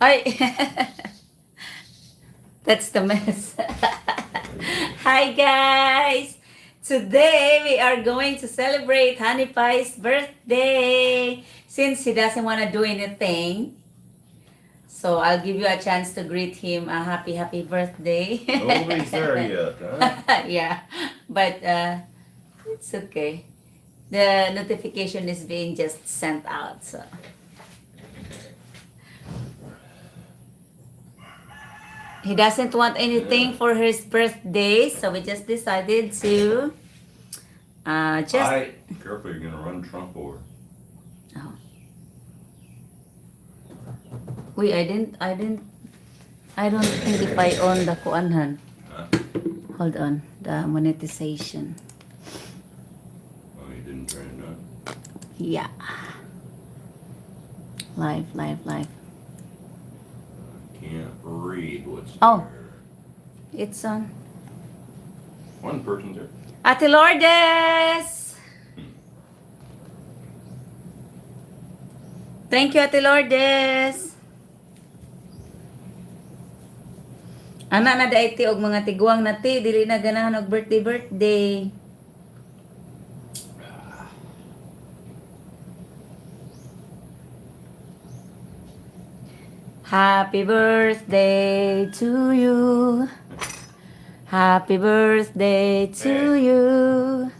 Ay, that's the mess. Hi guys! Today we are going to celebrate Honeypie's birthday. Since he doesn't want to do anything, so I'll give you a chance to greet him a happy birthday. Nobody's there yet, huh? Yeah, but it's okay. The notification is being just sent out. So he doesn't want anything Yeah. for his birthday, so we just decided to just. Careful, you're gonna run Trump over. Oh. Wait, I don't think if I own the kuanhan. Huh? Hold on, the monetization. Oh, you didn't turn it on? Yeah. Live. Can't read what's Oh. there. It's on. One person's there. Ate Lourdes! Thank you, Ate Lourdes. Ana na daiti og mga tiguang nati, dili na ganahan og birthday. Happy birthday to you. Happy birthday to Hey. you.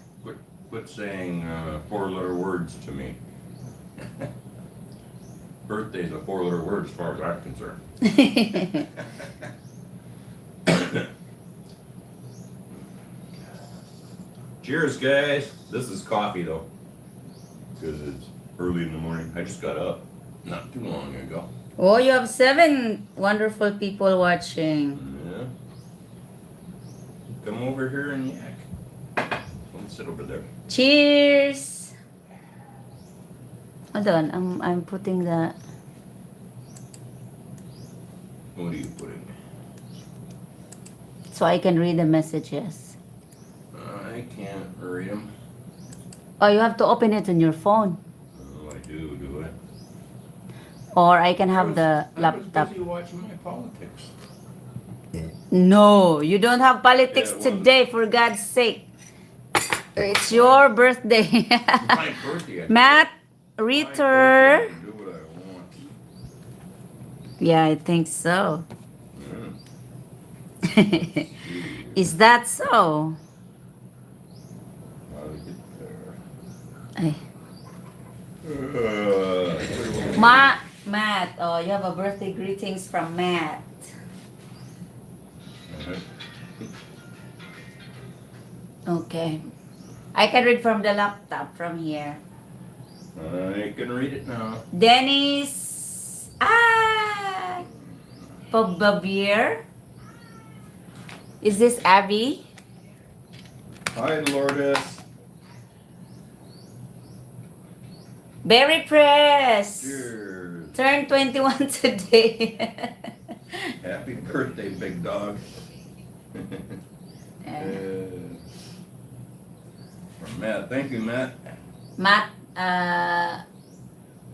Quit saying four-letter words to me. Birthday's a four-letter word as far as I'm concerned. Cheers, guys. This is coffee, though, because it's early in the morning. I just got up not too long ago. Oh, you have 7 wonderful people watching. Yeah. Come over here and yak. Don't sit over there. Cheers. Hold on, I'm putting the. What are you putting? So I can read the messages. I can't read them. Oh, you have to open it on your phone. Oh, I do it? Or I can have the I laptop. was busy watching my politics. No, you don't have politics Yeah, well- today, for God's sake. It's your birthday. It's my birthday. Matt My Ritter. birthday, I can do what I want. Yeah, I think so. Yeah. Is that so? How to get Ay. there. Matt, oh, you have a birthday greetings from Matt. Okay. I can read from the laptop from here. I can read it now. Dennis Pababir. Is this Abby? Hi, Lourdes. Berry Press. Cheers. Turned 21 today. Happy birthday, big dog. From Matt. Thank you, Matt. Matt,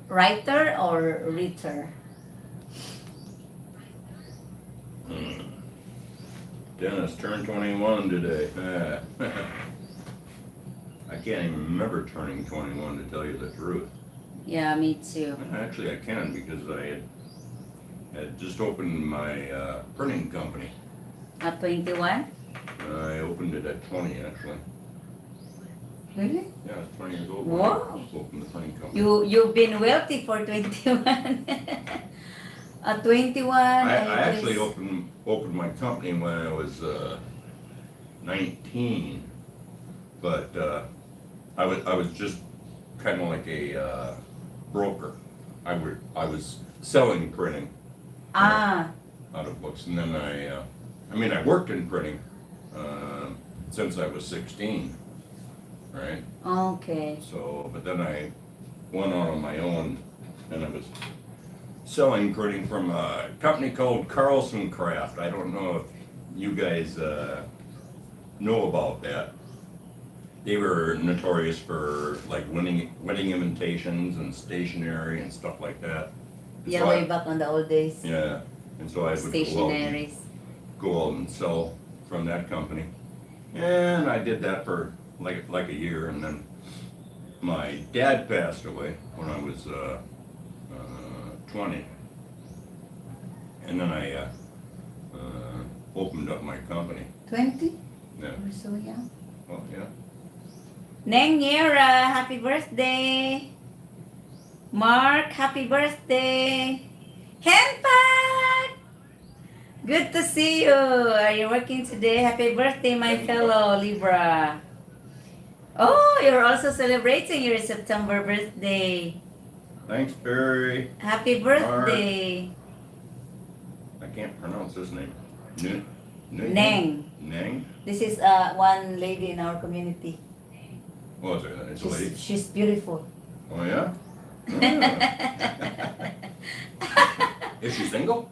writer or reader? Dennis turned 21 today. I can't even remember turning 21 to tell you the truth. Yeah, me too. Actually, I can because I had just opened my printing company. At 21? I opened it at 20, actually. Really? Yeah, I was 20 years old. Wow. When I opened the printing company. You've been wealthy for 21. At 21, I guess. actually opened my company when I was 19, but I was just kind of like a broker. I was selling printing Ah, out of books, and then I worked in printing since I was 16, right? okay. So, but then I went out on my own, and I was selling printing from a company called Carlson Craft. I don't know if you guys know about that. They were notorious for like wedding invitations and stationery and stuff like that. And Yeah, so way back on the old days. yeah, and so I would Stationaries. go out and sell from that company. And I did that for like a year, and then my dad passed away when I was 20. And then I opened up my company. 20? Yeah. We're so young. Well, yeah. Neng Yera, happy birthday. Mark, happy birthday. Henpak! Good to see you. Are you working today? Happy birthday, my fellow Libra. Oh, you're also celebrating your September birthday. Thanks, Barry. Happy birthday. I can't pronounce his name. Neng. Neng? This is one lady in our community. Oh, it's a lady. She's beautiful. Oh, yeah? Is she single?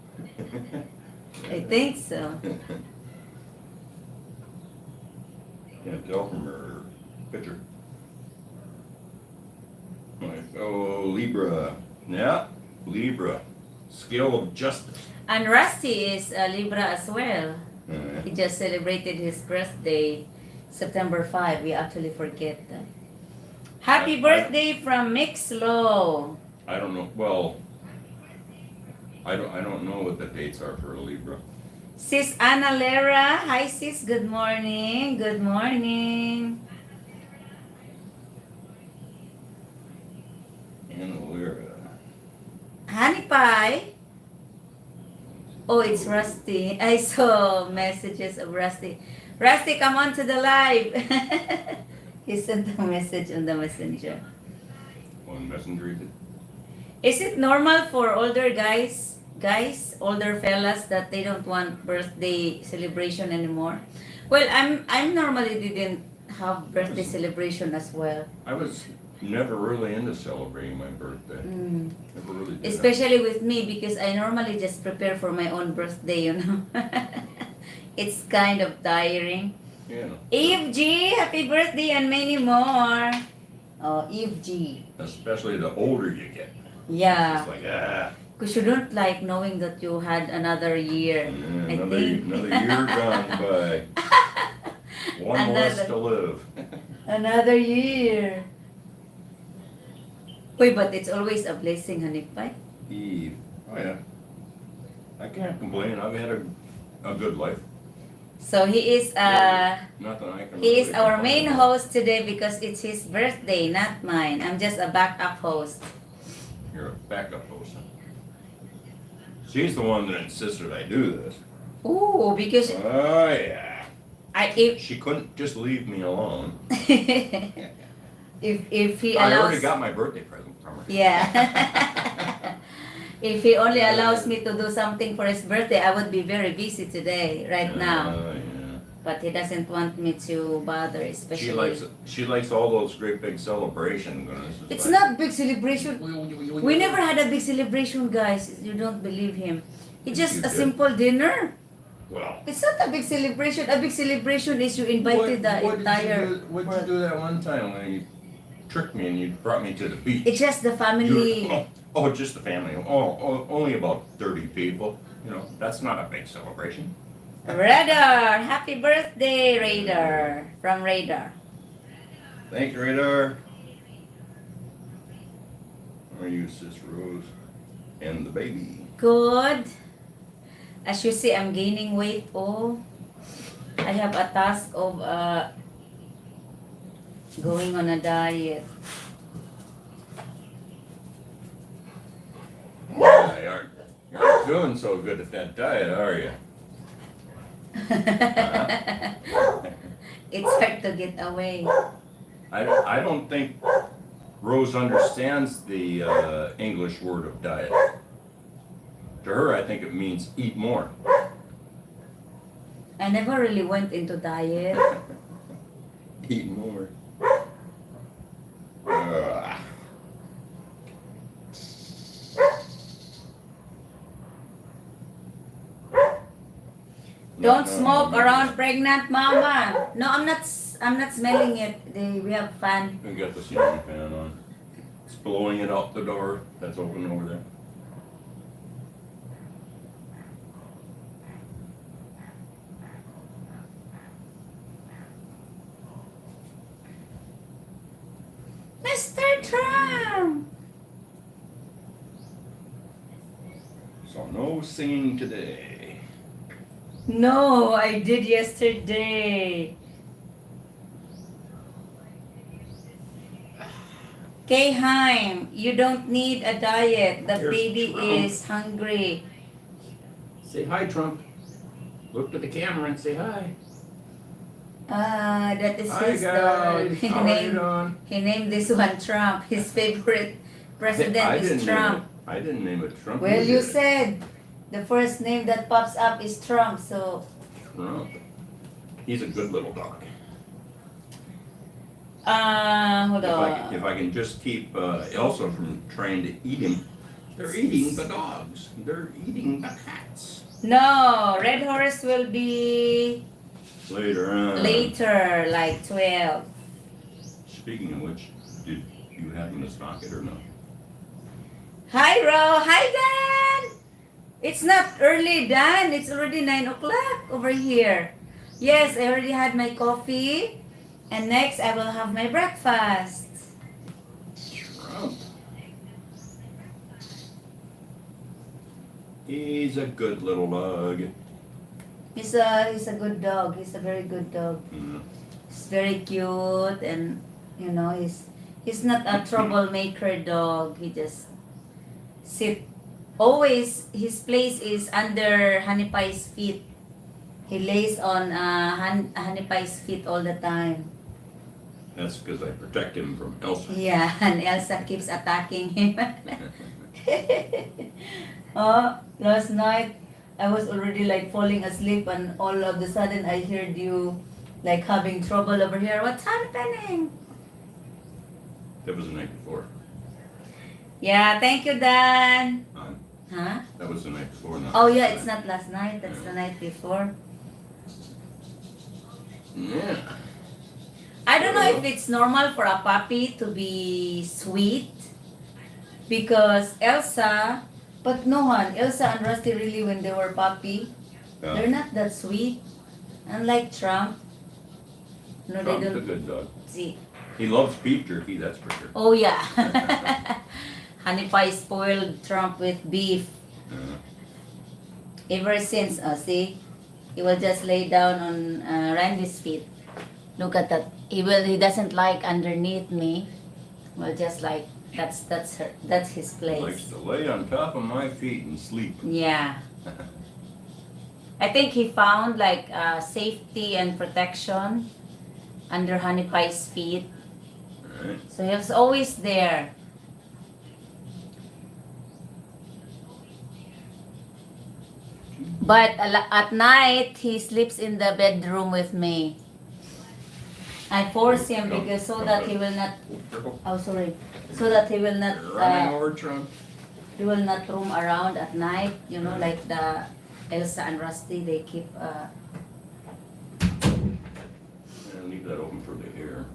I think so. Can't tell from her picture. Oh, Libra. Yeah, Libra. Scale of justice. And Rusty is a Libra as well. Yeah. He just celebrated his birthday, September 5. We actually forget that. Happy birthday from Mixlow. I don't know. Well, I don't know what the dates are for a Libra. Sis Ana Lera. Hi sis, good morning. Good morning. And we're Honey Pie. Oh, it's Rusty. I saw messages of Rusty. Rusty, come on to the live. He sent a message on the messenger. on Messenger. Is it normal for older older fellas that they don't want birthday celebration anymore? Well, I'm normally didn't have birthday celebration as well. I was never really into celebrating my birthday. Never really did. Especially with me because I normally just prepare for my own birthday, you know. It's kind of tiring. Yeah. Eve G, happy birthday and many more. Oh, Eve G. Especially the older you get. Yeah. It's like, Because you don't like knowing that you had another year. yeah, I another think. year gone by. One less to live. Another year. Wait, but it's always a blessing, honey pie. Eve. Oh yeah. I can't complain. I've had a good life. So he is Nothing I can. he is really our complain main about. host today because it's his birthday, not mine. I'm just a backup host. You're a backup host. Huh? She's the one that insisted I do this. Ooh, because Oh yeah. if She couldn't just leave me alone. if he I allows already got my birthday present from her. yeah. If he only allows me to do something for his birthday, I would be very busy today, right now. Yeah. But he doesn't want me to bother, especially. She likes all those great big celebrations. And It's not big celebration. We never had a big celebration, guys. You don't believe him. It's Yes, just you a did. simple dinner. Well. It's not a big celebration. A big celebration is you invited the entire What did world. you do that one time when you tricked me and you brought me to the beach? It's just the family. Just the family. Only about 30 people. You know, that's not a big celebration. Radar, happy birthday, Radar, from Radar. Thanks, Radar. How are you, Sis Rose? And the baby. Good. As you see, I'm gaining weight. Oh, I have a task of going on a diet. Yeah, you're doing so good at that diet, are you? It's hard to get away. I don't think Rose understands the English word of diet. To her, I think it means eat more. I never really went into diet. Eat more. Ugh. Don't smoke around pregnant mama. No, I'm not. I'm not smelling it. We have fan. We got the ceiling fan on. It's blowing it out the door that's open over there. Mr. Trump! So no singing today. No, I did yesterday. Kay Haim, you don't need a diet. The Here's baby Trump. is hungry. Say hi, Trump. Look to the camera and say hi. That is Hi his dog. guys, how are you doing? He named this one Trump. His favorite president is Trump. I didn't name it Trump. Well, you said the first name that pops up is Trump, so. Trump. He's a good little dog. Hold on. If I can just keep Elsa from trying to eat him. They're eating the dogs. They're eating the cats. No, Red Horse will be Later on. later, like 12. Speaking of which, did you happen to stock it or no? Hi, Ro. Hi, Dan. It's not early, Dan. It's already 9 o'clock over here. Yes, I already had my coffee. And next, I will have my breakfast. Trump. He's a good little dog. He's a good dog. He's a very good dog. Mm. He's very cute, and you know, he's not a troublemaker dog. He just sit. Always, his place is under Honeypie's feet. He lays on Honeypie's feet all the time. That's because I protect him from Elsa. Yeah, and Elsa keeps attacking him. Oh, last night I was already like falling asleep, and all of a sudden I heard you like having trouble over here. What's happening? That was the night before. Yeah, thank you, Dan. Huh? That was the night before. Not Oh yeah, last it's night. not last night. That's the night before. Yeah. I don't know if it's normal for a puppy to be sweet, because Elsa, but no one, Elsa and Rusty really when they were puppy, they're not that sweet. Unlike Trump. No, Trump's they a don't. good dog. See. He loves beef jerky, that's for sure. Oh yeah. Honey Pie spoiled Trump with beef. Ever since, see, he will just lay down on Randy's feet. Look at that. He doesn't like underneath me. Well, just like that's his He likes place. to lay on top of my feet and sleep. Yeah. I think he found like safety and protection under Honey Pie's feet. Alright. So he was always there. But at night, he sleeps in the bedroom with me. I force him because so that he will not. Oh, sorry. So that he will not. Running over Trump. He will not roam around at night. You know, like the Elsa and Rusty. They keep. And leave that open for the air.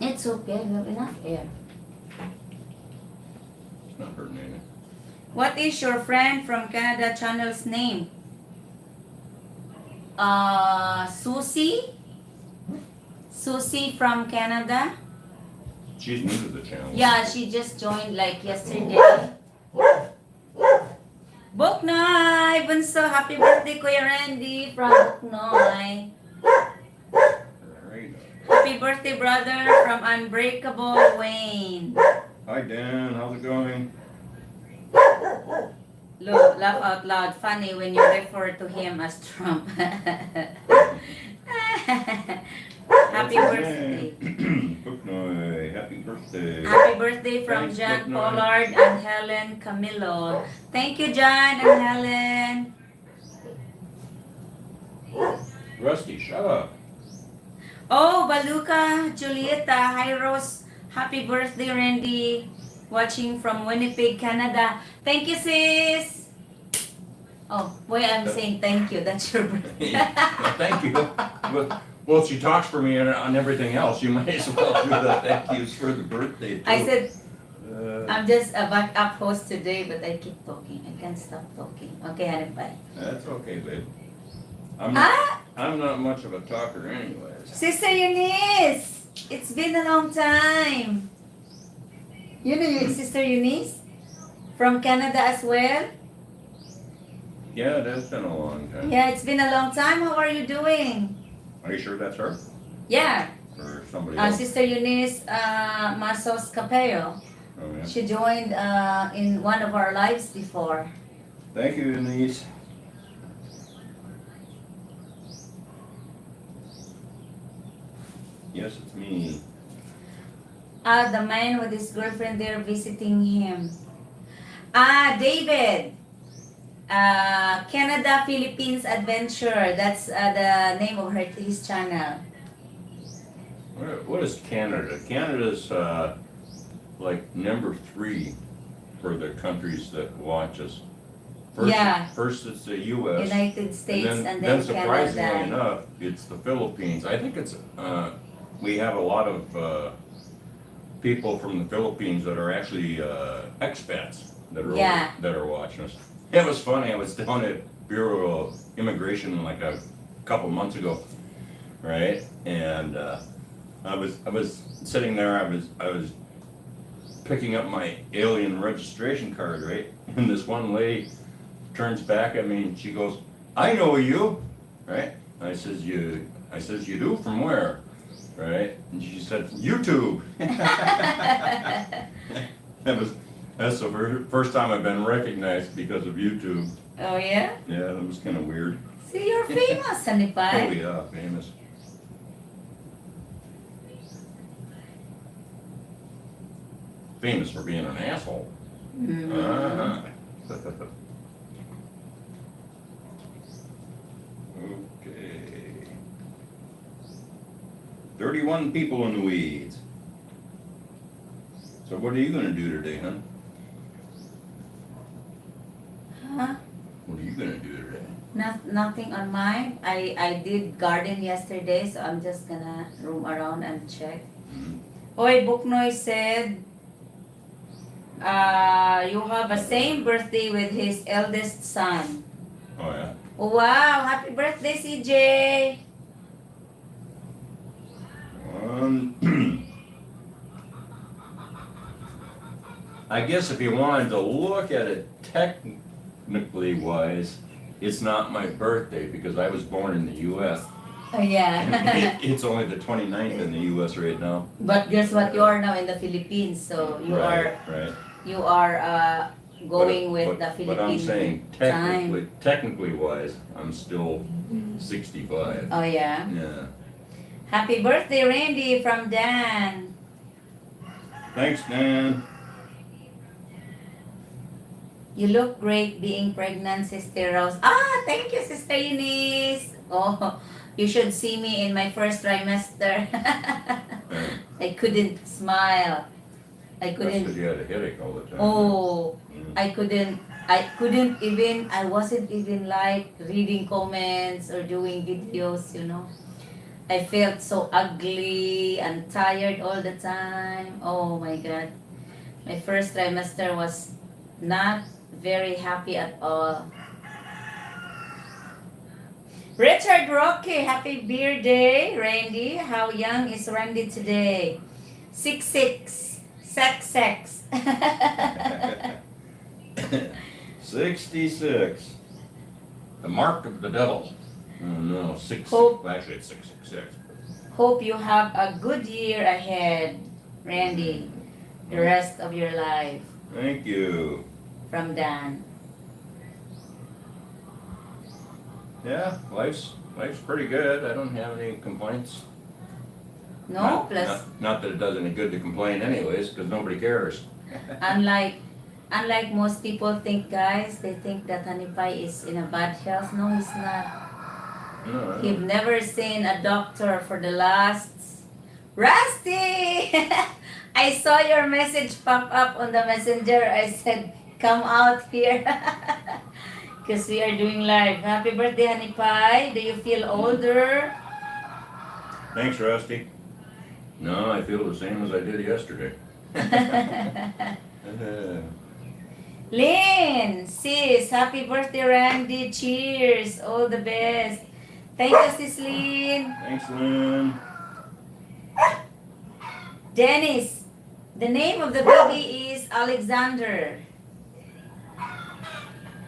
It's okay. We have enough air. It's not hurting anything. What is your friend from Canada channel's name? Susie. Susie from Canada. She's new to the channel. Yeah, she just joined like yesterday. Buknoy! Bunso, happy birthday Kuya Randy from Buknoy. Alright. Happy birthday brother from Unbreakable Wayne. Hi Dan, how's it going? Look, laugh out loud. Funny when you refer to him as Trump. Happy birthday. Buknoy, happy birthday. Happy birthday from Thanks, John Buknoy. Pollard and Helen Camilo. Thank you, John and Helen. Rusty, shut up. Oh, Baluka, Julieta, hi Rose. Happy birthday, Randy. Watching from Winnipeg, Canada. Thank you, sis. Oh, boy, I'm saying thank you. That's your birthday. Well, thank you. Well, she talks for me on everything else. You might as well do the thank yous for the birthday too. I said, Uh, I'm just a backup host today, but I keep talking. I can't stop talking. Okay, honey, bye. That's okay, babe. I'm not much of a talker anyways. Sister Eunice, it's been a long time. You know your sister Eunice from Canada as well? Yeah, that's been a long time. Yeah, it's been a long time. How are you doing? Are you sure that's her? Yeah, Or somebody else? Sister Eunice Marsos Capello. Oh, yeah. She joined in one of our lives before. Thank you, Denise. Yes, it's me. The man with his girlfriend there visiting him. David. Canada Philippines Adventure. That's the name of his channel. What is Canada? Canada's like number 3 for the countries that watch us. First it's the U.S. United States and then surprisingly Canada. enough, it's the Philippines. I think it's we have a lot of people from the Philippines that are actually expats that are watching us. It was funny. I was down at Bureau of Immigration like a couple months ago, right? And I was sitting there. I was picking up my alien registration card, right? And this one lady turns back at me and she goes, "I know you," right? I says, "You do? From where?" Right? And she said, "YouTube." That's the first time I've been recognized because of YouTube. Oh yeah? Yeah, that was kind of weird. See, you're famous, Honeypie. Oh yeah, famous. Famous for being an asshole. Mm. Okay. 31 people in the weeds. So what are you going to do today, huh? Huh? What are you going to do today? Nothing on mine. I did garden yesterday, so I'm just gonna roam around and check. Mm-hmm. Oy, Buknoy said, you have a same birthday with his eldest son. Oh yeah? Wow, happy birthday, CJ. I guess if you wanted to look at it technically wise, it's not my birthday because I was born in the U.S. Oh yeah. It's only the 29th in the U.S. right now. But guess what? You are now in the Philippines, so you Right. are going with the Philippine But I'm saying time. technically wise, I'm still 65. Oh yeah. Yeah. Happy birthday, Randy, from Dan. Thanks, Dan. You look great being pregnant, Sister Rose. Thank you, Sister Eunice. Oh, you should see me in my first trimester. I couldn't smile. I That's because couldn't. you had a headache all the time. Oh, Mm. I wasn't even like reading comments or doing videos, you know. I felt so ugly and tired all the time. Oh my God. My first trimester was not very happy at all. Richard Rocky, happy birthday, Randy. How young is Randy today? 6'6". Sex. 66. The mark of the devil. Oh no, actually it's 666. Hope you have a good year ahead, Randy. The rest of your life. Thank you. From Dan. Yeah, life's pretty good. I don't have any complaints. No, plus Not that it does any good to complain anyways, because nobody cares. unlike most people think, guys, they think that Honeypie is in a bad health. No, he's not. No, He've never seen a doctor for the last... Rusty! I saw your message pop up on the messenger. I said, come out here. Because we are doing live. Happy birthday, Honeypie. Do you feel older? Thanks, Rusty. No, I feel the same as I did yesterday. Lynn, sis, happy birthday, Randy. Cheers. All the best. Thank you, sis Lynn. Thanks, Lynn. Dennis The name of the baby is Alexander.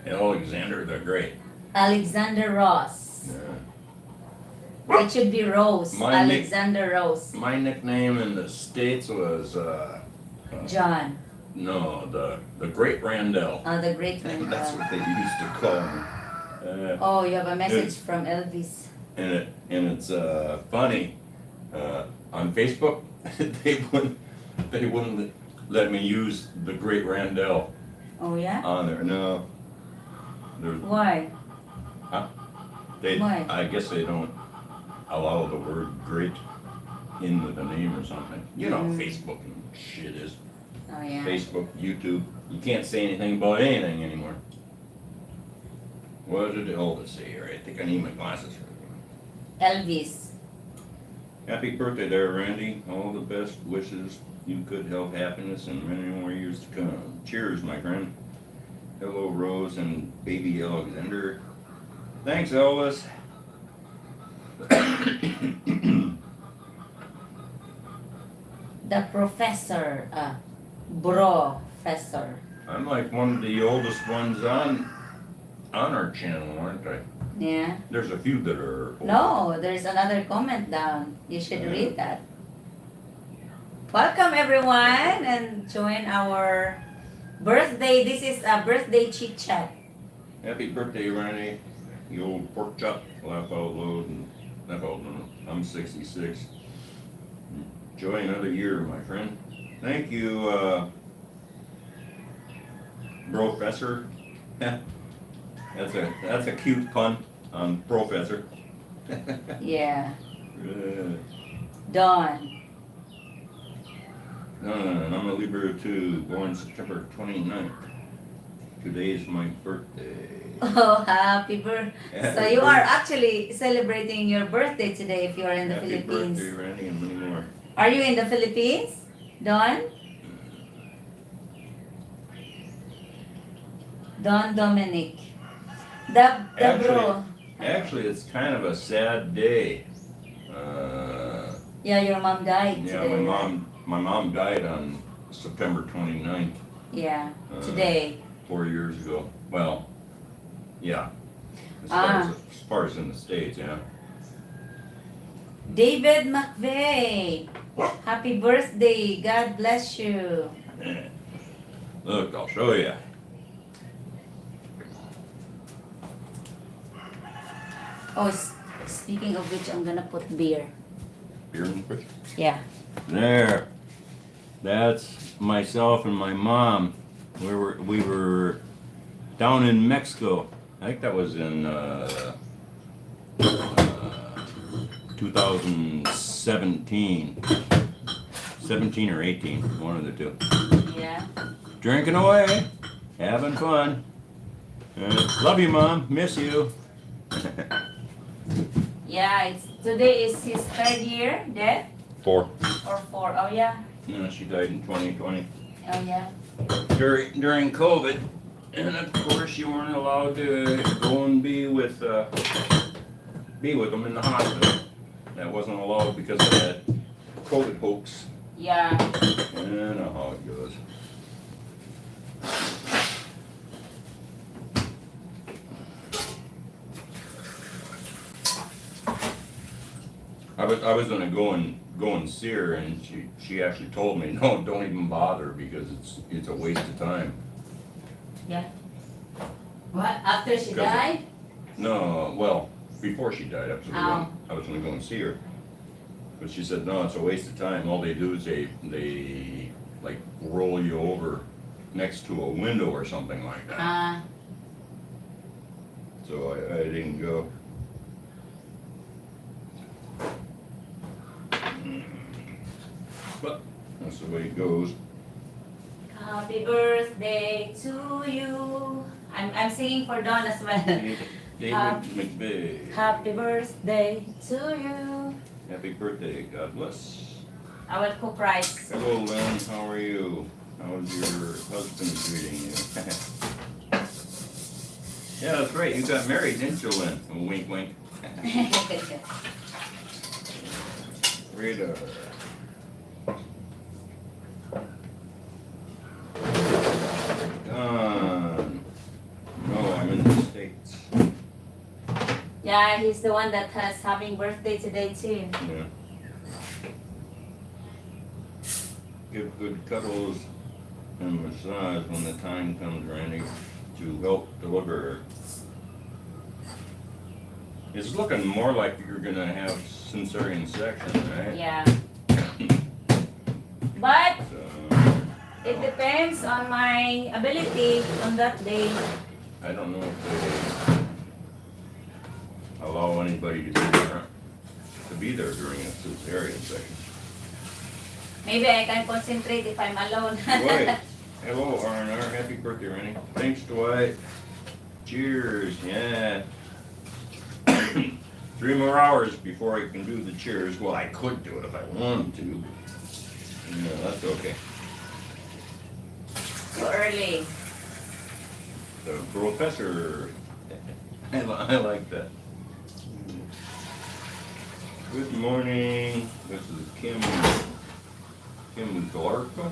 Alexander the Great. Alexander Ross. Yeah. It should be Rose. Alexander Rose. My nickname in the States was John. no, the Great Randell. Oh, the great one. That's what they used to call me. Oh, you have a message from Elvis. And it's funny. On Facebook, they wouldn't let me use the Great Randell Oh yeah? on there. No. There's, Why? Why? I guess they don't allow the word great into the name or something. You know, Facebook and shit is. Oh yeah. Facebook, YouTube. You can't say anything about anything anymore. What did Elvis say here? I think I need my glasses. Elvis. Happy birthday there, Randy. All the best wishes. You could help happiness and many more years to come. Cheers, my friend. Hello, Rose and baby Alexander. Thanks, Elvis. The professor. Professor. I'm like one of the oldest ones on our channel, aren't I? Yeah. There's a few that are old. No, there's another comment down. You should read that. Welcome everyone and join our birthday. This is a birthday chit chat. Happy birthday, Randy. You old pork chop. Laugh out loud and laugh out loud. I'm 66. Enjoy another year, my friend. Thank you, Professor. That's a cute pun on Professor. Yeah. Uh, Dawn. I'm a Libra too, born September 29th. Today is my birthday. Oh, happy birthday. So you are actually celebrating your birthday today if you are in the Happy Philippines. birthday, Randy, and many more. Are you in the Philippines, Don? Don Dominic. The bro. Actually, it's kind of a sad day. Yeah, your mom died Yeah, today. my mom died on September 29th. Yeah, today. 4 years ago. Well, yeah. As far as in the States, yeah. David McVeigh. Happy birthday. God bless you. Look, I'll show you. Oh, speaking of which, I'm gonna put beer. Beer in the fridge. Yeah. There. That's myself and my mom. We were down in Mexico. I think that was in 2017. 17 or 18, one of the two. Yeah. Drinking away, having fun. Love you, Mom. Miss you. Yeah, today is his 3rd year death 4. or 4. Oh yeah. No, she died in 2020 Oh yeah. during COVID, and of course you weren't allowed to go and be with them in the hospital. That wasn't allowed because of that COVID hoax. Yeah. I know how it goes. I was gonna go and see her, and she actually told me, no, don't even bother because it's a waste of time. Yeah. What? After she died? No, well, before she died, I was gonna go and see her, but she said no, it's a waste of time. All they do is they like roll you over next to a window or something like that. So I didn't go. But that's the way it goes. Happy birthday to you. I'm singing for Dawn as well. David McVeigh. Happy birthday to you. Happy birthday. God bless. I will cook rice. Hello, Lynn. How are you? How's your husband treating you? Yeah, that's right. You got married, didn't you, Lynn? Oh, wink, wink. Radar. Yeah, he's the one that has having birthday today too. Yeah. Give good cuddles and massage when the time comes, Randy, to help deliver. It's looking more like you're gonna have cesarean section, right? Yeah. But So, it depends on my ability on that day. I don't know if they allow anybody to be there during a cesarean section. Maybe I can concentrate if I'm alone. Dwight, hello R&R, happy birthday, Randy. Thanks, Dwight. Cheers, yeah. 3 more hours before I can do the cheers. Well, I could do it if I wanted to. No, that's okay. Too early. The professor. I like that. Good morning. This is Kim Glarko.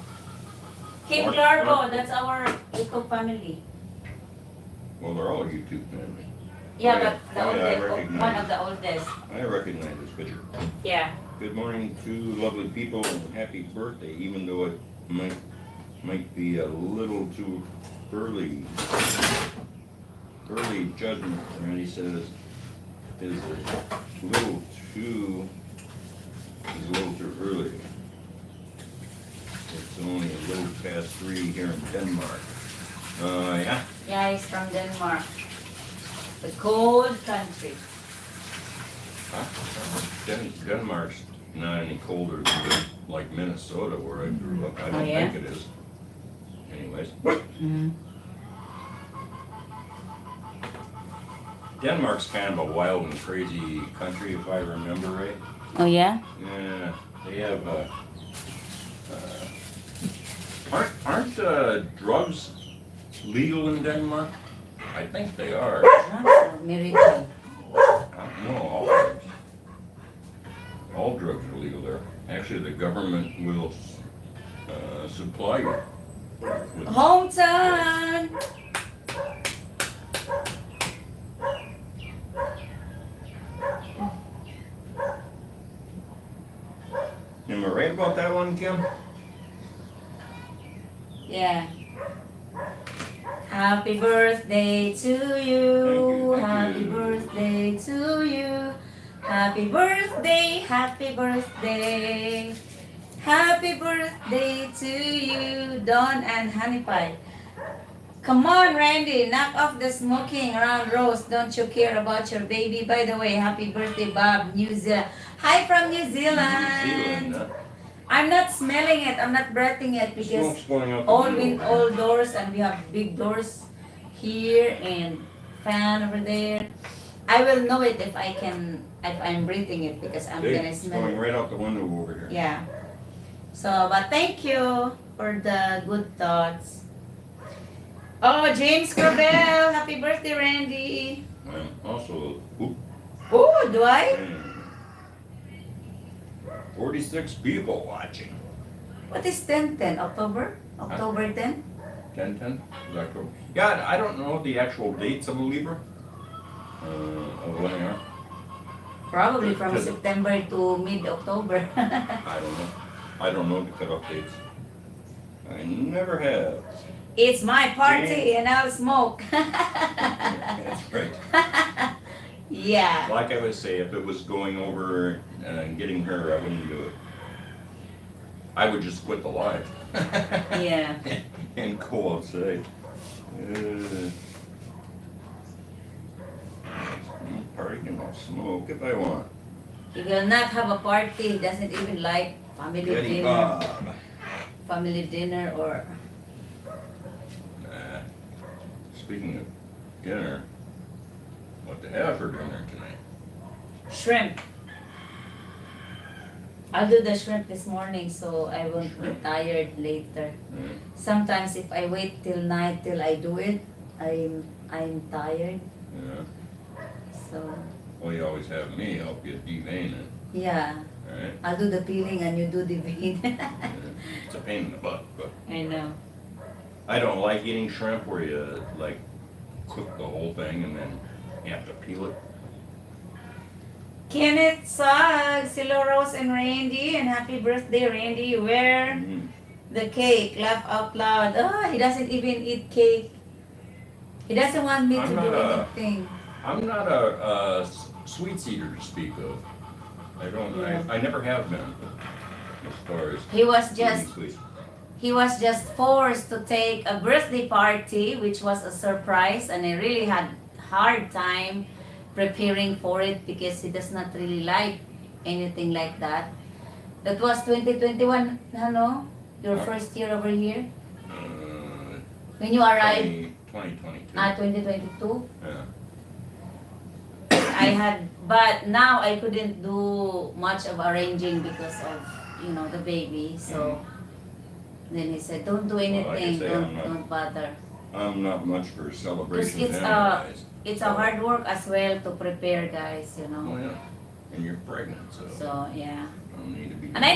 Kim Mark- Garbo, Mark- that's our YouTube family. Well, they're all YouTube family. Yeah, Oh, but the oh, yeah, I oldest, recognize one it. of the oldest. I recognize this picture. Yeah. Good morning to lovely people and happy birthday, even though it might be a little too early. Early judgment, Randy says, is a little too early. It's only a little past 3 here in Denmark. Yeah. Yeah, he's from Denmark. The cold country. Huh? Denmark's not any colder than like Minnesota where I grew up. I don't yeah? think it is. Anyways. Mm-hmm. Denmark's kind of a wild and crazy country, if I remember right. Oh yeah? Yeah, they have. Aren't drugs legal in Denmark? I think they are. Miracle. No, all drugs. All drugs are legal there. Actually, the government will supply you. With Hometown! Am I right about that one, Kim? Yeah. Happy birthday to you. Thank Happy you. birthday to you. Happy birthday, happy birthday. Happy birthday to you, Dawn and Honeypie. Come on, Randy, knock off the smoking around Rose. Don't you care about your baby? By the way, happy birthday, Bob, New Zealand. Hi from New Zealand. New Zealand, huh? I'm not smelling it. I'm not breathing it because Smoke's going out the all window. all doors, and we have big doors here and fan over there. I will know it if I'm breathing it because I'm gonna It's smell going it. right out the window over here. Yeah. So, but thank you for the good thoughts. Oh, James Corbell, happy birthday, Randy. I'm also, oop, Oh, do I? 46 people watching. What is 10/10? October? October 10? 10/10? Is that cool? Yeah, I don't know the actual dates of the Libra. Of when they are. Probably from Does it- September to mid-October. I don't know the cutoff dates. I never have. It's my party and I'll smoke. That's right. Yeah. Like I would say, if it was going over and getting her, I wouldn't do it. I would just quit the live. Yeah. And go outside. Party can I'll smoke if I want. He will not have a party. He doesn't even like family Betty dinner. Bob. Family dinner or... Nah. Speaking of dinner, what to have for dinner tonight? Shrimp. I'll do the shrimp this morning so I won't be tired later. Hmm? Sometimes if I wait till night till I do it, I'm tired. Yeah. So Well, you always have me help you devein it. yeah, Alright? I'll do the peeling and you do the vein. It's a pain in the butt, but I know. I don't like eating shrimp where you like cook the whole thing and then you have to peel it. Kenneth Suggs, hello Rose and Randy, and happy birthday, Randy. Where Mm. the cake? Laugh out loud. Oh, he doesn't even eat cake. He doesn't want me to I'm do not a anything. I'm not a sweets eater to speak of. I don't. Yeah. I never have been as far as He was eating just sweets. he was just forced to take a birthday party, which was a surprise, and I really had hard time preparing for it because he does not really like anything like that. That was 2021, ano? Your Uh, first year over here? Uh, When you arrived 2022. at 2022? Yeah. I had, but now I couldn't do much of arranging because of, the baby. So then he said, don't do Well, like I anything, say, don't bother. I'm not much for Because celebrations it's anyways. it's a hard work as well to prepare, guys, Oh yeah. And you're pregnant, so So yeah. I don't need to be. And I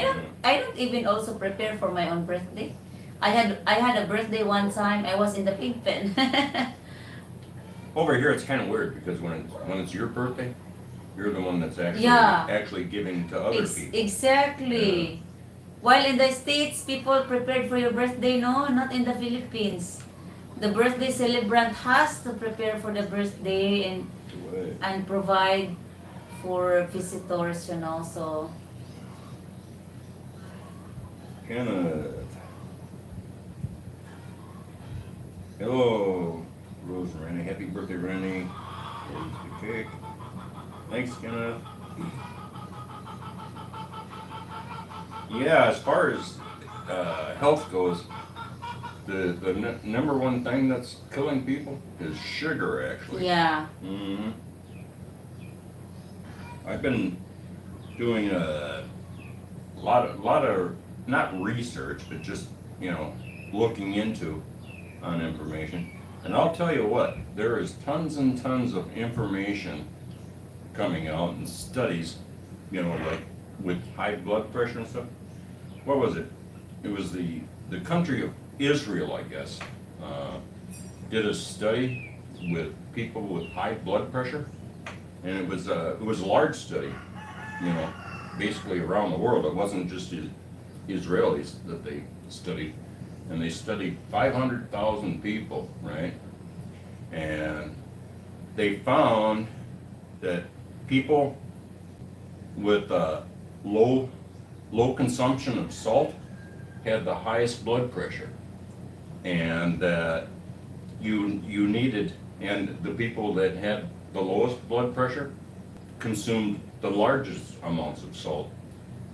don't even also prepare for my own birthday. I had a birthday one time. I was in the pig pen. Over here, it's kind of weird because when it's your birthday, you're the one that's actually Yeah. actually giving to other people. Exactly. While in the States, people prepared for your birthday, no, not in the Philippines. The birthday celebrant has to prepare for the birthday Way. and provide for visitors, so Kenneth. Hello, Rosemarie and I. Happy birthday, Rennie. Here's the cake. Thanks, Kenneth. Yeah, as far as health goes, the number one thing that's killing people is sugar, actually. yeah. hmm I've been doing a lot of not research, but just looking into on information. And I'll tell you what, there is tons and tons of information coming out and studies, like with high blood pressure and stuff. What was it? It was the country of Israel, I guess, did a study with people with high blood pressure, and it was a large study, basically around the world. It wasn't just Israelis that they studied, and they studied 500,000 people, right? And they found that people with low consumption of salt had the highest blood pressure, and that you needed, and the people that had the lowest blood pressure consumed the largest amounts of salt.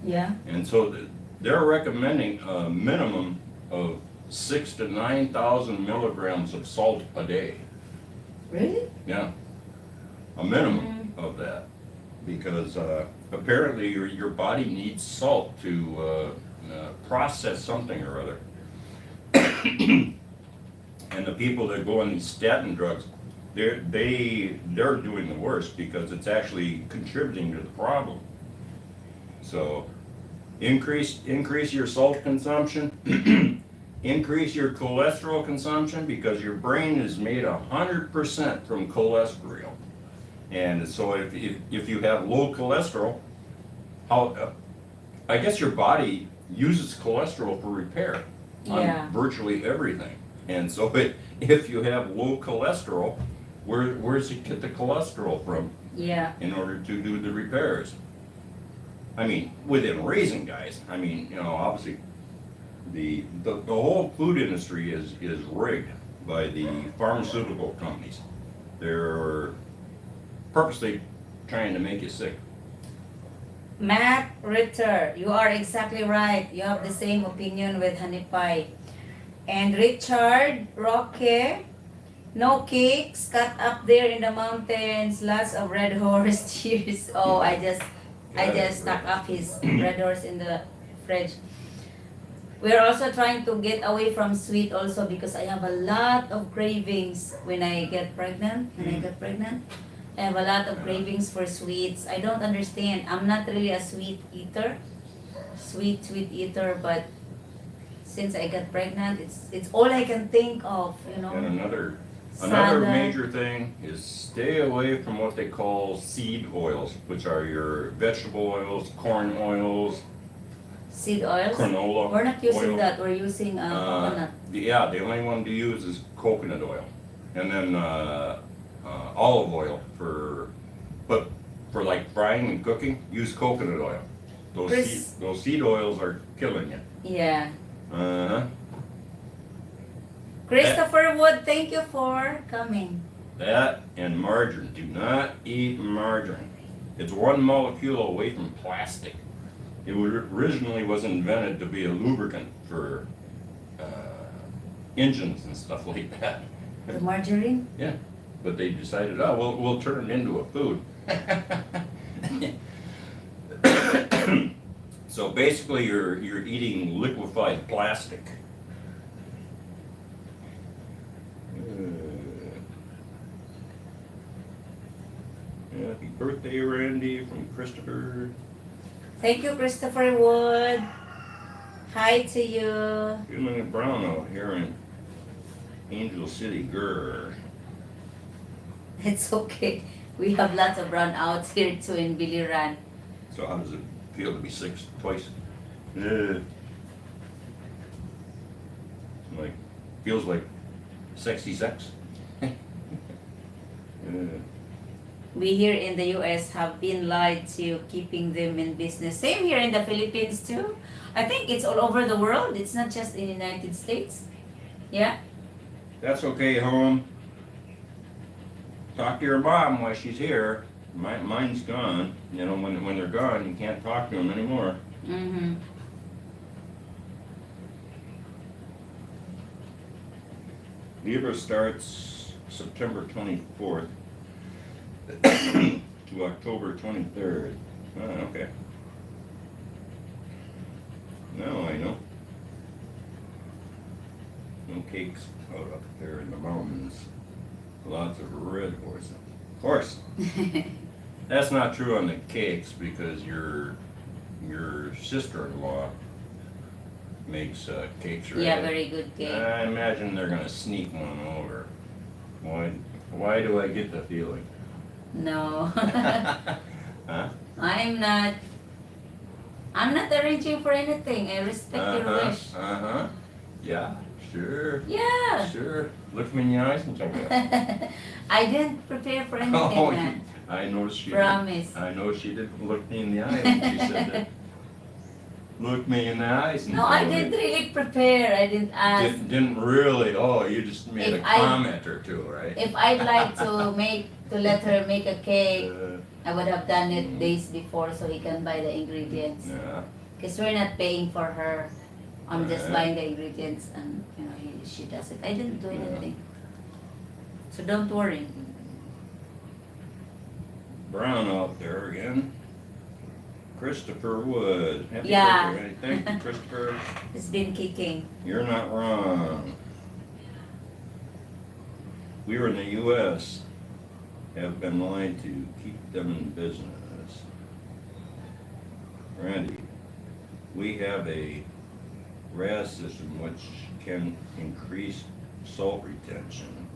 Yeah. And so they're recommending a minimum of 6,000 to 9,000 milligrams of salt a day. Really? Yeah, a minimum of that, because apparently your body needs salt to process something or other. And the people that go on these statin drugs, they're doing the worst because it's actually contributing to the problem. So increase your salt consumption, increase your cholesterol consumption, because your brain is made 100% from cholesterol. And so if you have low cholesterol, I guess your body uses cholesterol for repair Yeah. on virtually everything. And so if you have low cholesterol, where's it get the cholesterol from Yeah. in order to do the repairs? I mean, within reason, guys. I mean, obviously, the whole food industry is rigged by the pharmaceutical companies. They're purposely trying to make you sick. Matt Ritter, you are exactly right. You have the same opinion with Honeypie. And Richard Roque, no cakes cut up there in the mountains, lots of red horse cheers. Oh, I just stuck up his red horse in the fridge. We're also trying to get away from sweet also because I have a lot of cravings when I get pregnant. I have a lot of cravings for sweets. I don't understand. I'm not really a sweet eater, but since I got pregnant, it's all I can think of, And another Another salad. major thing is stay away from what they call seed oils, which are your vegetable oils, corn oils, Seed oils. canola We're not using oil. that. We're using coconut. Yeah, the only one to use is coconut oil, and then olive oil but for like frying and cooking, use coconut oil. Those seed oils are killing you. Yeah. Uh-huh. Christopher Wood, thank you for coming. That and margarine. Do not eat margarine. It's one molecule away from plastic. It originally was invented to be a lubricant for engines and stuff like that. The margarine? Yeah, but they decided, oh, we'll turn it into a food. So basically, you're eating liquefied plastic. Happy birthday, Randy, from Christopher. Thank you, Christopher Wood. Hi to you. Feeling a brown out here in Angel City, grr. It's okay. We have lots of brownouts here too in Biliran. So how does it feel to be sick twice? Like, feels like sexy sex. We here in the US have been lied to, keeping them in business. Same here in the Philippines too. I think it's all over the world. It's not just in the United States. Yeah? That's okay, home. Talk to your mom while she's here. Mine's gone. You know, when they're gone, you can't talk to them anymore. Mm-hmm. Libra starts September 24th to October 23rd. Oh, okay. Now I know. No cakes out up there in the mountains. Lots of red horses. Horse. That's not true on the cakes because your sister-in-law makes cakes, right? Yeah, very good cake. I imagine they're gonna sneak one over. Why do I get the feeling? No. Huh? I'm not arranging for anything. I respect your wish. Uh-huh. Yeah, sure. Yeah. Sure. Look me in the eyes and tell me that. I didn't prepare for anything, Oh, man. I noticed she Promise. didn't. I know she didn't look me in the eye when she said that. Look me in the eyes and No, tell I me. didn't really prepare. I didn't ask. Didn't really. Oh, you just made If a I- comment or two, right? If I'd like to let her make a cake, Uh, I would have done it days before so he can buy the ingredients. yeah. Because we're not paying for her. I'm just Alright. buying the ingredients and she does it. I didn't do anything. So don't worry. Brown out there again. Christopher Wood. Happy Yeah. birthday. Thank you, Christopher. It's been kicking. You're not wrong. We were in the U.S. have been lied to keep them in business. Randy, we have a RAS system which can increase salt retention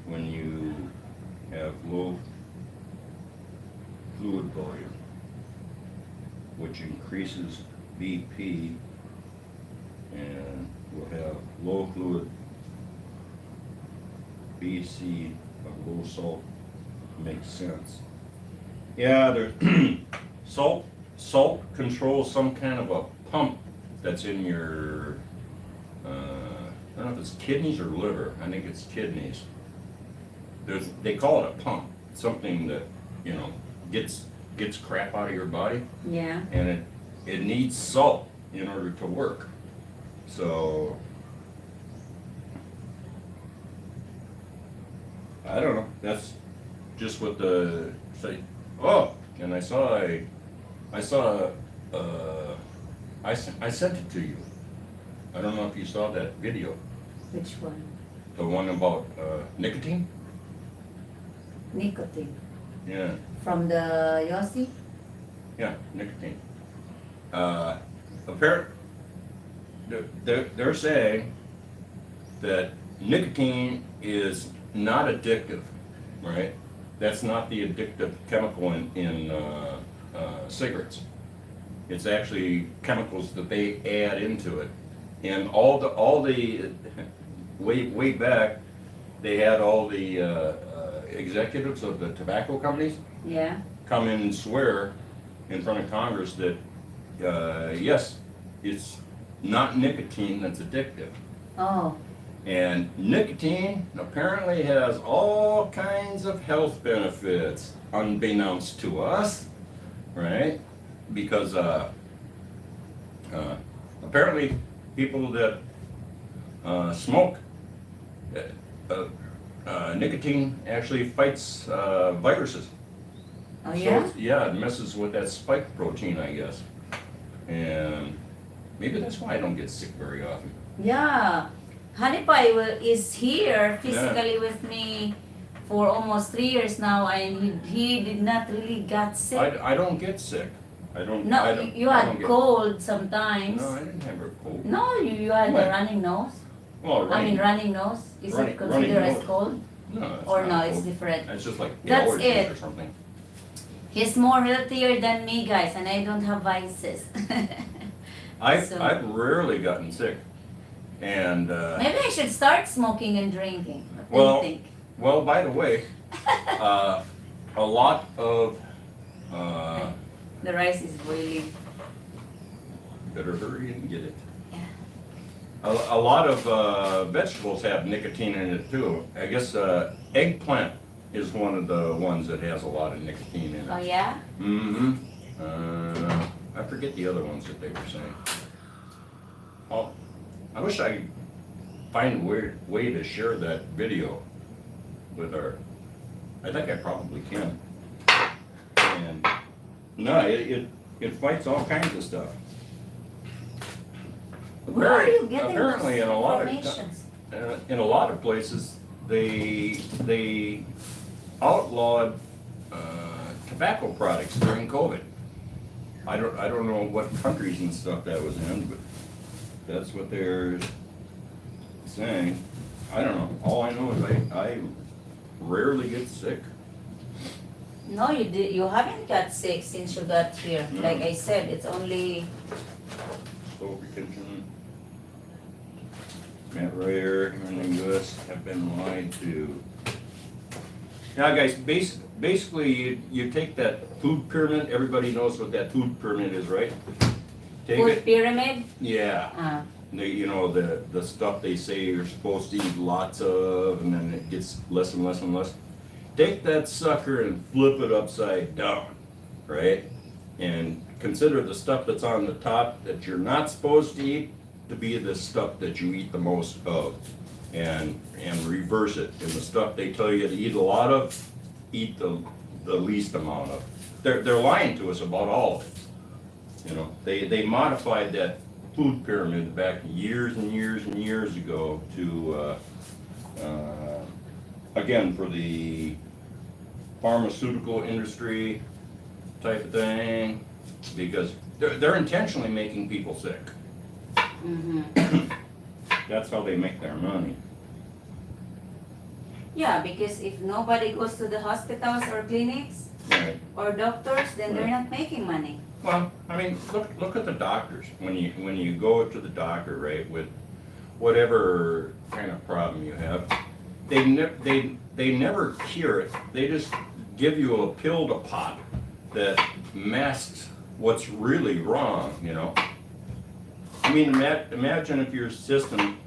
when you have low fluid volume, which increases BP, and we'll have low fluid BC of low salt. Makes sense. Yeah, there's salt controls some kind of a pump that's in your I don't know if it's kidneys or liver. I think it's kidneys. They call it a pump, something that gets crap out of your body, Yeah. and it needs salt in order to work. So I don't know. That's just what the say. Oh, and I sent it to you. I don't know if you saw that video, Which one? the one about nicotine. Nicotine. Yeah, From the Yossi? yeah, nicotine. Apparently, they're saying that nicotine is not addictive, right? That's not the addictive chemical in cigarettes. It's actually chemicals that they add into it. And all the way back, they had all the executives of the tobacco companies Yeah. come in and swear in front of Congress that yes, it's not nicotine that's addictive. Oh. And nicotine apparently has all kinds of health benefits, unbeknownst to us, right? Because apparently people that smoke, nicotine actually fights viruses. Oh yeah? So yeah, it messes with that spike protein, I guess. And maybe that's why I don't get sick very often. Yeah. Honeypie is here physically with me for almost 3 years now, and he did not really get sick. I don't get sick. I don't. No, I don't, you I had don't get- cold sometimes. No, I didn't have a cold. No, you had When? a running nose. Well, I mean, running. running nose. Is Running- it considered running as nose. cold? No, it's Or not no, it's cold. different. It's just like That's allergies it. or something. He's more healthier than me, guys, and I don't have vices. I've So- I've rarely gotten sick, and Maybe I should start smoking and drinking. What do Well- you think? well, by the way, a lot of The rice is boiling. better hurry and get it. Yeah. A lot of vegetables have nicotine in it too. I guess eggplant is one of the ones that has a lot of nicotine in Oh it. yeah? Mm-hmm. I forget the other ones that they were saying. Oh, I wish I could find a way to share that video with our. I think I probably can. And no, it fights all kinds of stuff. Where are you getting Apparently, those in a lot of informations? in a lot of places, they outlawed tobacco products during COVID. I don't know what countries and stuff that was in, but that's what they're saying. I don't know. All I know is I rarely get sick. No, you did. You haven't got sick since you got here. No. Like I said, it's only. Slow retention. Matt Ryder and the U.S. have been lied to. Now, guys, basically, you take that food pyramid. Everybody knows what that food pyramid is, right? Take Food it. pyramid. Yeah. The stuff they say you're supposed to eat lots of, and then it gets less and less and less. Take that sucker and flip it upside down, right? And consider the stuff that's on the top that you're not supposed to eat to be the stuff that you eat the most of, and reverse it. And the stuff they tell you to eat a lot of, eat the least amount of. They're lying to us about all of it. You know, they modified that food pyramid back years and years and years ago to again for the pharmaceutical industry type of thing, because they're intentionally making people sick. Mm-hmm. That's how they make their money. Yeah, because if nobody goes to the hospitals or clinics Right. or doctors, then they're Right. not making money. Well, I mean, look at the doctors. When you go to the doctor, right, with whatever kind of problem you have, they never cure it. They just give you a pill to pop that masks what's really wrong, you know. I mean, imagine if your system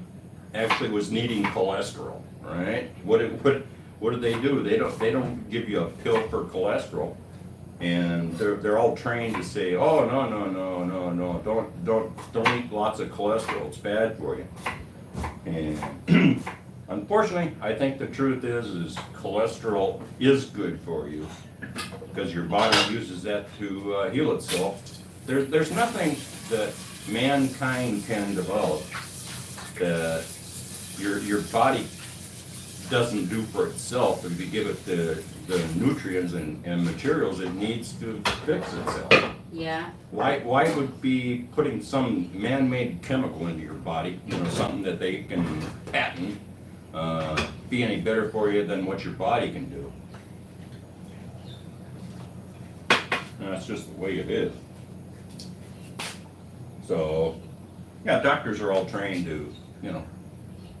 actually was needing cholesterol, right? What do they do? They don't give you a pill for cholesterol, and they're all trained to say, oh no, don't eat lots of cholesterol. It's bad for you. And unfortunately, I think the truth is cholesterol is good for you because your body uses that to heal itself. There's nothing that mankind can develop that your body doesn't do for itself if you give it the nutrients and materials it needs to fix itself. Yeah. Why would be putting some man-made chemical into your body, you know, something that they can patent, be any better for you than what your body can do. And that's just the way it is. So, yeah, doctors are all trained to, you know,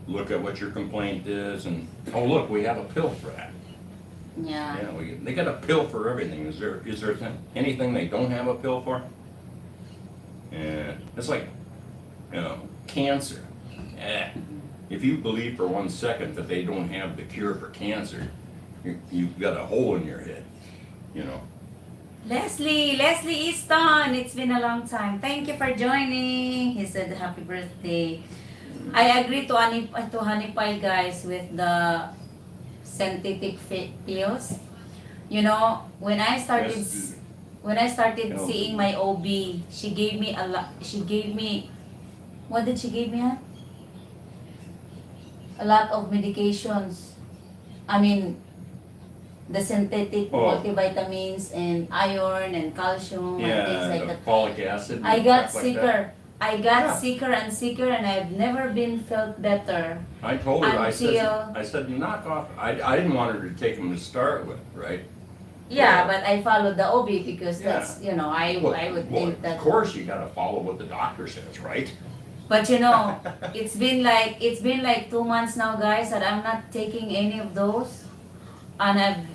look at what your complaint is and, oh, look, we have a pill for that. Yeah. Yeah, they got a pill for everything. Is there anything they don't have a pill for? And it's like, you know, cancer. If you believe for 1 second that they don't have the cure for cancer, you've got a hole in your head, you know. Leslie Easton, it's been a long time. Thank you for joining. He said happy birthday. I agree to Honeypie guys with the synthetic pills. You know, when I started seeing my OB, she gave me a lot. She gave me, what did she give me? Huh? A lot of medications. I mean, the synthetic multivitamins and iron and calcium and things like that. Folic acid. I got like sicker. That. I got sicker and sicker, and I've never been felt better. I told her. Until, I said, knock off. I didn't want her to take them to start with, right? Yeah, but I followed the OB because that's, you know, I would think that. Of course, you got to follow what the doctor says, right? But you know, it's been like 2 months now, guys, that I'm not taking any of those, and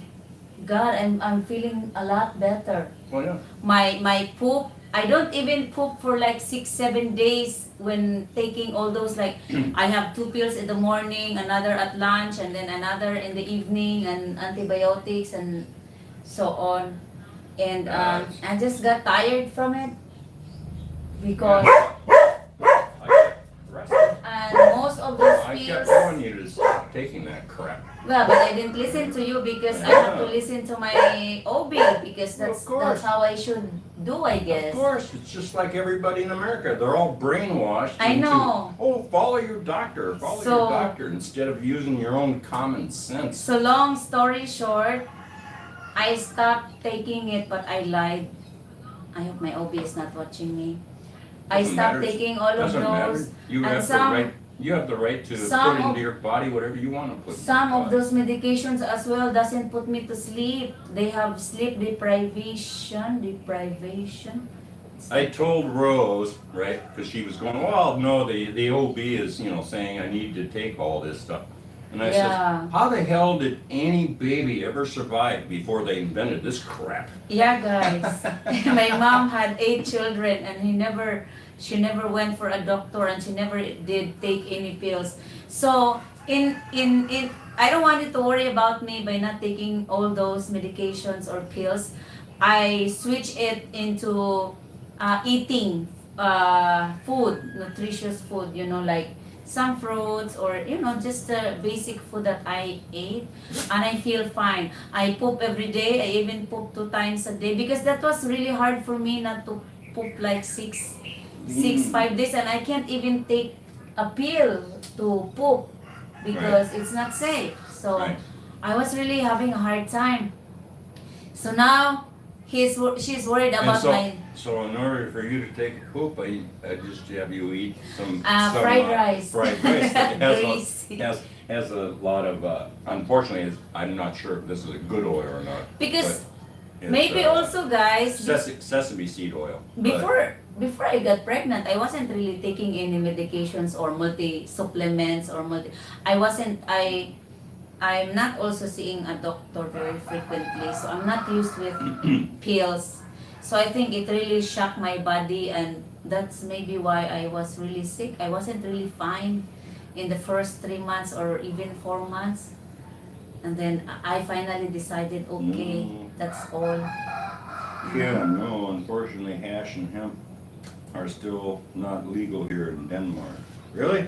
I'm feeling a lot better. Well, yeah. My poop, I don't even poop for like 6-7 days when taking all those, like I have 2 pills in the morning, another at lunch, and then another in the evening, and antibiotics and so on. And I just got tired from it because and most of those I pills. kept telling you to stop taking that crap. Well, but I didn't listen to you because I have to listen to my OB because that's how I should do, I guess. Of course, it's just like everybody in America. They're all brainwashed. I know. Follow your doctor. Follow your doctor instead of using your own common sense. So long story short, I stopped taking it, but I lied. I hope my OB is not watching me. I stopped taking all of those. You have the right to put into your body whatever you want to put. Some of those medications as well doesn't put me to sleep. They have sleep deprivation. I told Rose, right, because she was going, well, no, the OB is, you know, saying I need to take all this stuff. And I said, how the hell did any baby ever survive before they invented this crap? Yeah, guys. My mom had 8 children, and she never went for a doctor, and she never did take any pills. So I don't want you to worry about me by not taking all those medications or pills. I switch it into eating food, nutritious food, you know, like some fruits or, you know, just the basic food that I ate, and I feel fine. I poop every day. I even poop 2 times a day because that was really hard for me not to poop like 5 days, and I can't even take a pill to poop because it's not safe. So I was really having a hard time. So now she's worried about my. So in order for you to take a poop, I just have you eat some fried rice. Fried rice that has a lot of. Unfortunately, I'm not sure if this is a good oil or not. Because maybe also, guys, sesame seed oil. Before I got pregnant, I wasn't really taking any medications or supplements or I'm not also seeing a doctor very frequently, so I'm not used with pills. So I think it really shocked my body, and that's maybe why I was really sick. I wasn't really fine in the first 3 months or even 4 months. And then I finally decided, okay, that's all. Yeah, no, unfortunately hash and hemp are still not legal here in Denmark. Really?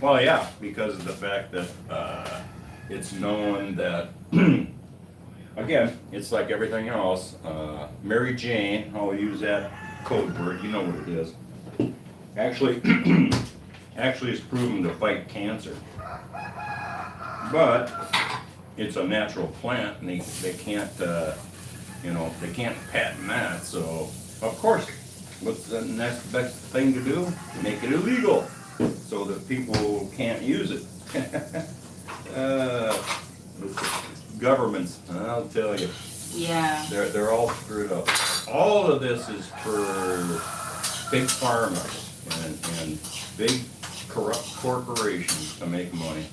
Well, yeah, because of the fact that it's known that, again, it's like everything else. Mary Jane, I'll use that code word, you know what it is. Actually is proven to fight cancer. But it's a natural plant, and they can't, they can't patent that. So, of course, what's the next best thing to do? Make it illegal, so that people can't use it. Uh, governments, I'll tell you, Yeah. they're all screwed up. All of this is for big pharma and big corrupt corporations to make money.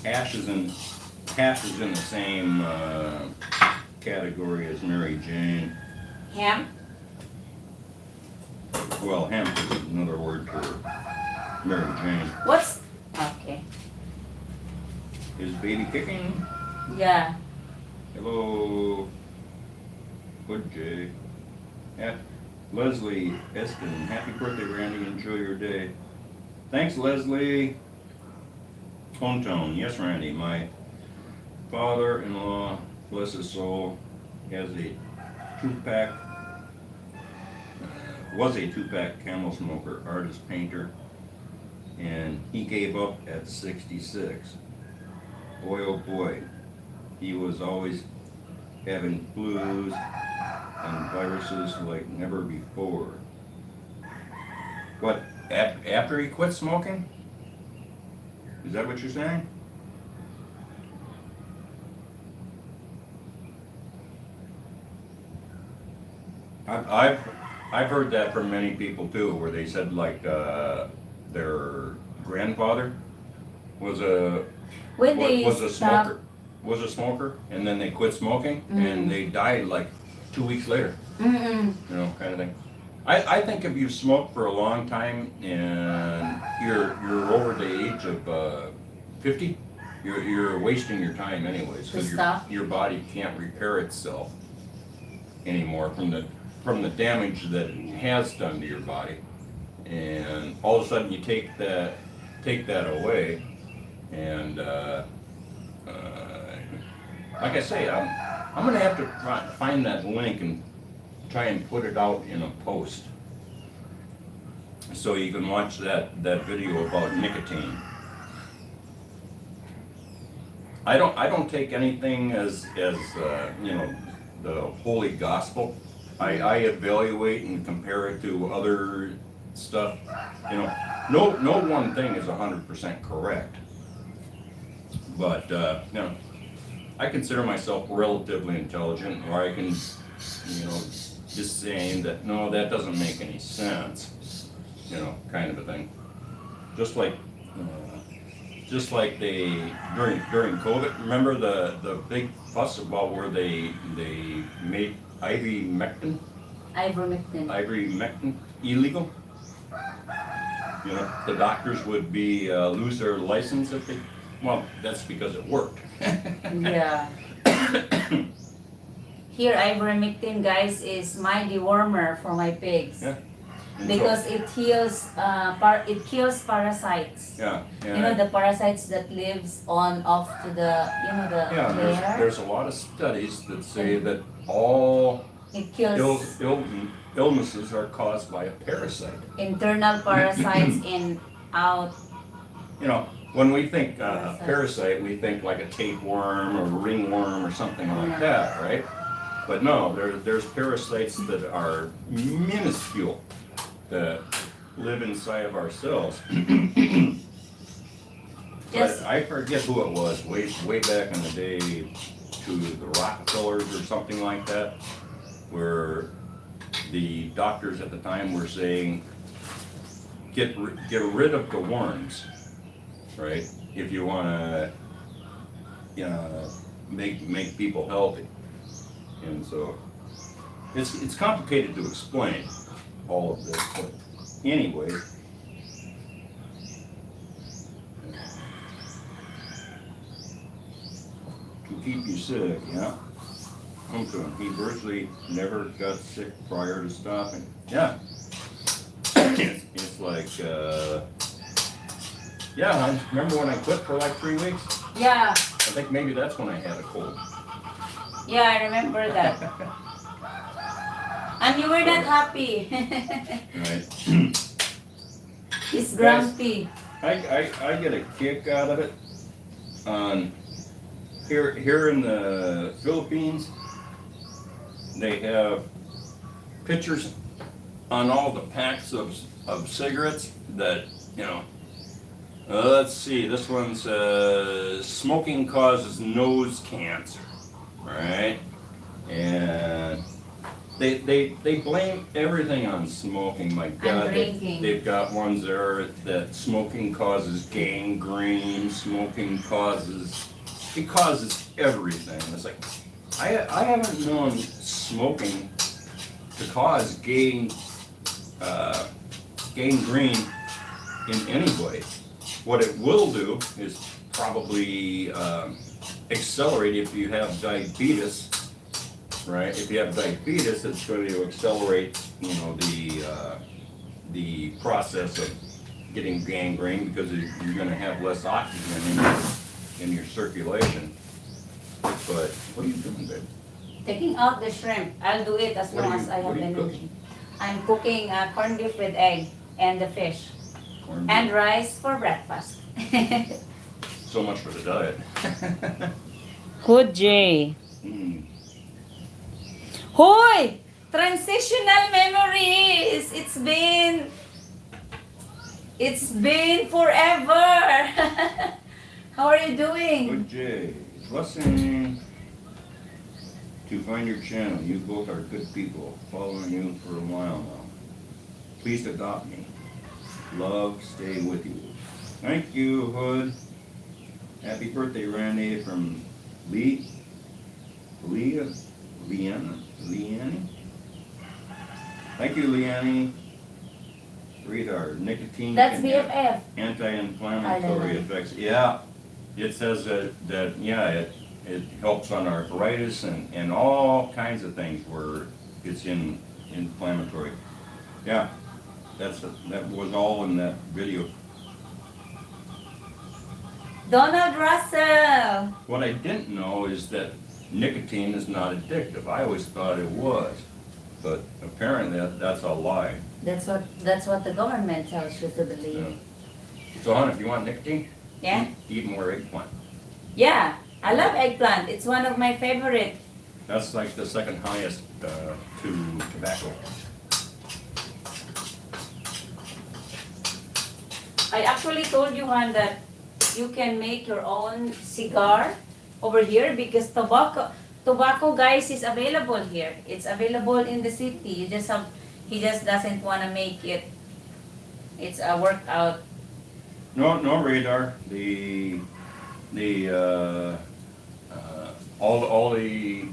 Hash is in the same category as Mary Jane. Ham? Well, hemp is another word for Mary Jane. What's okay? Is baby kicking? Yeah. Hello. Good Jay. Leslie Eskin. Happy birthday, Randy. Enjoy your day. Thanks, Leslie. Hometown. Yes, Randy. My father-in-law, bless his soul, has a two-pack, was a two-pack camel smoker, artist, painter, and he gave up at 66. Boy, oh boy, he was always having flus and viruses like never before. What, after he quit smoking? Is that what you're saying? I've heard that from many people too, where they said like their grandfather was a When they was a stop, smoker, and then they quit smoking, and they died like 2 weeks later. mm-mm. You know, kind of thing. I think if you smoke for a long time and you're over the age of 50, you're wasting your time anyways, To because stop? your body can't repair itself anymore from the damage that it has done to your body, and all of a sudden you take that away, and like I say, I'm gonna have to find that link and try and put it out in a post so you can watch that video about nicotine. I don't take anything as you know, the holy gospel. I evaluate and compare it to other stuff. You know, no one thing is 100% correct, but you know, I consider myself relatively intelligent, or I can, you know, just saying that no, that doesn't make any sense, you know, kind of a thing. Just like they during COVID, remember the big fuss about where they made ivermectin illegal. You know, the doctors would be lose their license if they. Well, that's because it worked. Yeah. Here, ivermectin, guys, is my dewormer for my pigs. Yeah. And Because so, it heals, it kills parasites. yeah, You know, the parasites that lives on off to the, you know, the hair. there's a lot of studies that say that all It kills illnesses are caused by a parasite. internal parasites in out. You know, when we think parasite, we think like a tapeworm or ringworm or something like that, right? But no, there's parasites that are minuscule that live inside of our cells. Just But I forget who it was, way back in the day, to the Rockefellers or something like that, where the doctors at the time were saying, get rid of the worms, right? If you want to, you know, make people healthy. And so it's complicated to explain all of this, but anyway. To keep you sick, yeah. Okay, he virtually never got sick prior to stopping. Yeah. It's like, yeah, I remember when I quit for like 3 weeks? yeah, I think maybe that's when I had a cold. yeah, I remember that. And you were not happy. Right. He's grumpy. I get a kick out of it. Here in the Philippines, they have pictures on all the packs of cigarettes that, you know, Let's see, this one says smoking causes nose cancer, right? And they blame everything on smoking. My God, drinking. they've got ones there that smoking causes gangrene, smoking causes, it causes everything. It's like, I haven't known smoking to cause gangrene in anybody. What it will do is probably accelerate if you have diabetes, right? If you have diabetes, it's going to accelerate, you know, the process of getting gangrene because you're going to have less oxygen in your circulation. But what are you doing, babe? Taking out the shrimp. I'll do it as What long are you- as I have what are you energy. cooking? I'm cooking corned beef with egg and the fish. Corned And beef. rice for breakfast. So much for the diet. Good, Jay. Mm. Hoy! Transitional memories! It's been forever! How are you doing? Good Jay. Blessing to find your channel. You both are good people. Following you for a while now. Please adopt me. Love, stay with you. Thank you, Hood. Happy birthday, Randy, from Leanne. Thank you, Leanne. Sweetheart, nicotine That's can have BFF. anti-inflammatory effects. Yeah, it says that yeah, it helps on arthritis and all kinds of things where it's inflammatory. Yeah, that was all in that video. Donald Russell! What I didn't know is that nicotine is not addictive. I always thought it was, but apparently that's a lie. That's what the government tells you to believe. Yeah. So, hon, if you want nicotine, Yeah? eat more eggplant. Yeah, I love eggplant. It's one of my favorite. That's like the second highest to tobacco. I actually told you, Han, that you can make your own cigar over here because tobacco, guys, is available here. It's available in the city. He just doesn't want to make it. It's a workout. No radar. All the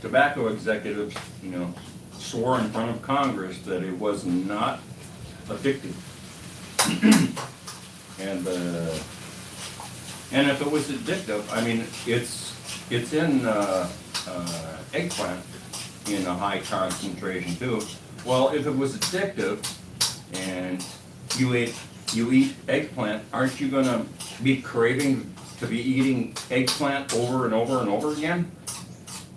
tobacco executives, you know, swore in front of Congress that it was not addictive. And if it was addictive, I mean, it's in eggplant in a high concentration too. Well, if it was addictive and you eat eggplant, aren't you gonna be craving to be eating eggplant over and over and over again?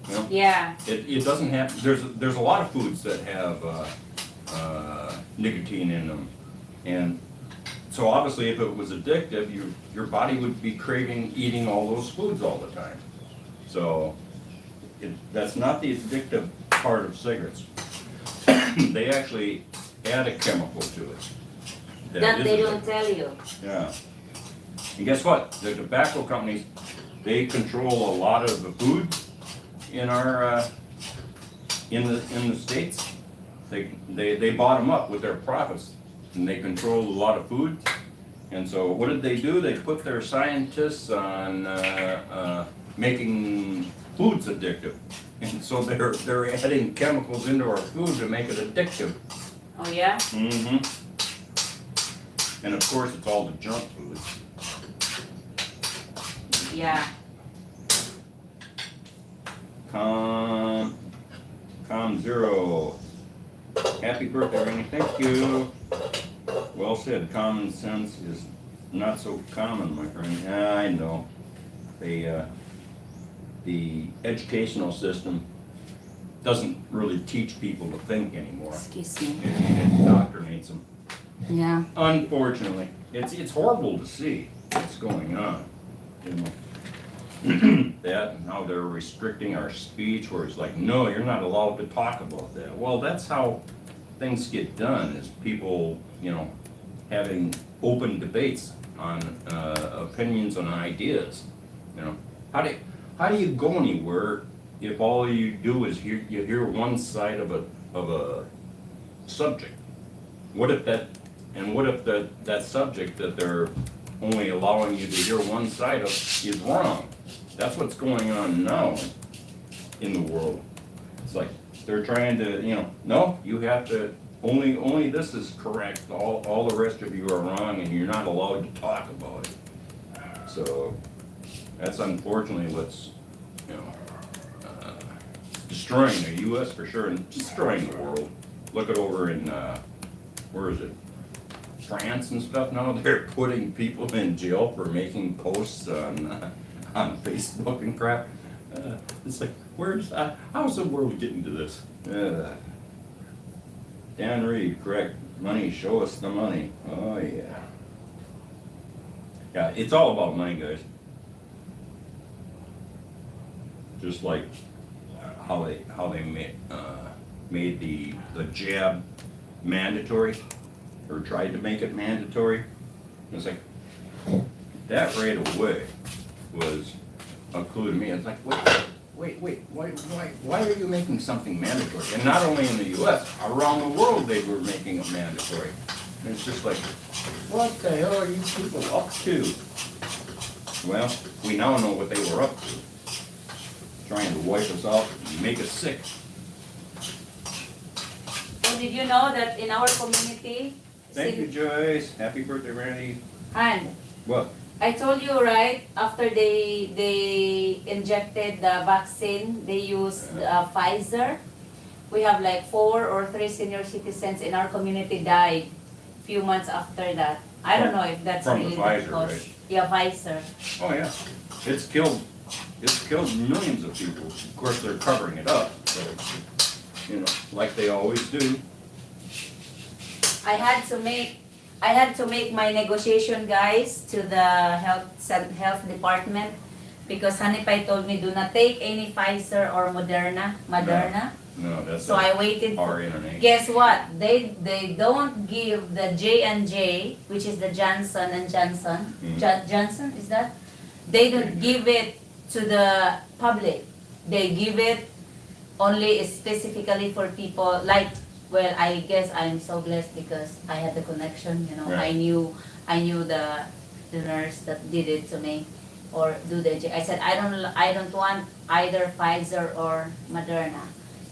You know? Yeah. It doesn't have. There's a lot of foods that have nicotine in them, and so obviously, if it was addictive, your body would be craving eating all those foods all the time. So that's not the addictive part of cigarettes. They actually add a chemical to it. That is they addictive. don't tell you. Yeah. And guess what? The tobacco companies, they control a lot of the food in our in the states. They bottom up with their profits, and they control a lot of food. And so what did they do? They put their scientists on making foods addictive. And so they're adding chemicals into our food to make it addictive. Oh yeah? Mm-hmm. And of course, it's all the junk foods. Yeah. Com Zero. Happy birthday, Randy. Thank you. Well said. Common sense is not so common, my friend. Yeah, I know. The educational system doesn't really teach people to think anymore. Excuse me. It indoctrinates them. Yeah. Unfortunately, it's horrible to see what's going on. You know. That and how they're restricting our speech, where it's like, no, you're not allowed to talk about that. Well, that's how things get done, is people, you know, having open debates on opinions and ideas. You know, how do you go anywhere if all you do is you hear one side of a subject? What if that subject that they're only allowing you to hear one side of is wrong? That's what's going on now in the world. It's like they're trying to, no, you have to, only this is correct, all the rest of you are wrong, and you're not allowed to talk about it. So that's unfortunately what's, destroying the U.S. for sure, and destroying the world. Look at over in, where is it? France and stuff now, they're putting people in jail for making posts on Facebook and crap. It's like, how's the world getting to this? Dan Reed, correct. Money, show us the money. Oh yeah. Yeah, it's all about money, guys. Just like how they made the jab mandatory, or tried to make it mandatory. It's like, that right away was a clue to me. It's like, wait, why are you making something mandatory? And not only in the U.S., around the world they were making it mandatory. And it's just like, what the hell are you people up to? Well, we now know what they were up to. Trying to wipe us out and make us sick. So did you know that in our community? Thank you, Joyce. Happy birthday, Randy. Han, What? I told you, right, after they injected the vaccine, they used Pfizer. We have like 4 or 3 senior citizens in our community died few months after that. I don't know if that's From the really Pfizer, cause. right? Yeah, Pfizer. Oh yeah, it's killed millions of people. Of course, they're covering it up, but, like they always do. I had to make my negotiation, guys, to the health department, because Honeypie told me do not take any Pfizer or Moderna. No, that's So I waited for. RNA. Guess what? They don't give the J&J, which is the Johnson and Johnson. Johnson, is that? They don't give it to the public. They give it only specifically for people like. Well, I guess I'm so blessed because I had the connection. Right. I knew the nurse that did it to me, or do the J. I said I don't want either Pfizer or Moderna.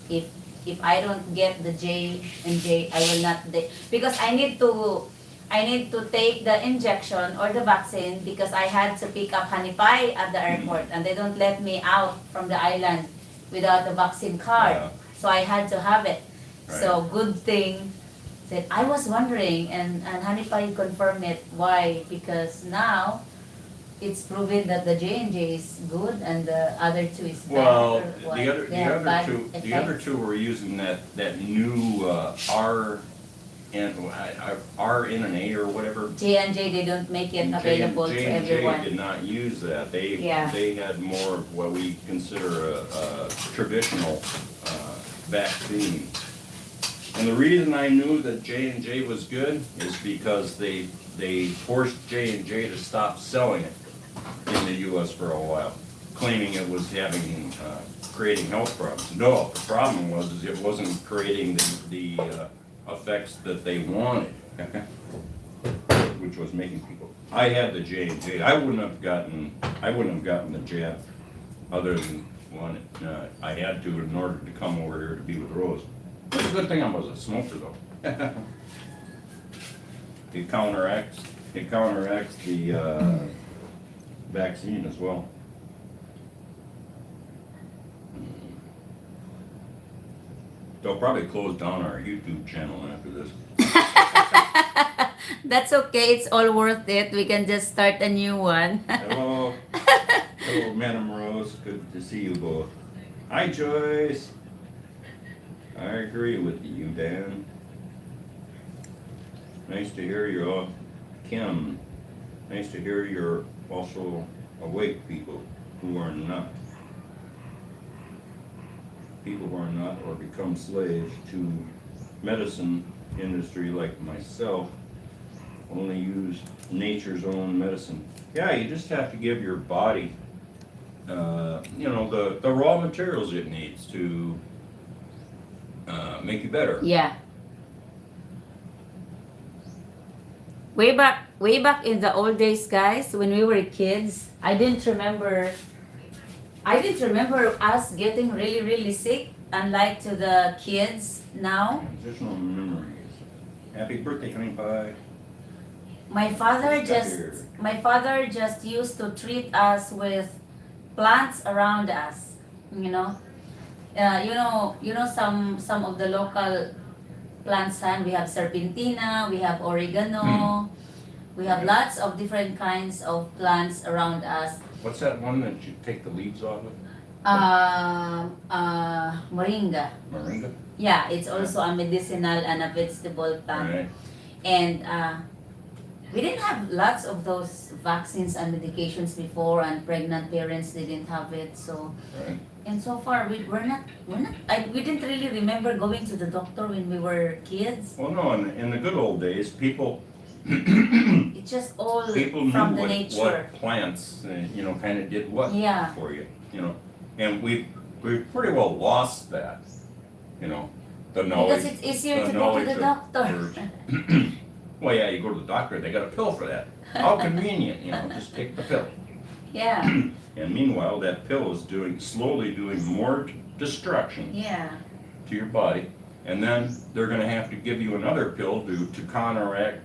If I don't get the J&J, I will not because I need to take the injection or the vaccine, because I had to pick up Honeypie at the airport and they don't let me out from the island without a vaccine card. Yeah. So I had to have it. Right. So good thing that I was wondering, and Honeypie confirmed it. Why? Because now it's proven that the J&J is good and the other two is bad. Well, or what? They have bad the other effects. two were using that new R and A or whatever. J&J, they don't make it available to J&J everyone. did not use that. They had more of what we consider a traditional vaccine. And the reason I knew that J&J was good is because they forced J&J to stop selling it in the U.S. for a while, claiming it was creating health problems. No, the problem was it wasn't creating the effects that they wanted, which was making people. I had the J&J. I wouldn't have gotten the jab, other than one I had to in order to come over here to be with Rose. It's a good thing I was a smoker though. It counteracts the vaccine as well. They'll probably close down our YouTube channel after this. That's okay. It's all worth it. We can just start a new one. Hello. Hello, Madam Rose. Good to see you both. Hi, Joyce. I agree with you, Dan. Nice to hear you all. Kim, nice to hear you're also awake, people who are not. People who are not or become slaves to medicine industry like myself only use nature's own medicine. Yeah, you just have to give your body, the raw materials it needs to make you better. Yeah. Way back in the old days, guys, when we were kids, I didn't remember us getting really, really sick, unlike to the kids now. Transitional memories. Happy birthday, Honeypie. My father What's just here? my father just used to treat us with plants around us. You know, some of the local plants. And we have serpentina, we have oregano, we have lots of different kinds of plants around us. What's that one that you take the leaves off of? Moringa. Moringa? Yeah, it's also a medicinal and a vegetable plant. Right. And we didn't have lots of those vaccines and medications before, and pregnant parents didn't have it. So, Right. and so far we didn't really remember going to the doctor when we were kids. Well, no, in the good old days, people It's just all people from knew the nature. what plants, kind of did what Yeah. for you, and we've pretty well lost that, the knowledge. Because it's easier the to go to knowledge the of doctor. herbs. Well, yeah, you go to the doctor, they got a pill for that. How convenient, just take the pill. Yeah, And meanwhile, that pill is slowly doing more destruction yeah, to your body, and then they're gonna have to give you another pill to counteract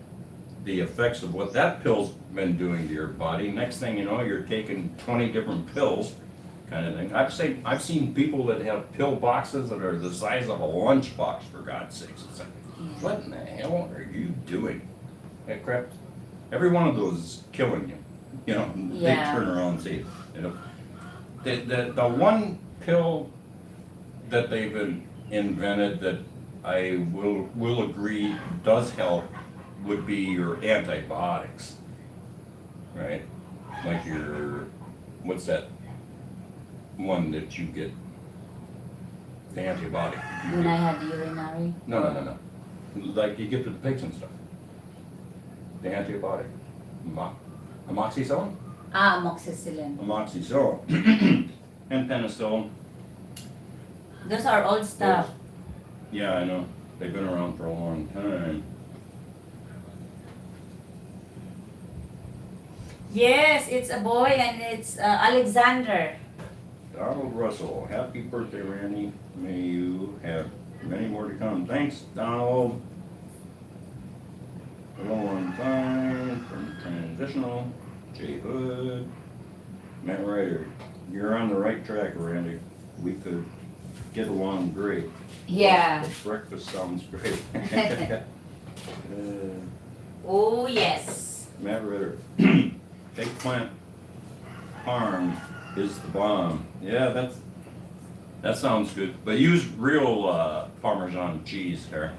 the effects of what that pill's been doing to your body. Next thing you know, you're taking 20 different pills, kind of thing. I've seen people that have pill boxes that are the size of a lunchbox, for God's sakes. It's like, what in the hell are you doing? That crap. Every one of those is killing you. They Yeah. turn around and say, the one pill that they've invented that I will agree does help would be your antibiotics, right? Like what's that one that you get, the antibiotic? when I had urinary. No. Like you give to the pigs and stuff. The antibiotic. Amoxicillin? Amoxicillin. Amoxicillin. And penicillin. Those are old stuff. Yeah, I know. They've been around for a long time. Yes, it's a boy, and it's Alexander. Donald Russell, happy birthday, Randy. May you have many more to come. Thanks, Donald. Hello on time from Transitional. Jay Hood. Matt Ryder, you're on the right track, Randy. We could get along great. Yeah. The breakfast sounds great. Oh yes. Matt Ritter. Eggplant parm is the bomb. Yeah, that sounds good. But use real Parmesan cheese there.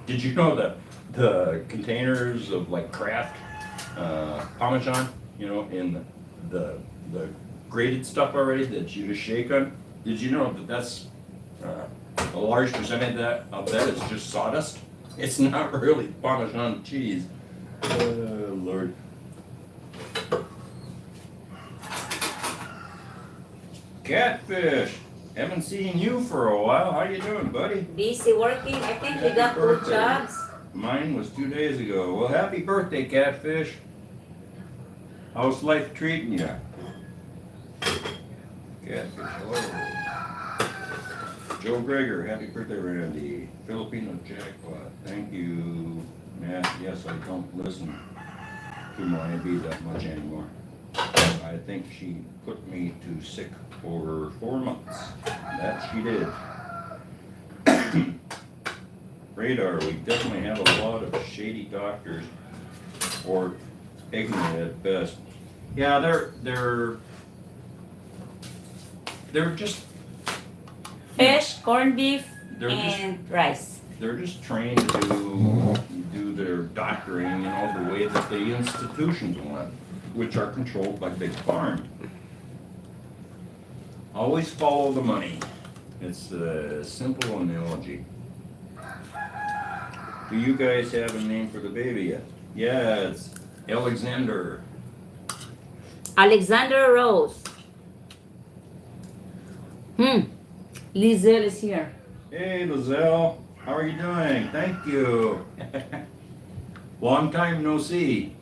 Did you know that the containers of like Kraft Parmesan, in the grated stuff already that you just shake on? Did you know that that's a large percentage of that is just sawdust? It's not really Parmesan cheese. Oh, Lord. Catfish, haven't seen you for a while. How you doing, buddy? Busy working. I think we got good Birthday. jobs. Mine was 2 days ago. Well, happy birthday, Catfish. How's life treating you? Catfish, hello. Joe Greger, happy birthday, Randy. Filipino jackpot, thank you. Matt, yes, I don't listen to my B that much anymore. I think she put me to sick for 4 months. That she did. Radar, we definitely have a lot of shady doctors, or ignorant at best. Yeah, they're just Fish, corned beef, They're just- and rice. they're just trained to do their doctoring, the way that the institutions want, which are controlled by Big Pharma. Always follow the money. It's a simple analogy. Do you guys have a name for the baby yet? Yeah, it's Alexander. Alexander Rose. Lizelle is here. Hey, Lizelle. How are you doing? Thank you. Long time no see.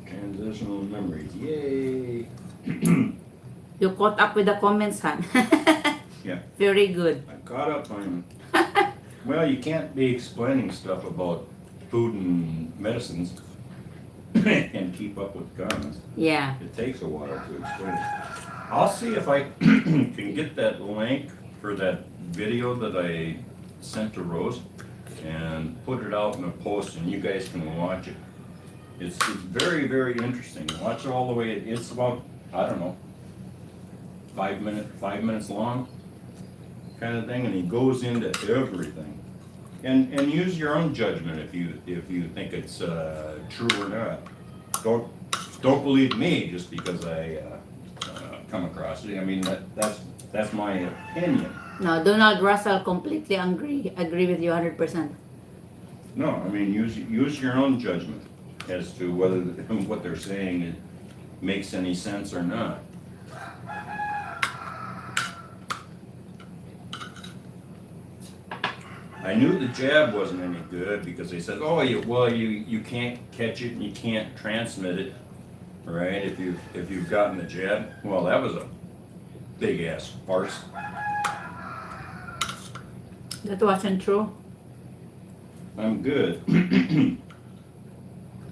Transitional memories. Yay. You caught up with the comments, Han. Yeah. Very good. I caught up on. Well, you can't be explaining stuff about food and medicines and keep up with the comments. Yeah. It takes a while to explain it. I'll see if I can get that link for that video that I sent to Rose and put it out in a post and you guys can watch it. It's very, very interesting. Watch it all the way. It's about, I don't know, 5 minutes long kind of thing, and he goes into everything. And use your own judgment if you think it's true or not. Don't believe me just because I come across it. I mean that's my opinion. No, Donald Russell completely agree with you 100%. No, I mean use your own judgment as to whether what they're saying makes any sense or not. I knew the jab wasn't any good because they said, oh, you can't catch it and you can't transmit it, right? If you've gotten the jab, well, that was a big ass farce. That wasn't true. I'm good.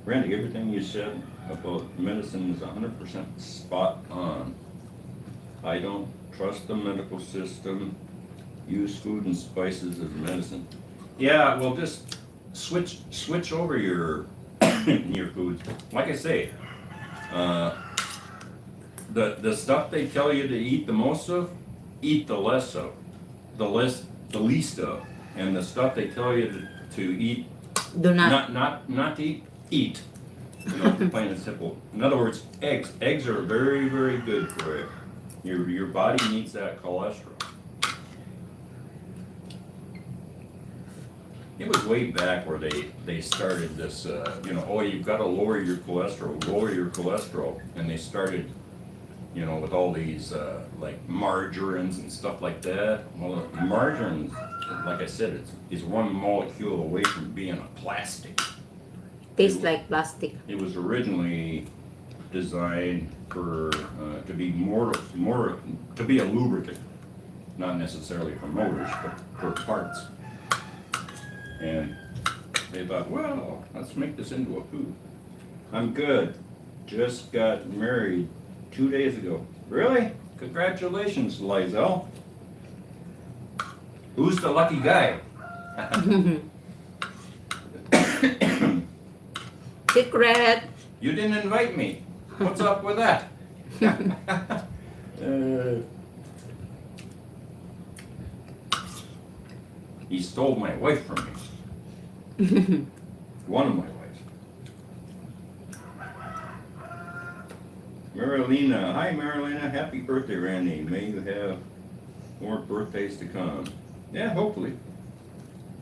Randy, everything you said about medicine is 100% spot on. I don't trust the medical system. Use food and spices as medicine. Yeah, well, just switch over your your foods. Like I say, the stuff they tell you to eat the most of, eat the less of, the least of, and the stuff they tell you to eat, Do not. not to eat. You know, plain and simple. In other words, eggs. Eggs are very, very good for you. Your body needs that cholesterol. It was way back where they started this, oh, you've got to lower your cholesterol, and they started, with all these like margarines and stuff like that. Well, margarine, like I said, is one molecule away from being a plastic. Tastes like plastic. It was originally designed for to be more to be a lubricant, not necessarily for motors, but for parts. And they thought, well, let's make this into a food. I'm good. Just got married 2 days ago. Really? Congratulations, Lizelle. Who's the lucky guy? Secret. You didn't invite me. What's up with that? He stole my wife from me. One of my wives. Marilena. Hi, Marilena. Happy birthday, Randy. May you have more birthdays to come. Yeah, hopefully.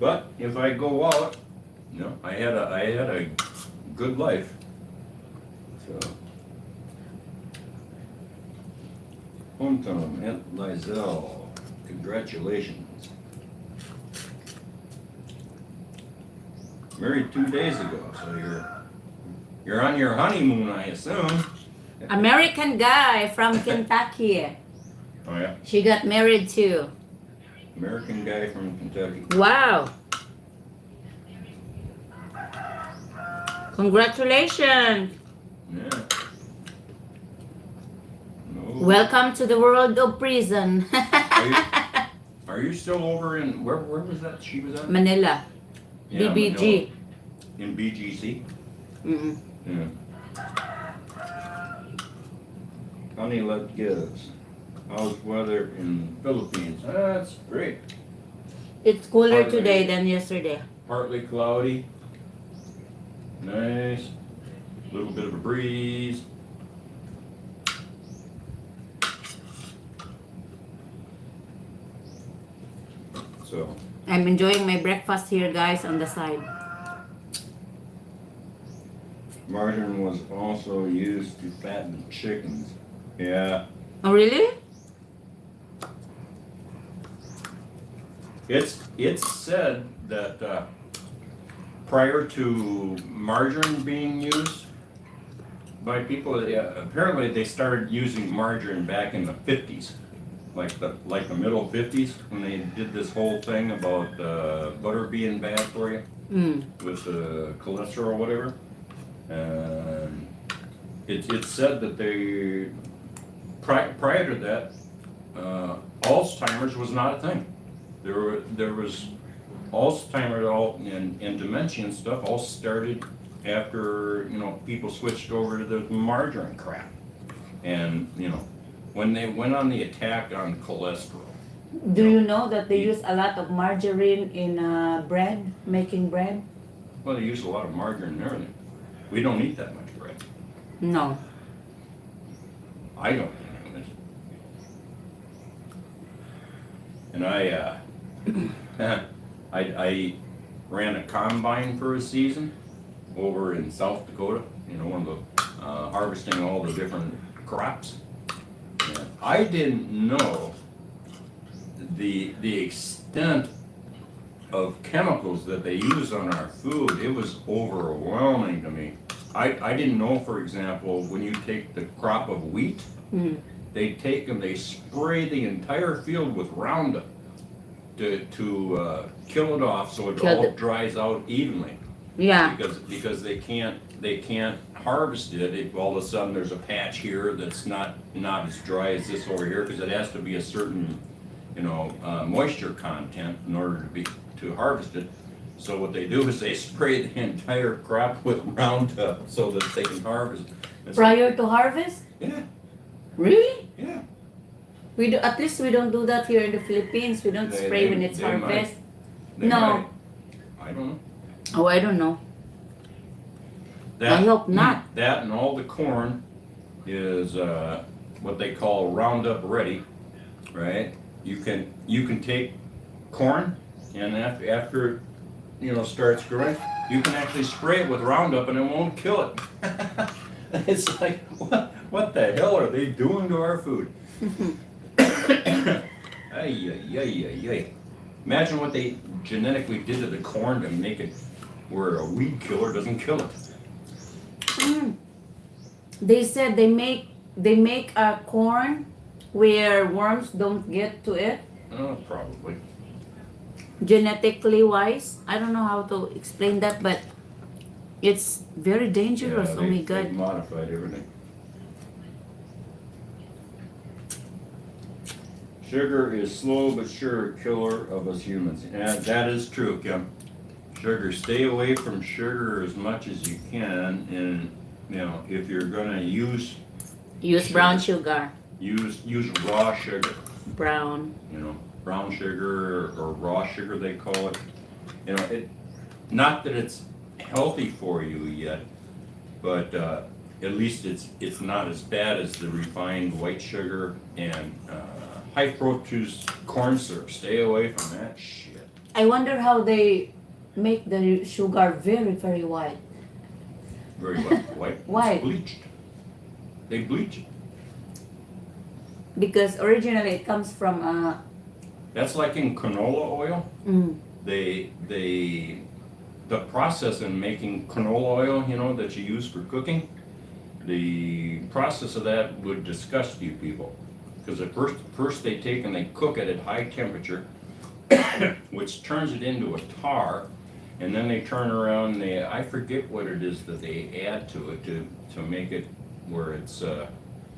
But if I go out, I had a good life. So, hometown, Aunt Lizelle. Congratulations. Married 2 days ago, so you're on your honeymoon, I assume. American guy from Kentucky. Oh yeah, She got married too. American guy from Kentucky. Wow. Congratulations. Yeah. No. Welcome to the world of prison. Are you still over in where was that she was at? Manila. Yeah, BBG. In BGC. Mm-mm. Yeah. Honey Love Gives. How's weather in Philippines? That's great. It's cooler Partly- today than yesterday. Partly cloudy. Nice. A little bit of a breeze. So I'm enjoying my breakfast here, guys, on the side. margarine was also used to fatten chickens. Yeah, Oh, really? it's said that prior to margarine being used by people, apparently they started using margarine back in the 50s, like the middle 50s, when they did this whole thing about butter being bad for you Mm. with the cholesterol or whatever. And it's said that they prior to that, Alzheimer's was not a thing. There was Alzheimer's and dementia and stuff all started after people switched over to the margarine crap, and when they went on the attack on cholesterol. Do you know that they use a lot of margarine in bread, making bread? Well, they use a lot of margarine and everything. We don't eat that much bread. No. I don't eat it. And I ran a combine for a season over in South Dakota, one of the harvesting all the different crops. And I didn't know the extent of chemicals that they use on our food. It was overwhelming to me. I didn't know, for example, when you take the crop of wheat, they take and they spray the entire field with Roundup to kill it off so it all dries out evenly. Yeah. Because they can't harvest it if all of a sudden there's a patch here that's not as dry as this over here, because it has to be a certain moisture content in order to harvest it. So what they do is they spray the entire crop with Roundup so that they can harvest. Prior to harvest? Yeah. Really? Yeah. We do. At least we don't do that here in the Philippines. We don't spray when it's harvest. No. Might. I don't know. Oh, I don't know. I hope not. That and all the corn is what they call Roundup ready, right? You can take corn, and after it starts growing, you can actually spray it with Roundup and it won't kill it. It's like, what the hell are they doing to our food? Ay. Imagine what they genetically did to the corn to make it where a weed killer doesn't kill it. They said they make a corn where worms don't get to it. Oh, probably. Genetically wise, I don't know how to explain that, but it's very dangerous. Oh my God. They modified everything. Sugar is slow but sure killer of us humans. And that is true, Kim. Sugar, stay away from sugar as much as you can, and if you're gonna use brown sugar. Use raw sugar. Brown. Brown sugar or raw sugar they call it. It not that it's healthy for you yet, but at least it's not as bad as the refined white sugar and high fructose corn syrup. Stay away from that shit. I wonder how they make the sugar very, very white. Very white. White. It's bleached. They bleach it. Because originally it comes from That's like in canola oil. The process in making canola oil, that you use for cooking, the process of that would disgust you people. Because at first they take and they cook it at high temperature, which turns it into a tar, and then they turn around and I forget what it is that they add to it to make it where it's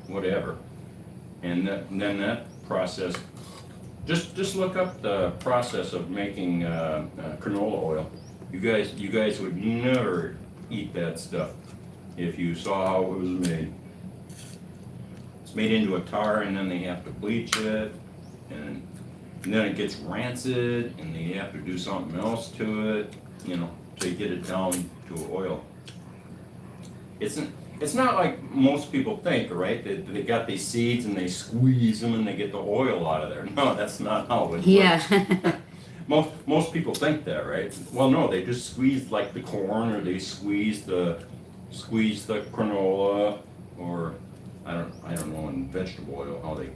whatever. And then that process, just look up the process of making canola oil. You guys would never eat that stuff if you saw how it was made. It's made into a tar, and then they have to bleach it, and then it gets rancid, and they have to do something else to it, to get it down to oil. It's not like most people think, right? They got these seeds and they squeeze them and they get the oil out of there. No, that's not how it works. yeah. Most people think that, right? Well, no, they just squeeze like the corn, or they squeeze the granola, or I don't know in vegetable oil how they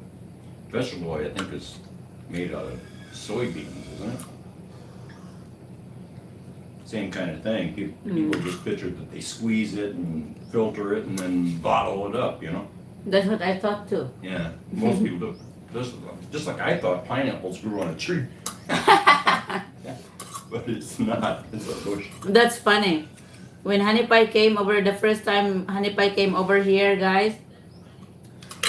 vegetable oil I think is made out of soybeans, isn't it? Same kind of thing. People just picture that they squeeze it and filter it and then bottle it up, you know? That's what I thought too. Yeah, most people do. Just like I thought pineapples grew on a tree. But it's not. It's a bush. That's funny. When Honeypie came over, the first time Honeypie came over here, guys,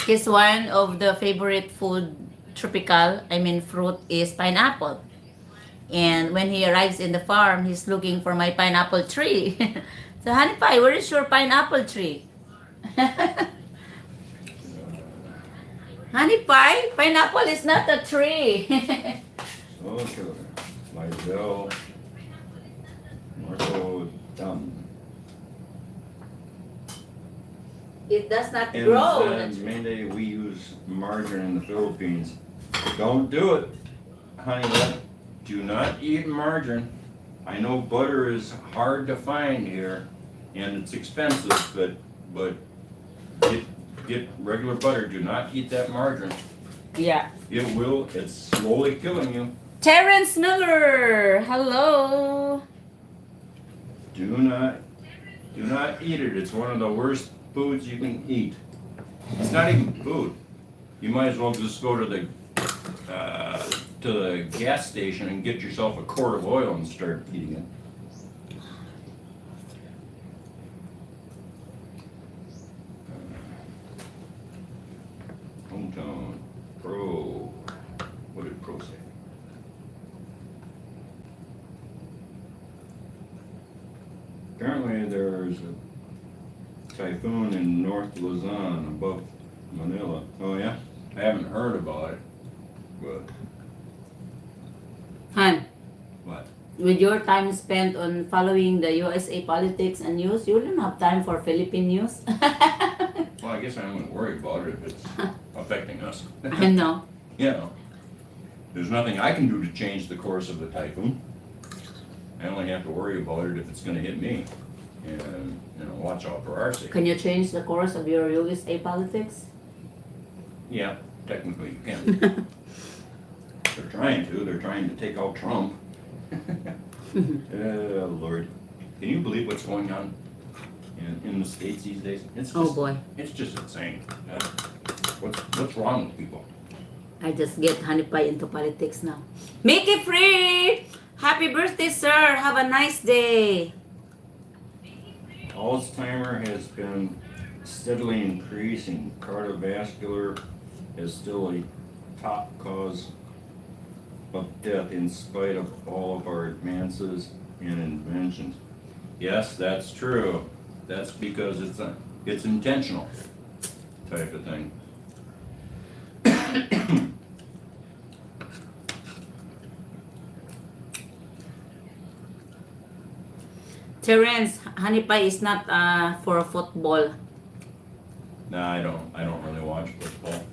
his one of the favorite food, fruit is pineapple. And when he arrives in the farm, he's looking for my pineapple tree. So, Honeypie, where is your pineapple tree? Honeypie, pineapple is not a tree. Okay. Lysel, Marco, done. It does not And grow. Monday we use margarine in the Philippines. Don't do it, honey. Do not eat margarine. I know butter is hard to find here, and it's expensive, but get regular butter. Do not eat that margarine. Yeah. It's slowly killing you. Terrence Miller, hello. Do not eat it. It's one of the worst foods you can eat. It's not even food. You might as well just go to the gas station and get yourself a quart of oil and start eating it. Hometown Pro. What did Pro say? Apparently there's a typhoon in North Luzon above Manila. Oh yeah? I haven't heard about it, but Han, what? with your time spent on following the USA politics and news, you don't have time for Philippine news. Well, I guess I don't worry about it if it's affecting us. I know. You know, there's nothing I can do to change the course of the typhoon. I only have to worry about it if it's going to hit me, and watch out for our safety. Can you change the course of your USA politics? Yeah, technically you can. They're trying to. They're trying to take out Trump. Lord, can you believe what's going on in the States these days? It's just, Oh boy. It's just insane. What's wrong with people? I just get Honeypie into politics now. Mickey Free! Happy birthday, sir! Have a nice day! Alzheimer has been steadily increasing. Cardiovascular is still a top cause of death in spite of all of our advances and inventions. Yes, that's true. That's because it's intentional type of thing. Terrence, Honeypie is not for football. No, I don't really watch football.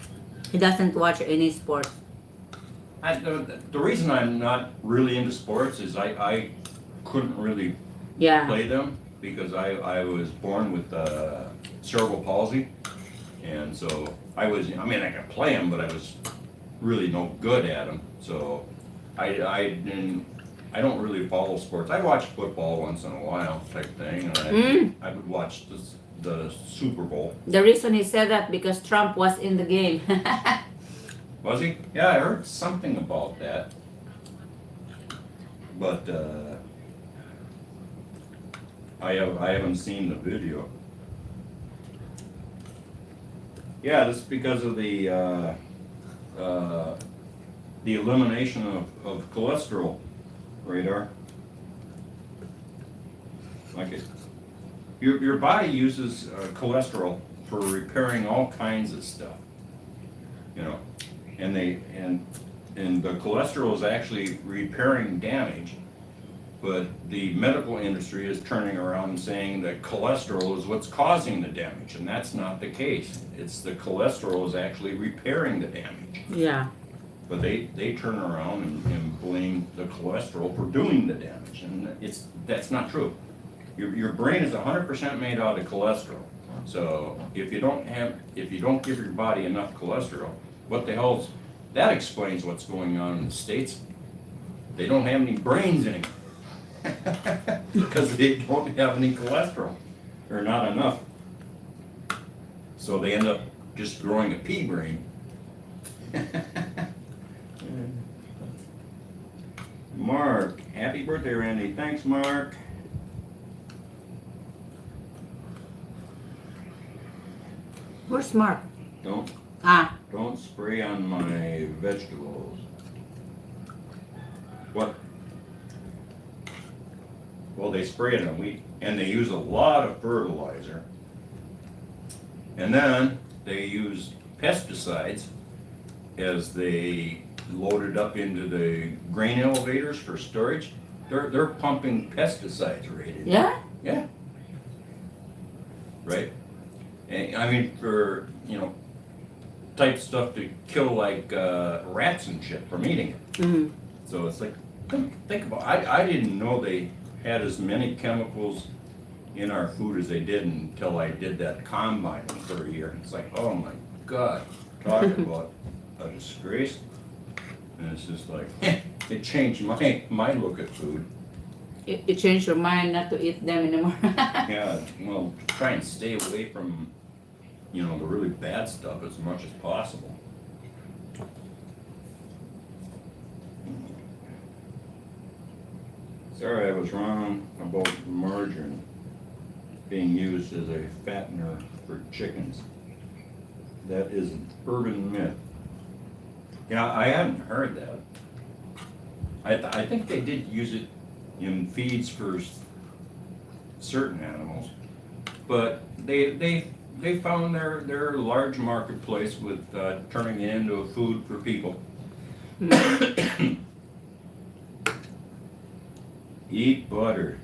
He doesn't watch any sport. The reason I'm not really into sports is I couldn't really Yeah. play them because I was born with cerebral palsy, and so I could play them, but I was really no good at them. So I don't really follow sports. I watch football once in a while type thing, and I would watch the Super Bowl. The reason he said that because Trump was in the game. Was he? Yeah, I heard something about that. But I haven't seen the video. Yeah, that's because of the elimination of cholesterol, Radar. Like it. Your body uses cholesterol for repairing all kinds of stuff. And the cholesterol is actually repairing damage, but the medical industry is turning around and saying that cholesterol is what's causing the damage, and that's not the case. It's the cholesterol is actually repairing the damage. Yeah. But they turn around and blame the cholesterol for doing the damage, and that's not true. Your brain is 100% made out of cholesterol. So if you don't give your body enough cholesterol, what the hell's that explains what's going on in the States. They don't have any brains anymore because they don't have any cholesterol, or not enough. So they end up just growing a pea brain. Mark, happy birthday, Randy. Thanks, Mark. Where's Mark? Don't spray on my vegetables. What? Well, they spray it on wheat, and they use a lot of fertilizer. And then they use pesticides as they load it up into the grain elevators for storage. They're pumping pesticides right in. Yeah? Yeah. Right? And, I mean, for, type stuff to kill like rats and shit from eating it. Mm-hmm. So it's like, think about I didn't know they had as many chemicals in our food as they did until I did that combining for a year. It's like, oh my God, talk about a disgrace. And it's just like, it changed my look at food. It changed your mind not to eat them anymore. Yeah, well, try and stay away from, the really bad stuff as much as possible. Sorry, I was wrong about margarine being used as a fattener for chickens. That is an urban myth. Yeah, I hadn't heard that. I think they did use it in feeds for certain animals, but they found their large marketplace with turning it into a food for people. Eat butter.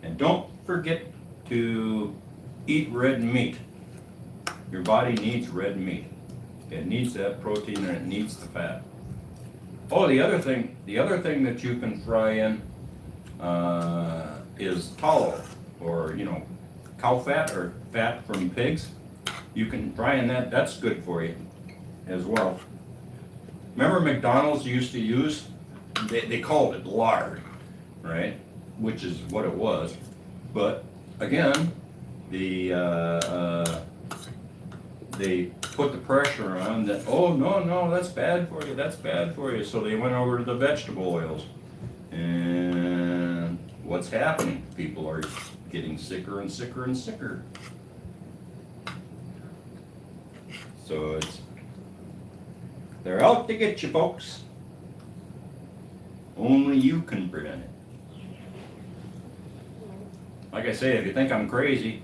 And don't forget to eat red meat. Your body needs red meat. It needs that protein and it needs the fat. Oh, the other thing that you can fry in is tallow, or cow fat or fat from pigs. You can fry in that. That's good for you as well. Remember McDonald's used to use, they called it lard, right? Which is what it was. But again, they put the pressure on that, oh no, that's bad for you. So they went over to the vegetable oils. And what's happening? People are getting sicker and sicker and sicker. So they're out to get you, folks. Only you can prevent it. Like I say, if you think I'm crazy,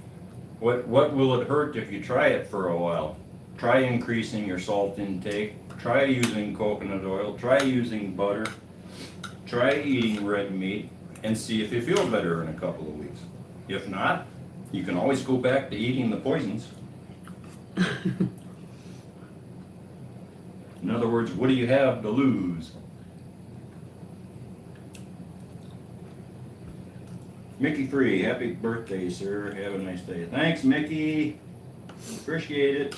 what will it hurt if you try it for a while? Try increasing your salt intake. Try using coconut oil. Try using butter. Try eating red meat and see if you feel better in a couple of weeks. If not, you can always go back to eating the poisons. In other words, what do you have to lose? Mickey Free, happy birthday, sir. Have a nice day. Thanks, Mickey. Appreciate it.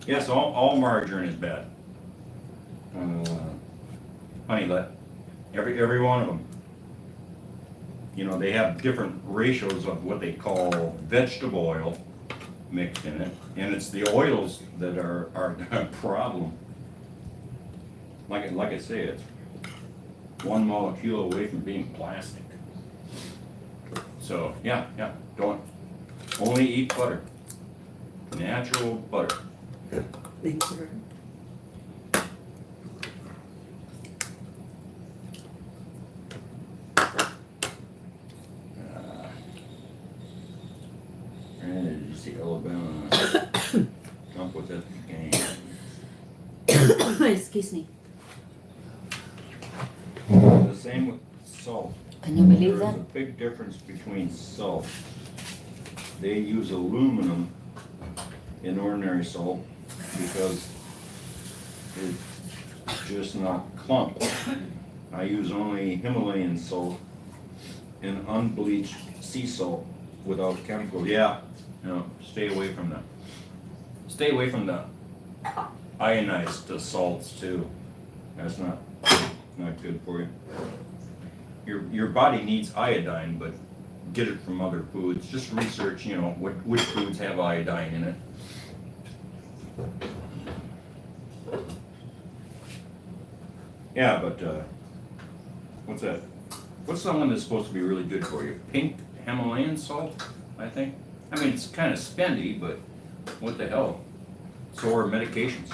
Yes, all margarine is bad. Honey nut. Every one of them. They have different ratios of what they call vegetable oil mixed in it, and it's the oils that are the problem. Like I say, it's one molecule away from being plastic. So yeah, don't only eat butter, natural butter. Thank you. Did you see Alabama? Trump was at the game. Excuse me. The same with salt. Can you believe There's that? a big difference between salt. They use aluminum in ordinary salt because it's just not clumped. I use only Himalayan salt and unbleached sea salt without chemicals. Yeah, no, stay away from that. Stay away from the ionized salts too. That's not good for you. Your body needs iodine, but get it from other foods. Just research, which foods have iodine in it. Yeah, but what's that? What's the one that's supposed to be really good for you? Pink Himalayan salt, I think. I mean, it's kind of spendy, but what the hell? So are medications.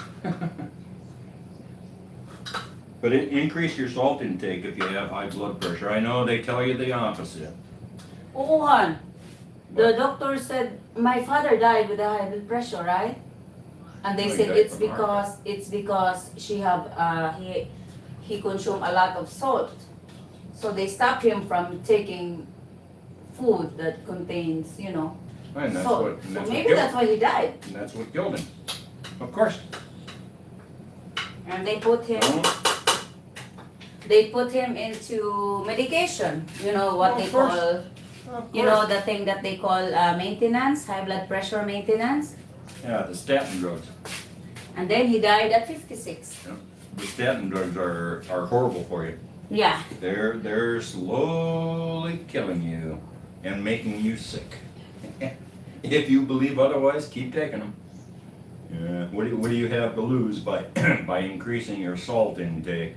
But increase your salt intake if you have high blood pressure. I know they tell you the opposite. Juan, the doctor said my father died with a high blood pressure, right? And they Oh, he said died it's from heart because he consumed a lot of salt. So they stopped him from taking food that contains, And that's salt. what, and So that's what maybe killed that's why he died. and that's what killed him. Of course. And they put him into medication. You know what Well, they of course. call, Of you know course. the thing that they call maintenance, high blood pressure maintenance. Yeah, the statin drugs. And then he died at 56. The statin drugs are horrible for you. Yeah. They're slowly killing you and making you sick. If you believe otherwise, keep taking them. Yeah. What do you have to lose by by increasing your salt intake,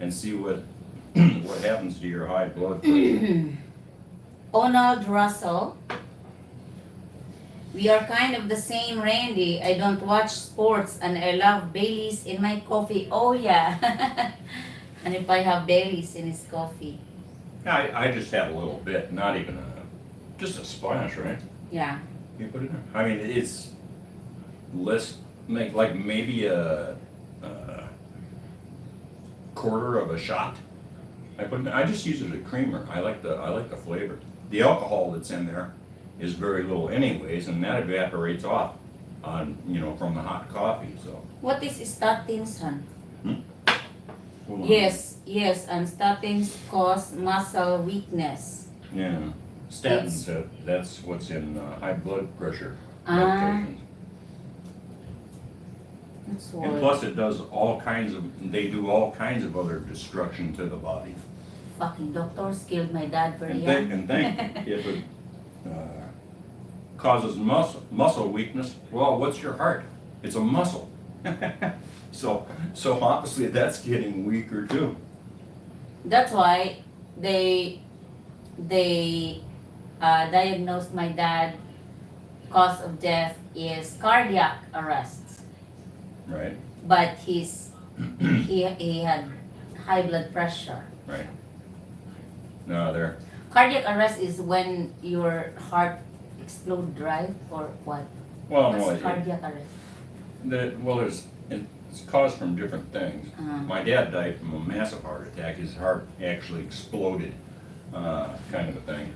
and see what happens to your high blood pressure? Donald Russell. We are kind of the same, Randy. I don't watch sports and I love Baileys in my coffee. Oh yeah. And if I have Baileys in his coffee. I just have a little bit, not even just a splash, right? Yeah. You put it in. I mean, it's less, like maybe a quarter of a shot. I just use it as a creamer. I like the flavor. The alcohol that's in there is very little anyways, and that evaporates off on from the hot coffee. So What is statins, son? hold on. Yes, and statins cause muscle weakness. Yeah, statins. That's what's in high blood pressure Ah. medications. That's And why. plus, it does they do all kinds of other destruction to the body. Fucking doctors killed my dad very And young. think if it causes muscle weakness, well, what's your heart? It's a muscle. So obviously that's getting weaker too. That's why they diagnosed my dad. Cause of death is cardiac arrest, Right, but he had high blood pressure. right. No, they're, Cardiac arrest is when your heart explodes, right? Or what? well, What's no, cardiac arrest? it's caused from different things. Uh-huh. My dad died from a massive heart attack. His heart actually exploded, kind of a thing.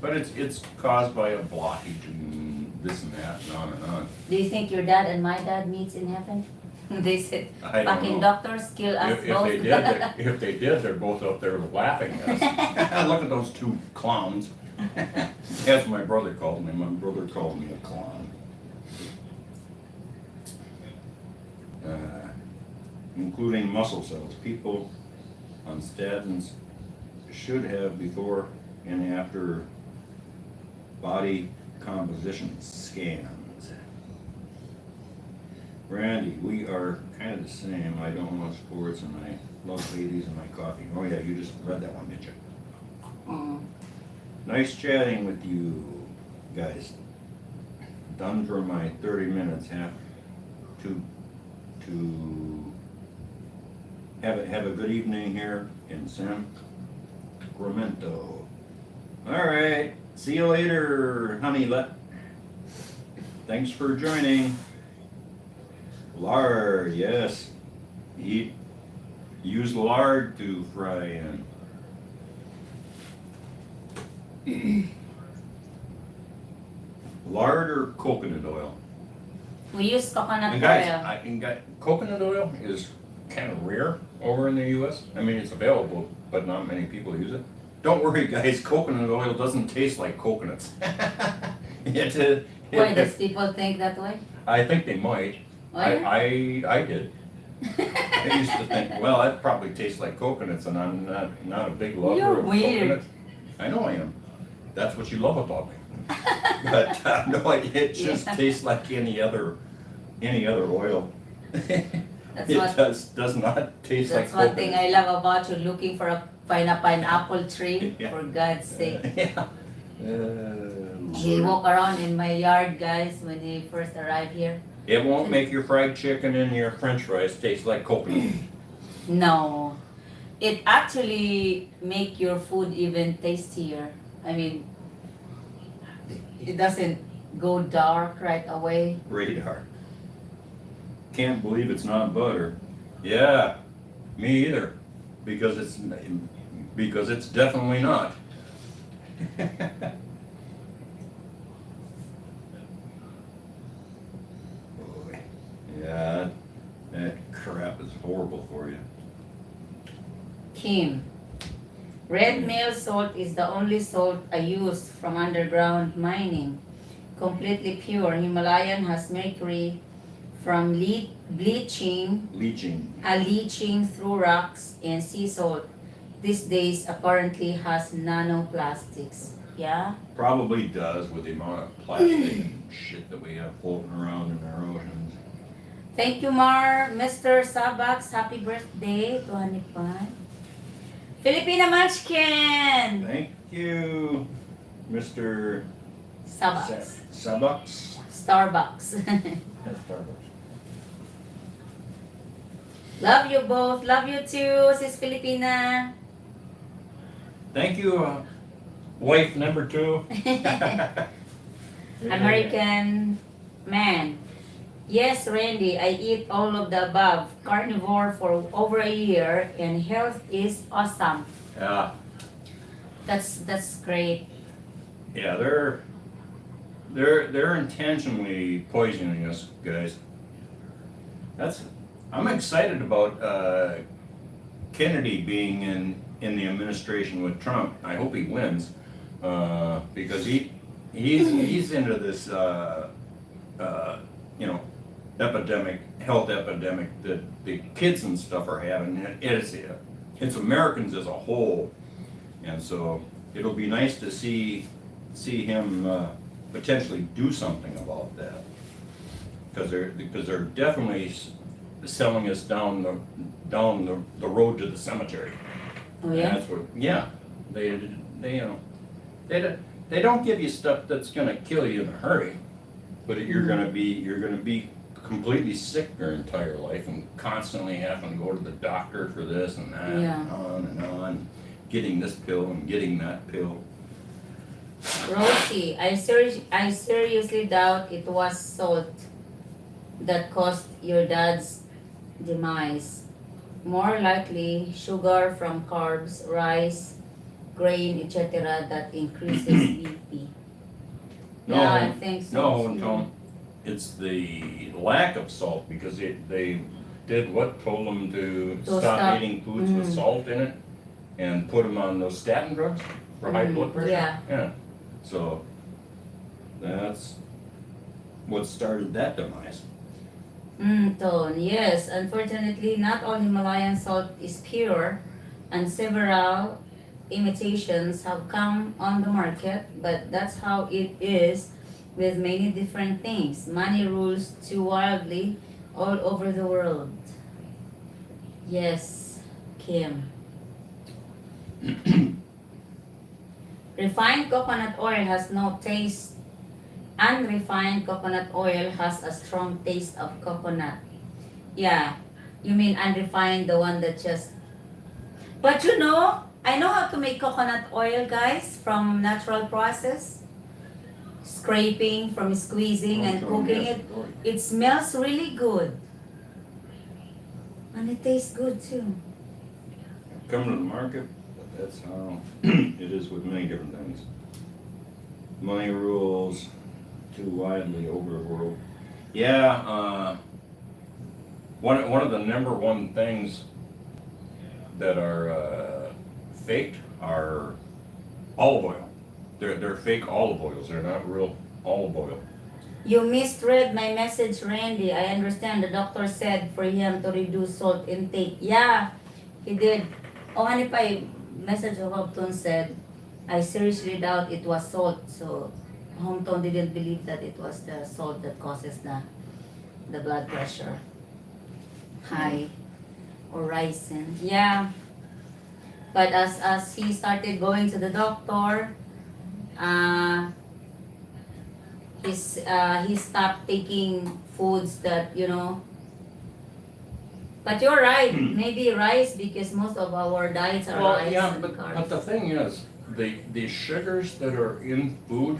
But it's caused by a blockage and this and that and on and on. Do you think your dad and my dad meets in heaven? They said, I don't fucking know. doctors kill us If both. they did, they're both up there laughing at us. Look at those two clowns. That's what my brother called me. My brother called me a clown. Including muscle cells. People on statins should have before and after body composition scans. Randy, we are kind of the same. I don't love sports and I love ladies and my coffee. Oh yeah, you just read that one, didn't you? Mm. Nice chatting with you guys. Done for my 30 minutes. Have a good evening here in Sacramento. All right, see you later, honeylet. Thanks for joining. Lard, yes. Use lard to fry in. Lard or coconut oil? We use coconut And guys, oil. I can get coconut oil is kind of rare over in the U.S. I mean, it's available, but not many people use it. Don't worry, guys. Coconut oil doesn't taste like coconuts. Why does people think that way? I think they might. Oh, yeah? I did. I used to think, well, that probably tastes like coconuts, and I'm not a big lover You're of weird. coconuts. I know I am. That's what you love about me. But no, it just Yeah. tastes like any other oil. That's It what- does not taste like That's one thing I coconut. love about you, looking for a pineapple tree, Yeah. for God's sake. Yeah. He walked around in my yard, guys, when he first arrived here. It won't make your fried chicken and your french fries taste like coconut. No, it actually make your food even tastier. I mean, it doesn't go dark right away. Radar. Can't believe it's not butter. Yeah, me either. Because it's definitely not. Boy, yeah, that crap is horrible for you. Kim, red meal salt is the only salt I use from underground mining. Completely pure. Himalayan has mercury from bleaching leaching through rocks, and sea salt these days apparently has nanoplastics. Yeah? Probably does with the amount of plastic and shit that we have floating around in our oceans. Thank you, Mr. Sabax. Happy birthday to Honeypies. Filipina Munchkin! Thank you, Mr. Sabax. Starbucks. Starbucks. Starbucks. Love you both. Love you too, sis Filipina. Thank you, wife number 2. American man. Yes, Randy, I eat all of the above. Carnivore for over a year and health is awesome. Yeah, That's great. yeah, they're intentionally poisoning us, guys. I'm excited about Kennedy being in the administration with Trump. I hope he wins because he's into this health epidemic that the kids and stuff are having. It's Americans as a whole, and so it'll be nice to see him potentially do something about that because they're definitely selling us down the road to the cemetery. Oh And yeah? that's what, yeah, they don't give you stuff that's gonna kill you in a hurry, but you're gonna be completely sick your entire life and constantly having to go to the doctor for this and that, Yeah. and on, getting this pill and getting that pill. Rosie, I seriously doubt it was salt that caused your dad's demise. More likely sugar from carbs, rice, grain, etc. that increases BP. No, Yeah, I think so. No, too. Tom, it's the lack of salt because they did what told them to To stop stop. eating foods with salt in it and put them on those statin drugs for high blood pressure. Yeah. Yeah. So that's what started that demise. Ton, yes. Unfortunately, not all Himalayan salt is pure, and several imitations have come on the market, but that's how it is with many different things. Money rules too wildly all over the world. Yes, Kim. Refined coconut oil has no taste. Unrefined coconut oil has a strong taste of coconut. Yeah, you mean unrefined, the one that just... But you know, I know how to make coconut oil, guys, from natural process. Scraping, from squeezing and cooking it. It smells really good. And it tastes good too. Come to the market, but that's how it is with many different things. Money rules too widely over the world. Yeah, one of the number one things that are faked are olive oil. They're fake olive oils. They're not real olive oil. You misread my message, Randy. I understand the doctor said for him to reduce salt intake. Yeah, he did. Oh, honey pie, message of Hopton said, I seriously doubt it was salt. So, Hometown didn't believe that it was the salt that causes the blood pressure high or rising. Yeah, but as he started going to the doctor, uh, he stopped taking foods that But you're right. Maybe rice because most of our diets are Well, rice yeah, and but carbs. the thing is, the sugars that are in food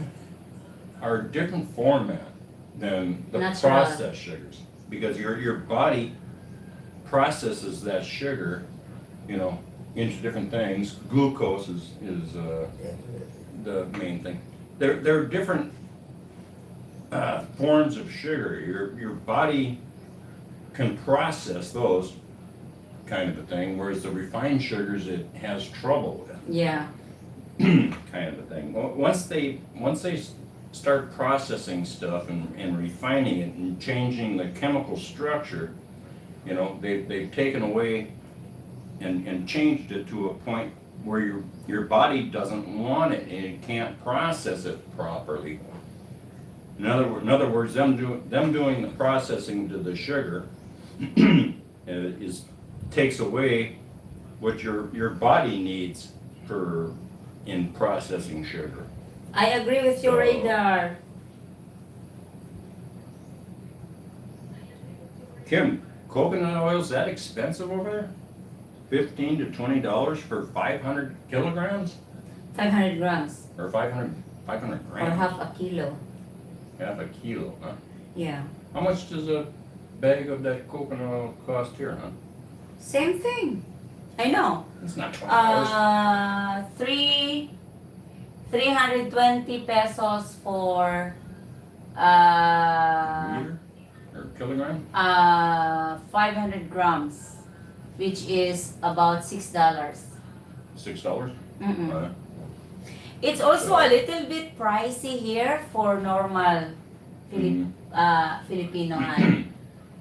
are a different format than the Natural. processed sugars, because your body processes that sugar, into different things. Glucose is the main thing. There are different forms of sugar. Your body can process those kind of a thing, whereas the refined sugars it has trouble with. Yeah. Kind of a thing. Once they start processing stuff and refining it and changing the chemical structure, they've taken away and changed it to a point where your body doesn't want it and it can't process it properly. In other words, them doing the processing to the sugar takes away what your body needs in processing sugar. I agree with your So- radar. Kim, coconut oil is that expensive over there? $15 to $20 for 500 kilograms 500 grams or 500 or grams? half a kilo. Half a kilo, huh? Yeah. How much does a bag of that coconut oil cost here, huh? Same thing. I know. It's not $20. 320 pesos for Liter or kilogram? 500 grams, which is about $6. $6? Mm-mm. It's also a little bit pricey here for normal Filipino hand.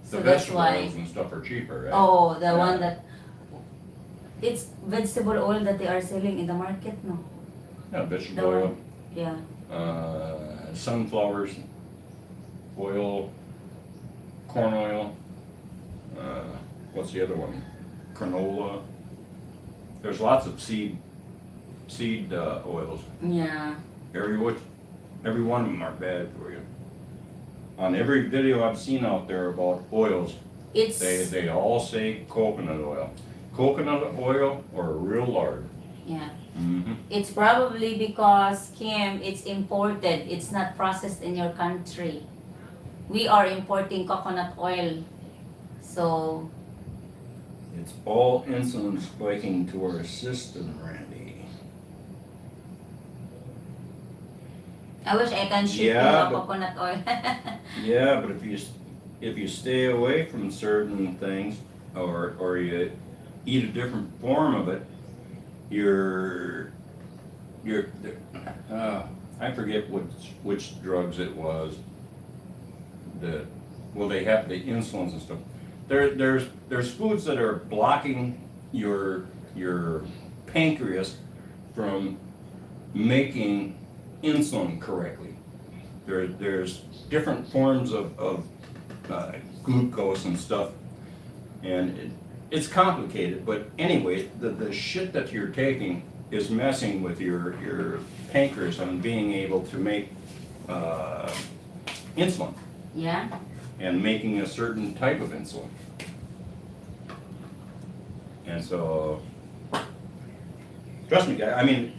The So that's vegetable why. oils and stuff are cheaper, right? Oh, the Yeah. one that it's vegetable oil that they are selling in the market, no? Yeah, The vegetable oil, one, yeah. sunflowers, oil, corn oil, what's the other one? Canola. There's lots of seed oils. Yeah. Every one of them are bad for you. On every video I've seen out there about oils, It's they all say coconut oil. Coconut oil or real lard. yeah. Mm-hmm. It's probably because Kim, it's imported. It's not processed in your country. We are importing coconut oil. So It's all insulin spiking to our system, Randy. I wish I can ship Yeah, you a but- coconut oil. Yeah, but if you stay away from certain things or you eat a different form of it, you're I forget which drugs it was that they have the insulins and stuff. There's foods that are blocking your pancreas from making insulin correctly. There's different forms of glucose and stuff, and it's complicated. But anyway, the shit that you're taking is messing with your pancreas and being able to make insulin Yeah. and making a certain type of insulin. And so, trust me, guys. I mean,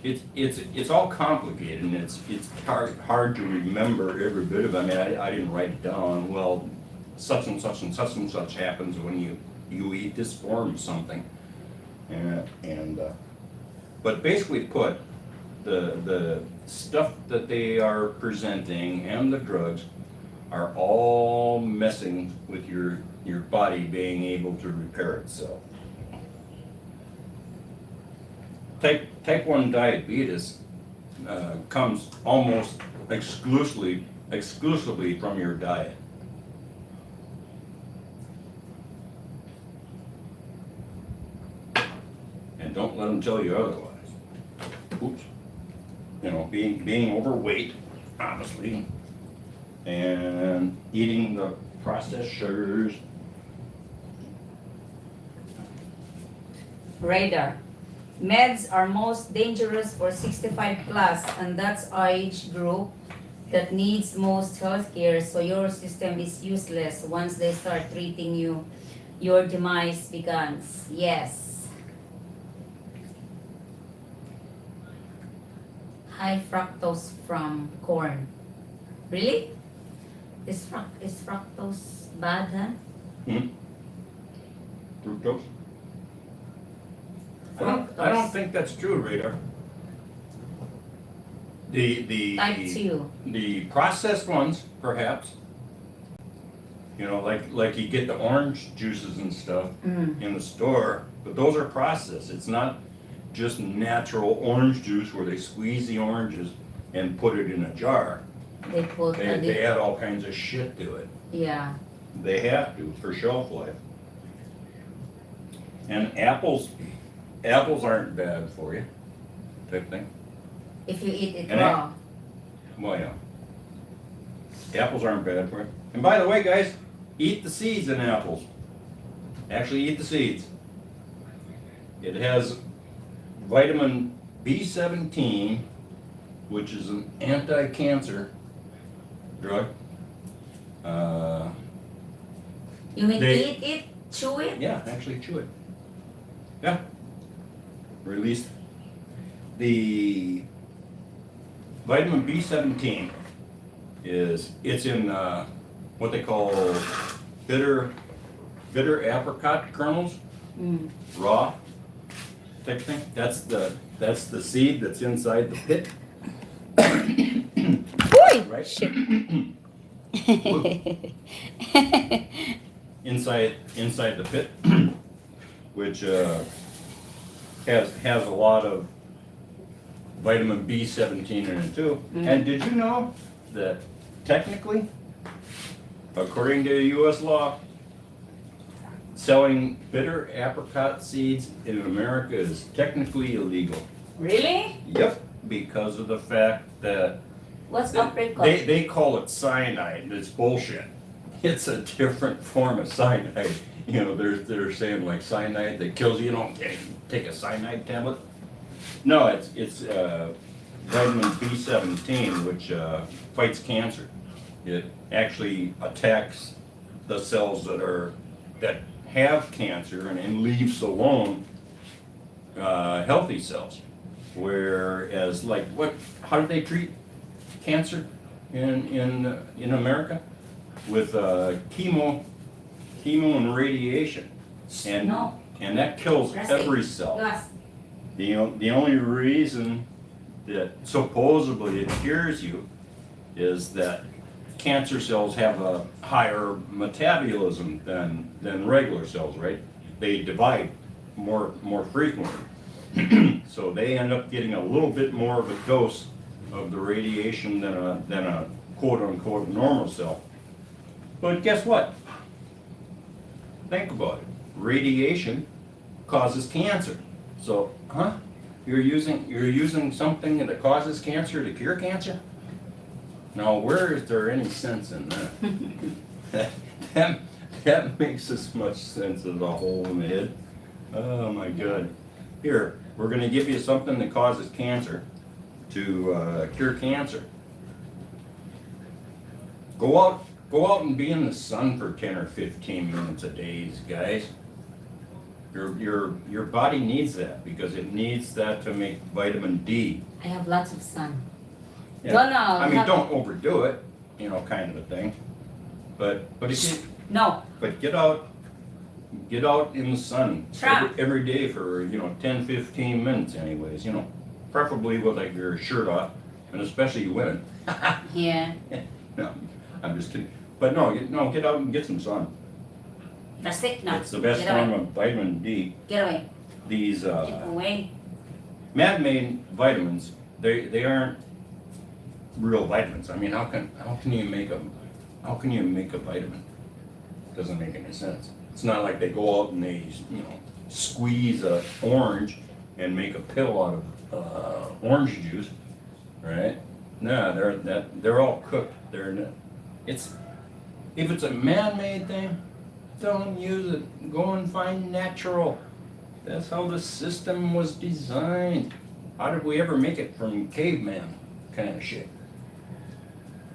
it's all complicated and it's hard to remember every bit of it. I mean, I didn't write it down. Well, such and such and such and such happens when you eat this form of something. But basically put, the stuff that they are presenting and the drugs are all messing with your body being able to repair itself. Type 1 diabetes comes almost exclusively from your diet. And don't let them tell you otherwise. Oops. You know, being overweight, honestly, and eating the processed sugars. Radar. Meds are most dangerous for 65 plus, and that's age group that needs most healthcare, so your system is useless once they start treating you. Your demise begins. Yes. High fructose from corn. Really? Is fructose bad, huh? Fructose? I don't think that's true, Radar. Type 2. The processed ones, perhaps. You know, like you get the orange juices and stuff in the store, but those are processed. It's not just natural orange juice where they squeeze the oranges and put it in a jar. They add all kinds of shit to it. Yeah. They have to for shelf life. And apples aren't bad for you, type thing. If you eat it And raw. Well, yeah. Apples aren't bad for you. And by the way, guys, eat the seeds in apples. Actually, eat the seeds. It has vitamin B17, which is an anti-cancer drug. You mean eat it? Chew it? Yeah, actually chew it. Yeah. Release the vitamin B17 it's in what they call bitter apricot kernels, raw type thing. That's the seed that's inside the pit. Right? Shit. inside the pit, which has a lot of vitamin B17 in it too. And did you know that technically, according to U.S. law, selling bitter apricot seeds in America is technically illegal? Really? Yep, because of the fact that What's apricot? they call it cyanide, and it's bullshit. It's a different form of cyanide. You know, they're saying like cyanide that kills you. You don't take a cyanide tablet. No, it's vitamin B17, which fights cancer. It actually attacks the cells that have cancer and leaves alone healthy cells. Whereas, like, how do they treat cancer in America? With chemo and radiation, and that kills every cell. Yes. The only reason that supposedly it cures you is that cancer cells have a higher metabolism than regular cells, right? They divide more frequently, so they end up getting a little bit more of a dose of the radiation than a quote unquote normal cell. But guess what? Think about it. Radiation causes cancer. So, you're using something that causes cancer to cure cancer? Now, where is there any sense in that? that makes as much sense as a hole in the head. Oh my God. Here, we're going to give you something that causes cancer to cure cancer. Go out and be in the sun for 10 or 15 minutes a day, guys. Your body needs that because it needs that to make vitamin D. I have lots of sun. Yeah. Don't know. I mean, don't overdo it, kind of a thing. But get out in the sun every day for 10, 15 minutes, anyways. Preferably with like your shirt off, and especially women. Yeah. No, I'm just kidding. But no, get out and get some sun. That's it. No. It's the best Get form away. of vitamin D. Get away. These Get away. man-made vitamins, they aren't real vitamins. I mean, how can you make a vitamin? Doesn't make any sense. It's not like they go out and they squeeze a orange and make a pill out of orange juice, right? No, they're all cooked. If it's a man-made thing, don't use it. Go and find natural. That's how the system was designed. How did we ever make it from caveman kind of shit?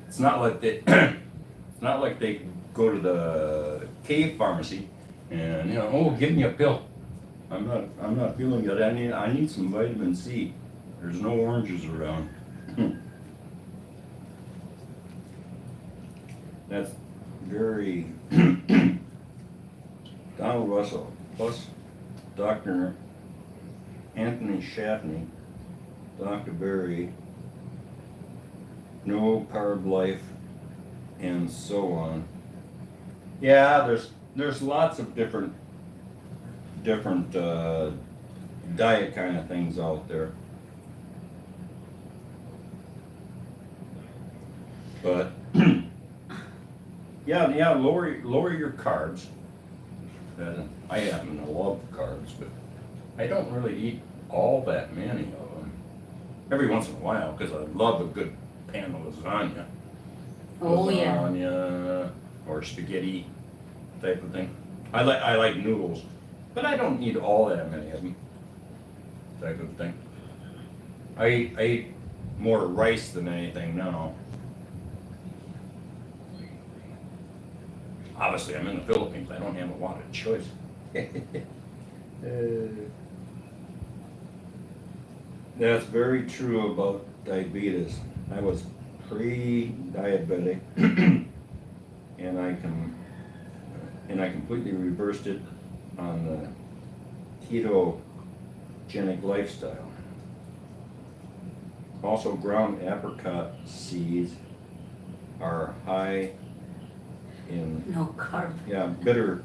It's not like they go to the cave pharmacy and give me a pill. I'm not feeling good. I need some vitamin C. There's no oranges around. That's very Donald Russell plus Dr. Anthony Shatney, Dr. Berry, No Carb Life, and so on. Yeah, there's lots of different diet kind of things out there. But yeah, lower your carbs. I happen to love carbs, but I don't really eat all that many of them. Every once in a while, because I love a good pan of lasagna. Oh yeah. Lasagna or spaghetti type of thing. I like noodles, but I don't eat all that many of them. Type of thing. I eat more rice than anything now. Obviously, I'm in the Philippines. I don't have a lot of choice. That's very true about diabetes. I was pre-diabetic, and I completely reversed it on the ketogenic lifestyle. Also, ground apricot seeds are high in No carb. bitter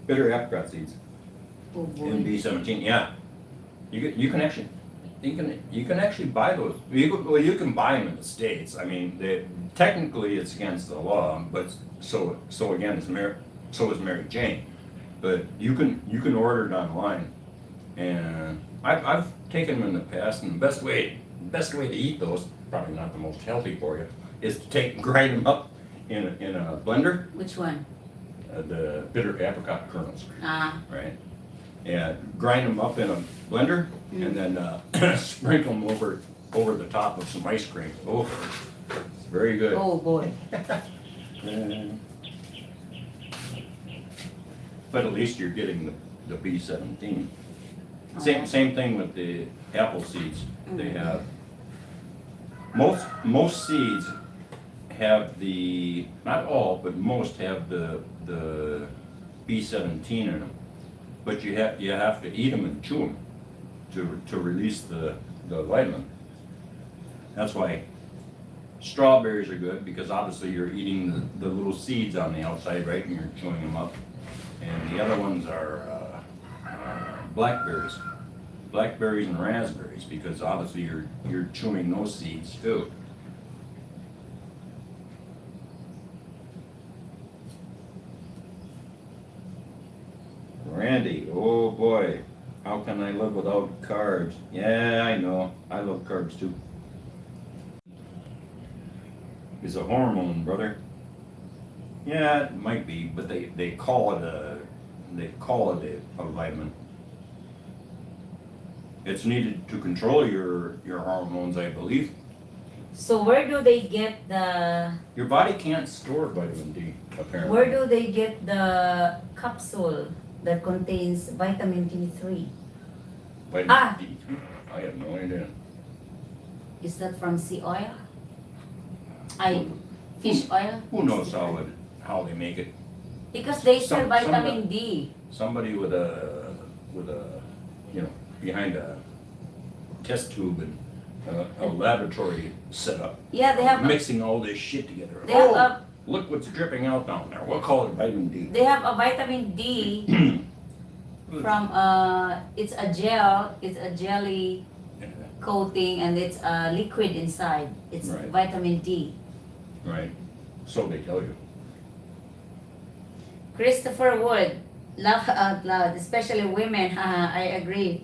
apricot seeds. Oh boy. In B17, yeah. You can actually buy those. You can buy them in the States. I mean, technically it's against the law, but so again so is Mary Jane. But you can order it online, and I've taken them in the past. And the best way to eat those, probably not the most healthy for you, is to grind them up in a blender. Which one? The bitter apricot kernels. Right. Yeah, grind them up in a blender and then sprinkle them over the top of some ice cream. Oh, it's very good. Oh boy. But at least you're getting the B17. Same thing with the apple seeds. They have most seeds have not all, but most have the B17 in them. But you have to eat them and chew them to release the vitamin. That's why strawberries are good, because obviously you're eating the little seeds on the outside, right, and you're chewing them up. And the other ones are blackberries and raspberries, because obviously you're chewing those seeds too. Randy, oh boy, how can I live without carbs? Yeah, I know, I love carbs too. It's a hormone, brother. Yeah, it might be, but they call it a vitamin. It's needed to control your hormones, I believe. So where do they get the? Your body can't store vitamin D, apparently. Where do they get the capsule that contains vitamin D3? Vitamin D? I have no idea. Is that from sea oil? Fish oil? Who knows how they make it? Because they sell vitamin D. Somebody with a behind a test tube and a laboratory setup. Yeah, they have mixing all this shit together. They have look what's dripping out down there. We'll call it vitamin D. They have a vitamin D from it's a gel, it's a jelly coating, and it's a liquid inside. It's Right. vitamin D. Right. So they tell you. Christopher Wood, laugh out loud, especially women. Haha, I agree.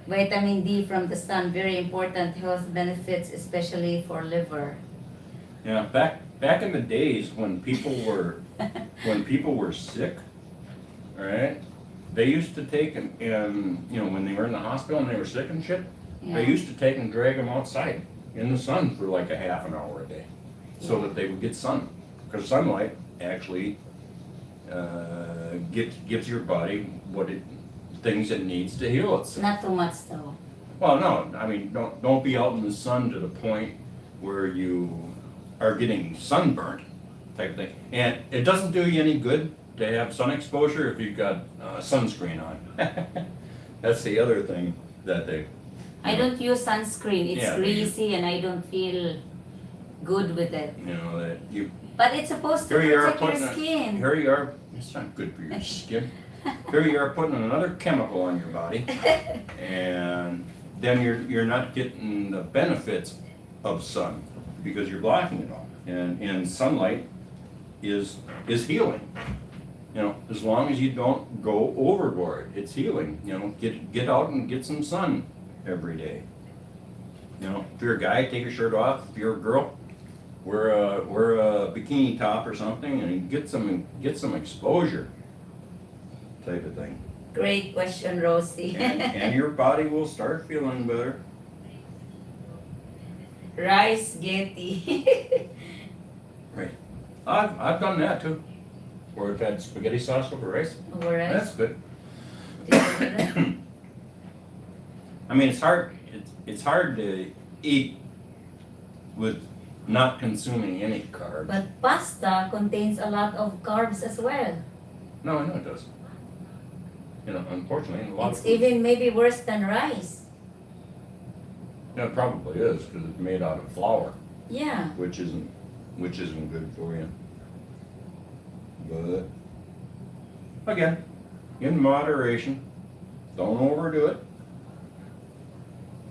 Vitamin D from the sun, very important health benefits, especially for liver. Yeah, back in the days when people were sick, all right, they used to take and you know, when they were in the hospital and they were sick and shit, they used to take and drag them outside in the sun for like a half an hour a day, so that they would get sun, because sunlight actually gives your body things it needs to heal itself. Not too much though. Well, no, I mean, don't be out in the sun to the point where you are getting sunburned, type of thing. And it doesn't do you any good to have sun exposure if you've got sunscreen on. That's the other thing that they. I don't use sunscreen. It's Yeah, greasy and I don't feel good with it. You know that you. But it's supposed to Here you are protect your putting skin. Here you are. It's not good for your skin. Here you are putting another chemical on your body, and then you're not getting the benefits of sun because you're blocking it all. And sunlight is healing. You know, as long as you don't go overboard, it's healing. You know, get out and get some sun every day. You know, if you're a guy, take your shirt off. If you're a girl, wear a bikini top or something, and get some exposure, type of thing. Great question, Rosie. And your body will start feeling better. Rice Getty. Right. I've done that too. Where I've had spaghetti sauce over rice. Over rice. That's good. Did you do that? I mean, it's hard. It's hard to eat with not consuming any carbs. But pasta contains a lot of carbs as well. No, I know it does. You know, unfortunately, a lot It's of even maybe worse than rice. Yeah, it probably is because it's made out of flour, Yeah. which isn't good for you. But again, in moderation. Don't overdo it.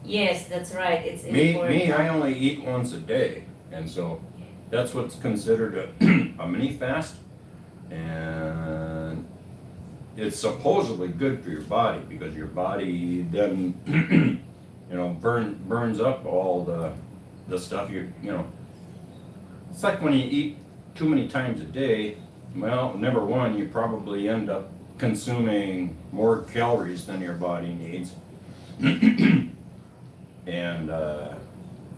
Yes, that's right. It's Me, important. I only eat once a day, and so that's what's considered a mini fast, and it's supposedly good for your body because your body then, you know, burns up all the stuff you know. It's like when you eat too many times a day. Well, number one, you probably end up consuming more calories than your body needs. And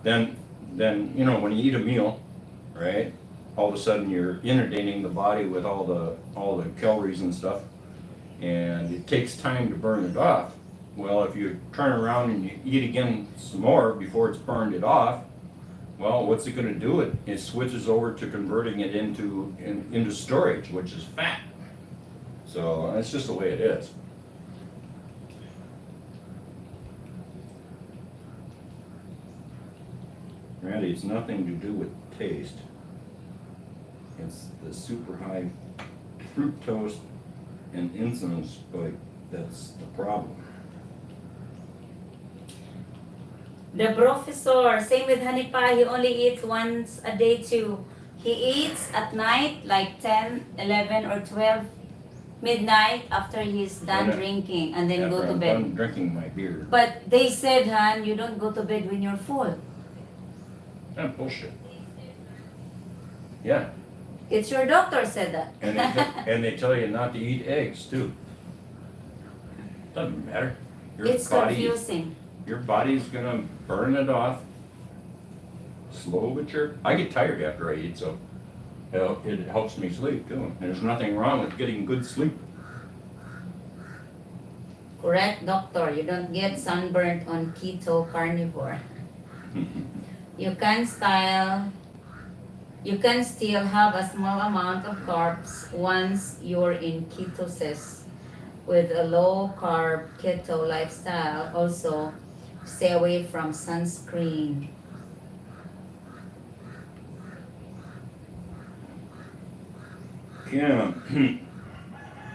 then you know, when you eat a meal, right? All of a sudden you're inundating the body with all the calories and stuff, and it takes time to burn it off. Well, if you turn around and you eat again some more before it's burned it off, well, what's it going to do? It switches over to converting it into storage, which is fat. So that's just the way it is. Randy, it's nothing to do with taste. It's the super high fructose and insulin spike that's the problem. The professor, same with honey pie, he only eats once a day too. He eats at night, like 10, 11, or 12 midnight after he's done Okay. drinking, and then go After to I'm bed. done drinking my beer. But they said, Han, you don't go to bed when you're full. That's bullshit. Yeah, It's your doctor said that. and they tell you not to eat eggs too. Doesn't matter. It's confusing. Your body's gonna burn it off. Slow but sure. I get tired after I eat, so it helps me sleep too. There's nothing wrong with getting good sleep. Correct, doctor. You don't get sunburnt on keto carnivore. You can still have a small amount of carbs once you're in ketosis. With a low carb keto lifestyle, also stay away from sunscreen. Yeah.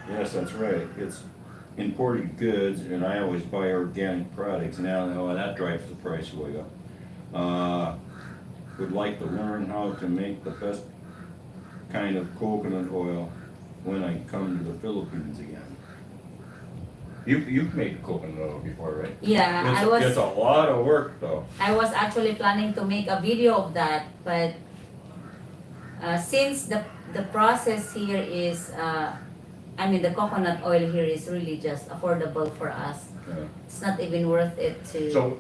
Yes, that's right. It's imported goods, and I always buy organic products. Now, that drives the price way up. Would like to learn how to make the best kind of coconut oil when I come to the Philippines again. You've made coconut oil before, right? Yeah, It's a lot of work, though. I was actually planning to make a video of that, but since the process here is, the coconut oil here is really just affordable for us. Yeah. It's not even worth it to. So,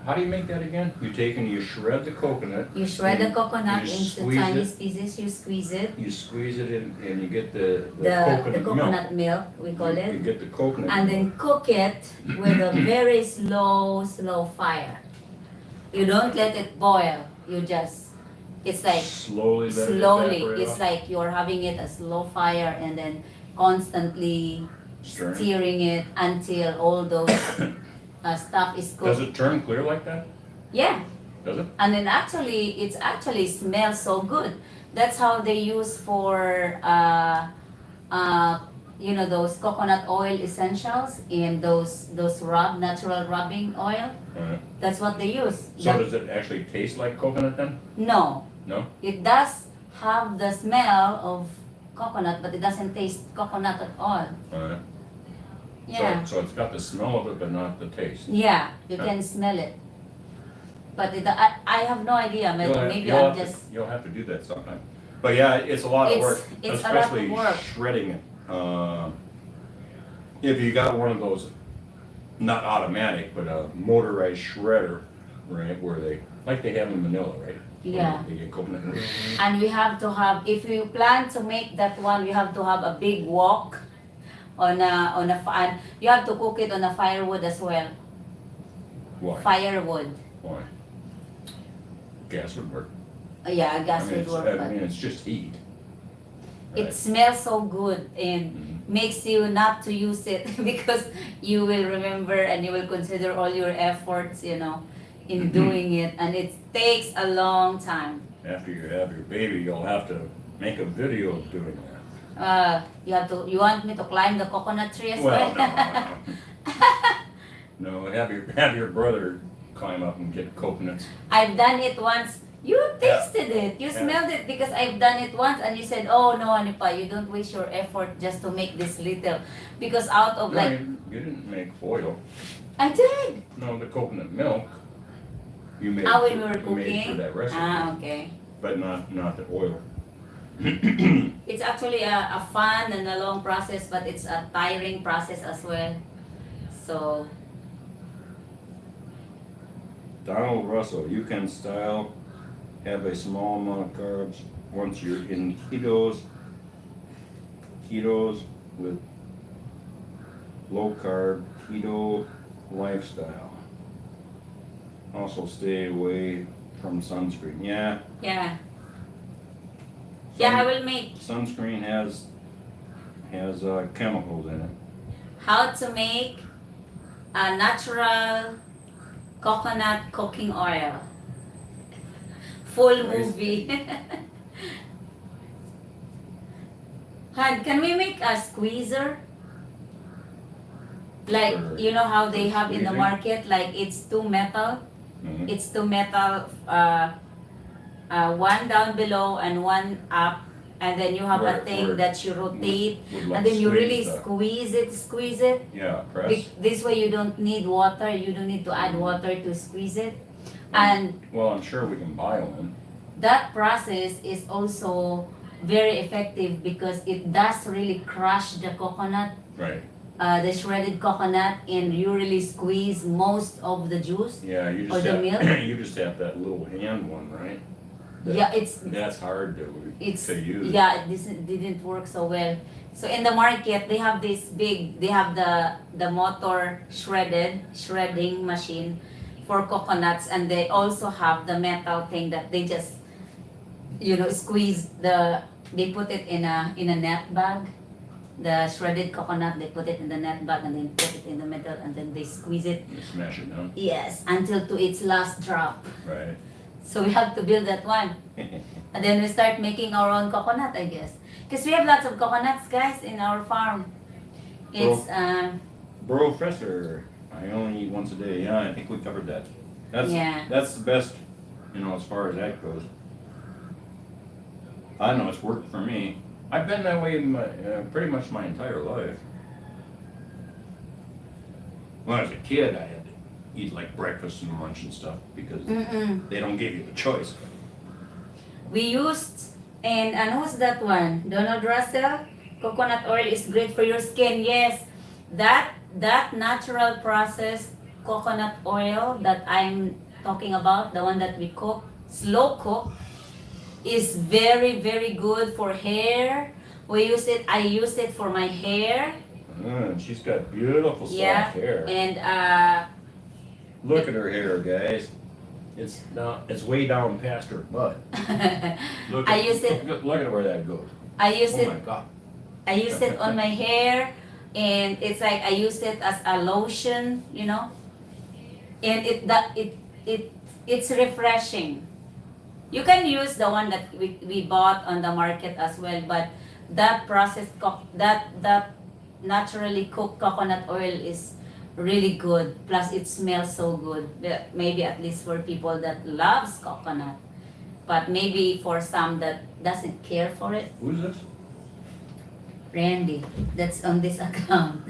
how do you make that again? You shred the coconut. You shred the and coconut you into squeeze tiny it. pieces. You squeeze it. You squeeze it in, and you get the The coconut milk. coconut milk, we call You it, get the coconut and milk. then cook it with a very slow fire. You don't let it boil. You just, it's like Slowly let it slowly. evaporate It's off. like you're having it at slow fire and then constantly Stirring. stirring it until all those stuff is cooked. Does it turn clear like that? Yeah, Does it? and then it's actually smells so good. That's how they use for those coconut oil essentials and those natural rubbing oil. That's what they use. So does it actually taste like coconut then? No, No? it does have the smell of coconut, but it doesn't taste coconut at all. Yeah. So it's got the smell of it, but not the taste. Yeah, you can smell it. But I have no idea. Maybe I'm just. You'll have to do that sometime. But yeah, it's a lot of work, It's a lot of especially work. shredding it. If you got one of those, not automatic, but a motorized shredder, right, where they have in Manila, right? Yeah. They get coconut. And we have to have, if you plan to make that one, we have to have a big wok on and you have to cook it on a firewood as well. Why? Firewood. Why? Gas would work. Yeah, gas would work. But it's just heat. it smells so good and makes you not to use it because you will remember and you will consider all your efforts, in doing it, and it takes a long time. After you have your baby, you'll have to make a video of doing that. You want me to climb the coconut tree as Well, well? no. No, have your brother climb up and get coconuts. I've done it once. You tasted it. You Yeah. smelled it because I've done it once and you said, oh no, Anipa, you don't waste your effort just to make this little. Because out of No, you didn't make oil. I did. No, the coconut milk. You made. When we were you made cooking. for that recipe, Okay. but not the oil. It's actually a fun and a long process, but it's a tiring process as well. So, Donald Russell, you can style, have a small amount of carbs once you're in ketos with low carb keto lifestyle. Also stay away from sunscreen. Yeah, yeah. Yeah, I will make sunscreen has chemicals in it. how to make a natural coconut cooking oil. Full movie. Han, can we make a squeezer? Like, For- you know how they have in the squeezing? market, like it's two metal. Mhm. It's two metal, one down below and one up. And then you have a thing Where- that you rotate. Would like And then you really squeeze the- squeeze it. Yeah, press. This way you don't need water. You don't need to add water to squeeze it. And Well, I'm sure we can buy one. that process is also very effective because it does really crush the coconut, Right. the shredded coconut, and you really squeeze most of the juice. Yeah, you Or just the have, milk? you just have that little hand one, right? That- Yeah, it's That's hard to use. yeah, this didn't work so well. So in the market, they have they have the motor shredding machine for coconuts, and they also have the metal thing that they just squeeze they put it in a net bag. The shredded coconut, they put it in the net bag and then put it in the middle and then they squeeze it. You smash it down. Yes, until to its last drop. Right. So we have to build that one. And then we start making our own coconut, I guess. Because we have lots of coconuts, guys, in our farm. It's, Professor, I only eat once a day. Yeah, I think we covered that. Yeah. That's the best, as far as that goes. I know it's worked for me. I've been that way pretty much my entire life. When I was a kid, I had to eat like breakfast and lunch and stuff because they don't give you the choice. we used, and who's that one? Donald Russell? Coconut oil is great for your skin. Yes, that natural processed coconut oil that I'm talking about, the one that we cook, slow cook, is very, very good for hair. We use it, I use it for my hair. She's got beautiful soft hair. And Look at her hair, guys. It's way down past her butt. Look at where that goes. I use Oh it. my God. I use it on my hair, and it's like I use it as a lotion, and it's refreshing. You can use the one that we bought on the market as well, but that that naturally cooked coconut oil is really good. Plus, it smells so good. Maybe at least for people that loves coconut, but maybe for some that doesn't care for it. Who's this? Randy, that's on this account.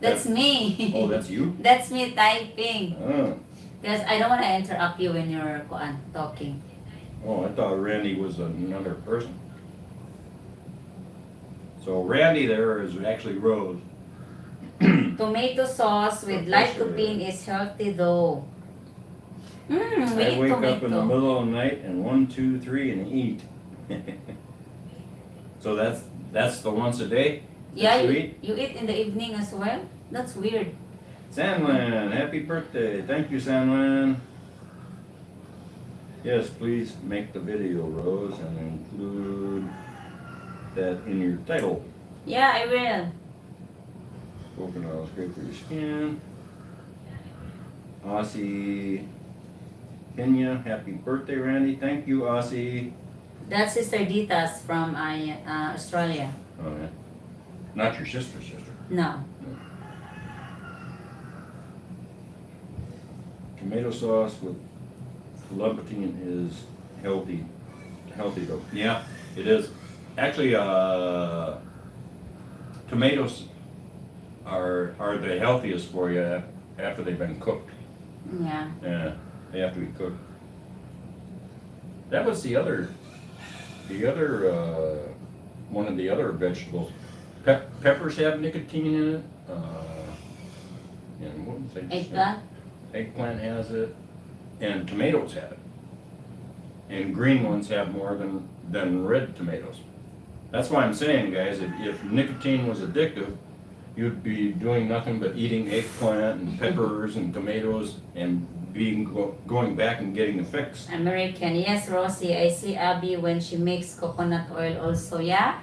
That's me. Oh, that's you? That's me typing. Oh. Because I don't want to interrupt you when you're talking. Oh, I thought Randy was another person. So Randy there is actually Rose. Tomato sauce with lycopene is healthy though. We I eat wake tomato. up in the middle of the night and 1, 2, 3 and eat. So that's the once a day? Yeah, you you eat in the evening as well? That's weird. Sanlan, happy birthday. Thank you, Sanlan. Yes, please make the video, Rose, and include that in your title. Yeah, I will. Coconut oil is great for your skin. Aussie Kenya, happy birthday, Randy. Thank you, Aussie. That's Sister Dita's from Australia. Oh, yeah. Not your sister. No. Tomato sauce with lycopene is healthy though. Yeah, it is. Actually, tomatoes are the healthiest for you after they've been cooked. Yeah. Yeah, they have to be cooked. That was the other one of the other vegetables. Peppers have nicotine in it. And what was I just saying? Eggplant? Eggplant has it, and tomatoes have it. And green ones have more than red tomatoes. That's why I'm saying, guys, if nicotine was addictive, you'd be doing nothing but eating eggplant and peppers and tomatoes and going back and getting the fix. American. Yes, Rosie. I see Abby when she makes coconut oil also. Yeah?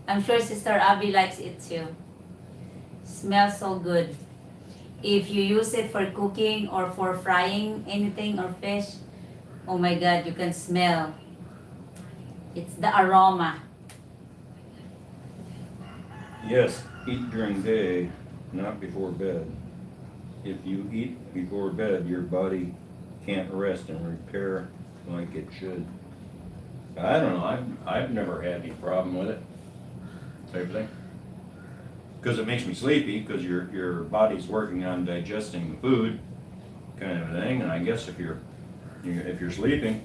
I'm sure Sister Abby likes it too. Smells so good. If you use it for cooking or for frying anything or fish, oh my God, you can smell. It's the aroma. Yes, eat during day, not before bed. If you eat before bed, your body can't rest and repair like it should. I don't know, I've never had any problem with it, type of thing. Because it makes me sleepy, because your body's working on digesting the food, kind of a thing. And I guess if you're sleeping,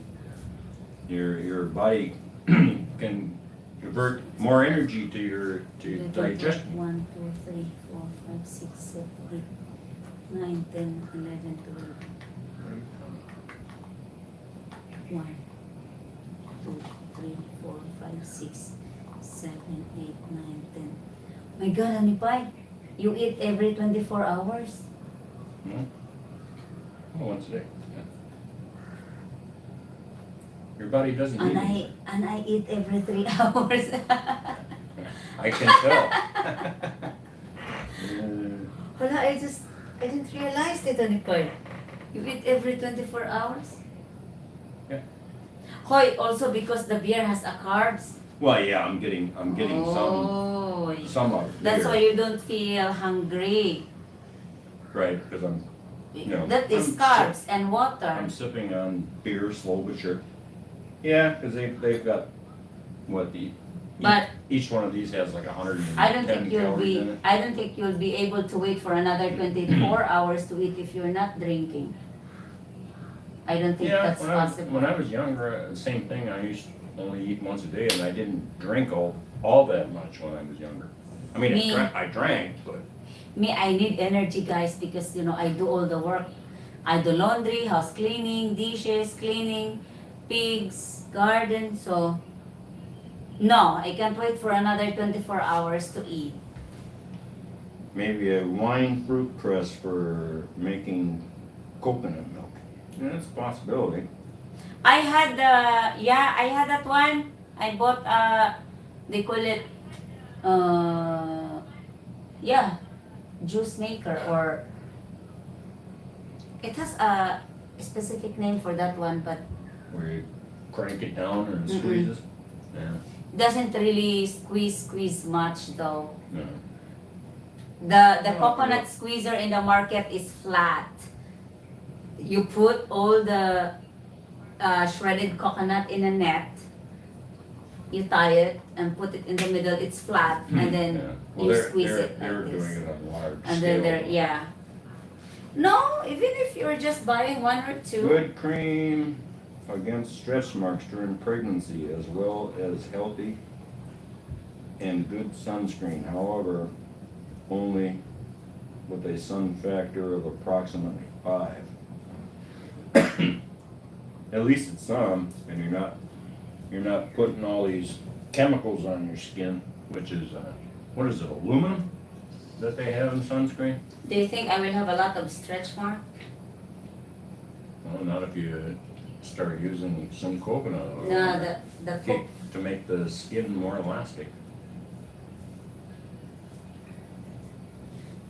your body can convert more energy to your digestion. 1, 2, 3, 4, 5, 6, 7, 8, 9, 10, 11, 12. 1, 2, 3, 4, 5, 6, 7, 8, 9, 10. My God, Honeypie, you eat every 24 hours? Hmm? Oh, once a day. Yeah. Your body doesn't need it. And I eat every 3 hours. I can tell. Wala, I didn't realize it, Honeypie. You eat every 24 hours? Yeah. Hoy, also because the beer has a carbs. Well, yeah, I'm getting Oh, some of it that's here, why you don't feel hungry. right? Because That is carbs and water. I'm sipping on beer slow but sure. Yeah, because they've got what But each one of these has like 110 I don't think you'll calories in be. it. I don't think you'll be able to wait for another 24 hours to eat if you're not drinking. I don't think Yeah, that's possible. when I was younger, same thing. I used to only eat once a day, and I didn't drink all that much when I was younger. I mean, Me? I drank, but Me, I need energy, guys, because I do all the work. I do laundry, house cleaning, dishes, cleaning, pigs, garden. So no, I can't wait for another 24 hours to eat. maybe a wine fruit press for making coconut milk. Yeah, that's a possibility. I had I had that one. I bought they call it uh yeah, juice maker, or it has a specific name for that one, but Where you crank it down and Mm-mm. squeezes. Yeah. doesn't really squeeze much though. No. The Oh, coconut squeezer in the market is flat. You put all the shredded coconut in a net. You tie it and put it in the middle. It's flat, and then Yeah. Well, you they're, squeeze they're, it they're like doing this. it on large And scale. then no, even if you're just buying one or two. Good cream against stretch marks during pregnancy, as well as healthy and good sunscreen. However, only with a sun factor of approximately 5. At least it's some, and you're not putting all these chemicals on your skin, which is what is it, aluminum that they have in sunscreen? Do you think I will have a lot of stretch mark? Well, not if you start using some coconut oil No, the to make the skin more elastic.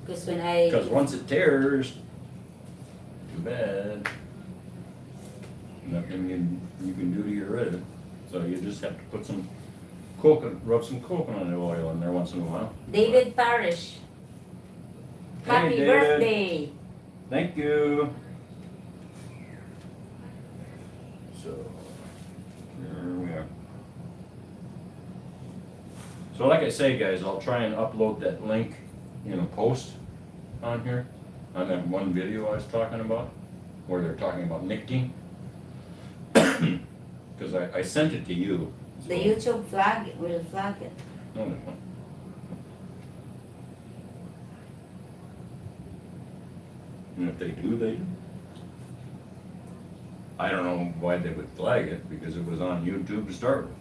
because Because once it tears, too bad. Nothing you can do to get rid of it. So you just have to put rub some coconut oil in there once in a while. David Parrish. Happy Hey, David. birthday! Thank you. So, here we are. So like I say, guys, I'll try and upload that link in a post on here, on that one video I was talking about, where they're talking about nicotine. Because I sent it to you. The YouTube will flag it. No, that's fine. And if they do, they do. I don't know why they would flag it, because it was on YouTube to start with.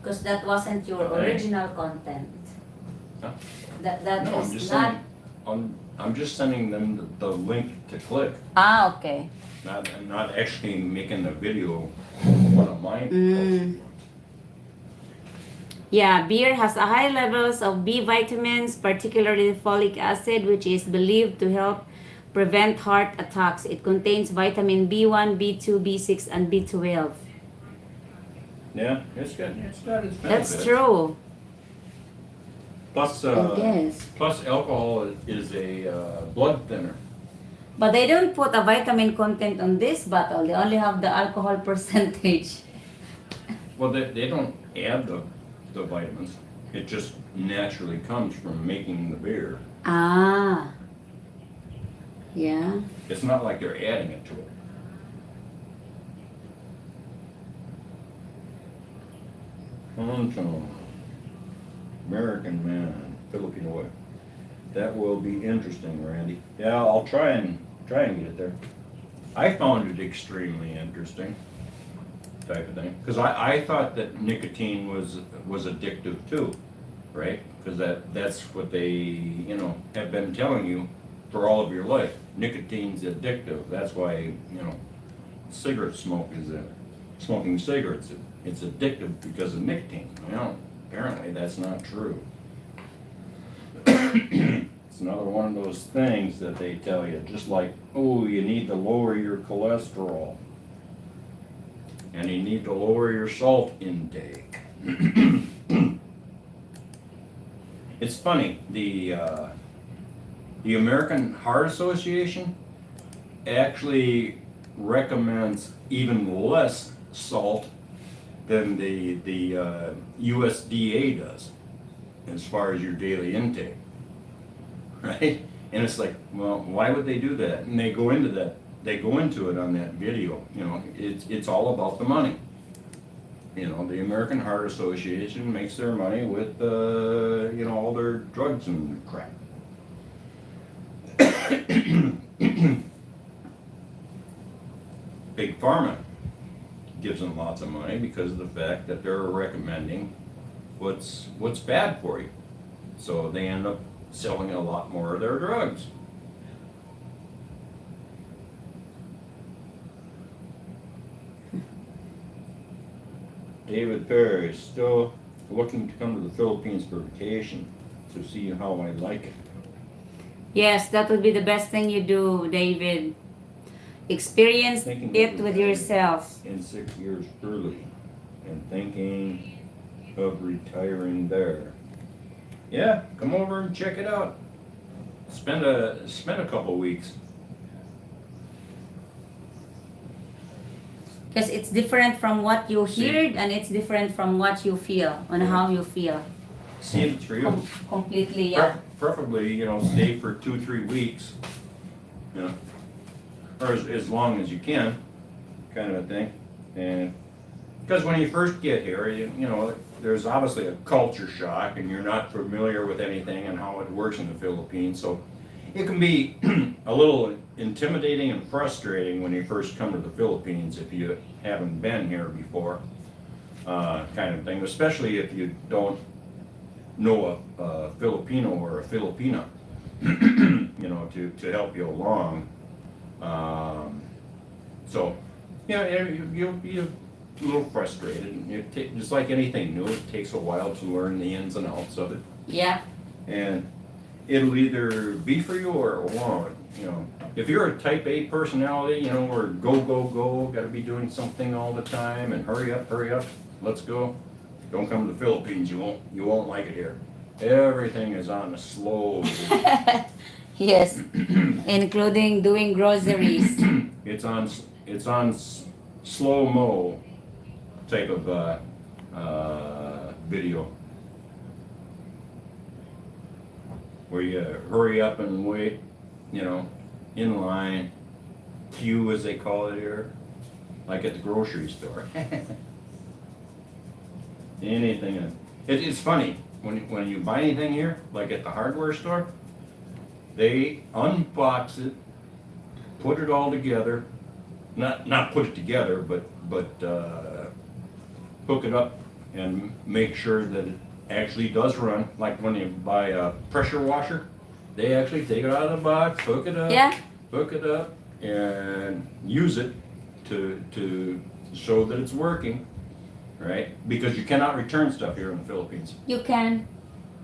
Because that wasn't your Okay. original content. Huh? That No, I'm is just not. I'm just sending them the link to click. Okay. I'm not actually making the video one of mine. Mm. Yeah, beer has a high levels of B vitamins, particularly folic acid, which is believed to help prevent heart attacks. It contains vitamin B1, B2, B6, and B12. Yeah, it's got its benefits. That's true. Plus, Yes. plus alcohol is a blood thinner. But they don't put a vitamin content on this bottle. They only have the alcohol percentage. Well, they don't add the vitamins. It just naturally comes from making the beer. Ah. Yeah. It's not like they're adding it to it. American man, Filipino way. That will be interesting, Randy. Yeah, I'll try and get it there. I found it extremely interesting, type of thing, because I thought that nicotine was addictive too, right? Because that's what they have been telling you for all of your life. Nicotine's addictive. That's why cigarette smoke is smoking cigarettes. It's addictive because of nicotine. Well, apparently that's not true. It's another one of those things that they tell you, just like, oh, you need to lower your cholesterol. and you need to lower your salt intake. It's funny, the American Heart Association actually recommends even less salt than the USDA does as far as your daily intake, right? And it's like, well, why would they do that? And they go into that. They go into it on that video. You know, it's all about the money. You know, the American Heart Association makes their money with you know, all their drugs and crap. Big Pharma gives them lots of money because of the fact that they're recommending what's bad for you. So they end up selling a lot more of their drugs. David Perry is still looking to come to the Philippines for vacation to see how I like it. Yes, that would be the best thing you do, David. Experience Thinking it of with retiring yourself. in 6 years early and thinking of retiring there. Yeah, come over and check it out. Spend a couple weeks. Because it's different from what you heard and it's different from what you feel and how you feel. See if it's for you. Completely, yeah. Preferably, you know, stay for 2-3 weeks. You know, or as long as you can, kind of a thing. And because when you first get here, you know, there's obviously a culture shock, and you're not familiar with anything and how it works in the Philippines. So it can be a little intimidating and frustrating when you first come to the Philippines if you haven't been here before, kind of thing. Especially if you don't know a Filipino or a Filipina, you know, to help you along. So, yeah, you'll be a little frustrated. Just like anything new, it takes a while to learn the ins and outs of it. Yeah. And it'll either be for you or it won't. You know, if you're a type A personality, you know, or go, got to be doing something all the time and hurry up, let's go. Don't come to the Philippines. You won't like it here. Everything is on a slow. Yes, including doing groceries. It's on slow mo type of video where you hurry up and wait, you know, in line, queue as they call it here, like at the grocery store. Anything. It's funny when you buy anything here, like at the hardware store, they unbox it, put it all together, not put it together, but hook it up and make sure that it actually does run. Like when you buy a pressure washer, they actually take it out of the box, hook it up, and use it to show that it's working, right? Because you cannot return stuff here in the Philippines. You can.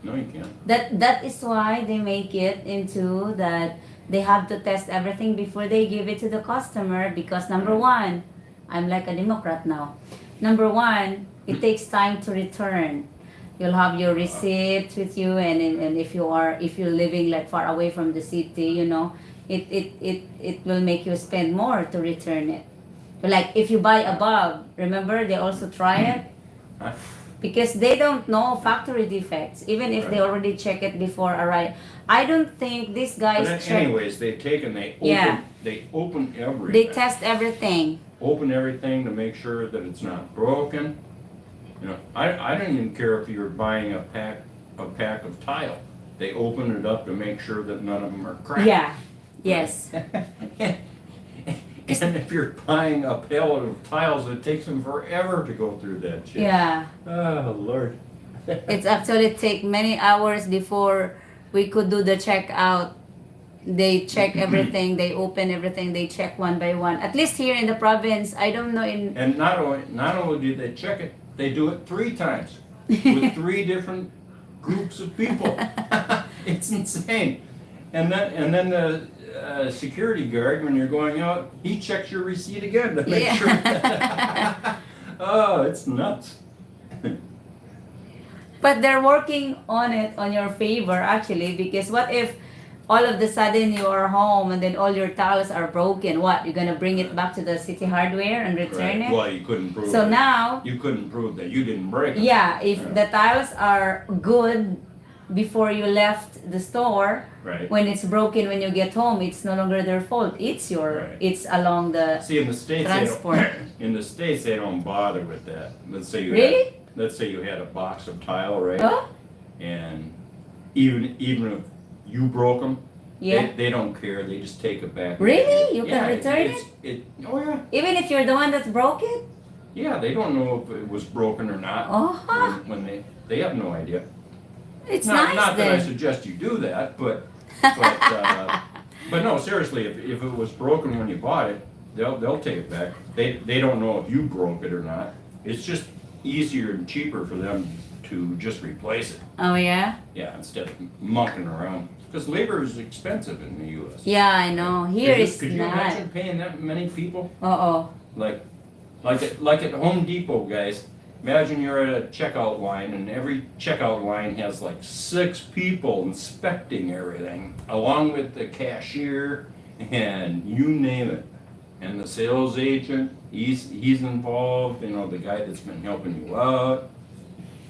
No, you can't. That is why they make it into that they have to test everything before they give it to the customer, because number one, I'm like a Democrat now. Number one, it takes time to return. You'll have your receipt with you, and if you're living like far away from the city, you know, it will make you spend more to return it. But like if you buy above, remember they also try it because they don't know factory defects, even if they already check it before arrive. I don't think these guys But check. anyways, they take and they open everything. They test everything. Open everything to make sure that it's not broken. You know, I don't even care if you're buying a pack of tile. They open it up to make sure that none of them are cracked. Yeah. Yes. And if you're buying a pallet of tiles, it takes them forever to go through that shit. Yeah. Oh, Lord. It's actually take many hours before we could do the checkout. They check everything, they open everything, they check one by one. At least here in the province, I don't know in. And not only do they check it, they do it 3 times with 3 different groups of people. It's insane. And then the security guard, when you're going out, he checks your receipt again to make sure. Oh, it's nuts. But they're working on it on your favor actually, because what if all of the sudden you are home and then all your tiles are broken? What, you're gonna bring it back to the city hardware and return Right. it? Well, you couldn't prove So it. now, You couldn't prove that you didn't break it. yeah, if Yeah. the tiles are good before you left the store, Right. when it's broken when you get home, it's no longer their fault. It's Right. it's along the See, in the states, transport. in the states, they don't bother with that. Let's say you Really? let's say you had a box of tile, right? Oh, And even if you broke them, yeah. they don't care. They just take it back. Really? You Yeah, can return it? Oh yeah. Even if you're the one that broke it? Yeah, they don't know if it was broken or not. Oh, When they have no idea. it's Not nice that I then. suggest you do that, but but no, seriously, if it was broken when you bought it, they'll take it back. They don't know if you broke it or not. It's just easier and cheaper for them to just replace it. Oh yeah? Yeah, instead of mucking around. Because labor is expensive in the U.S. Yeah, I know. Here it's Could you not. imagine paying that many people? Uh-oh. Like at Home Depot, guys. Imagine you're at a checkout line and every checkout line has like 6 people inspecting everything, along with the cashier and you name it. And the sales agent, he's involved, you know, the guy that's been helping you out.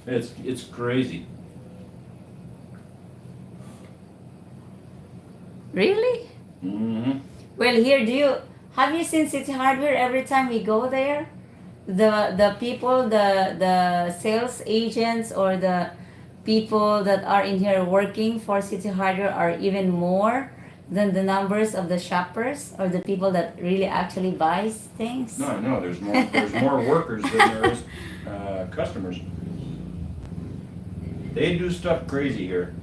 It's crazy. Really? Mm-hmm. Well, here, have you seen City Hardware every time we go there? The people, the sales agents or the people that are in here working for City Hardware are even more than the numbers of the shoppers or the people that really actually buys things. No, I know. There's more workers than there is customers. They do stuff crazy here.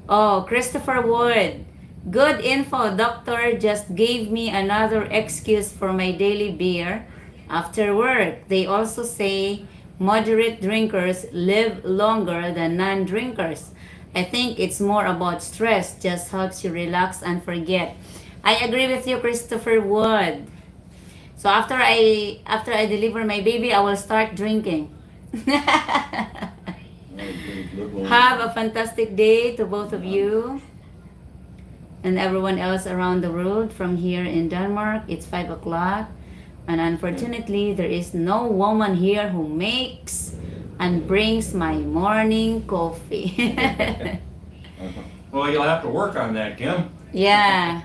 Oh, Christopher Wood. Good info. Doctor just gave me another excuse for my daily beer after work. They also say moderate drinkers live longer than non-drinkers. I think it's more about stress, just helps you relax and forget. I agree with you, Christopher Wood. So after I deliver my baby, I will start drinking. Have a fantastic day to both of you and everyone else around the world. From here in Denmark, it's 5 o'clock. And unfortunately, there is no woman here who makes and brings my morning coffee. Well, you'll have to work on that, Kim. Yeah.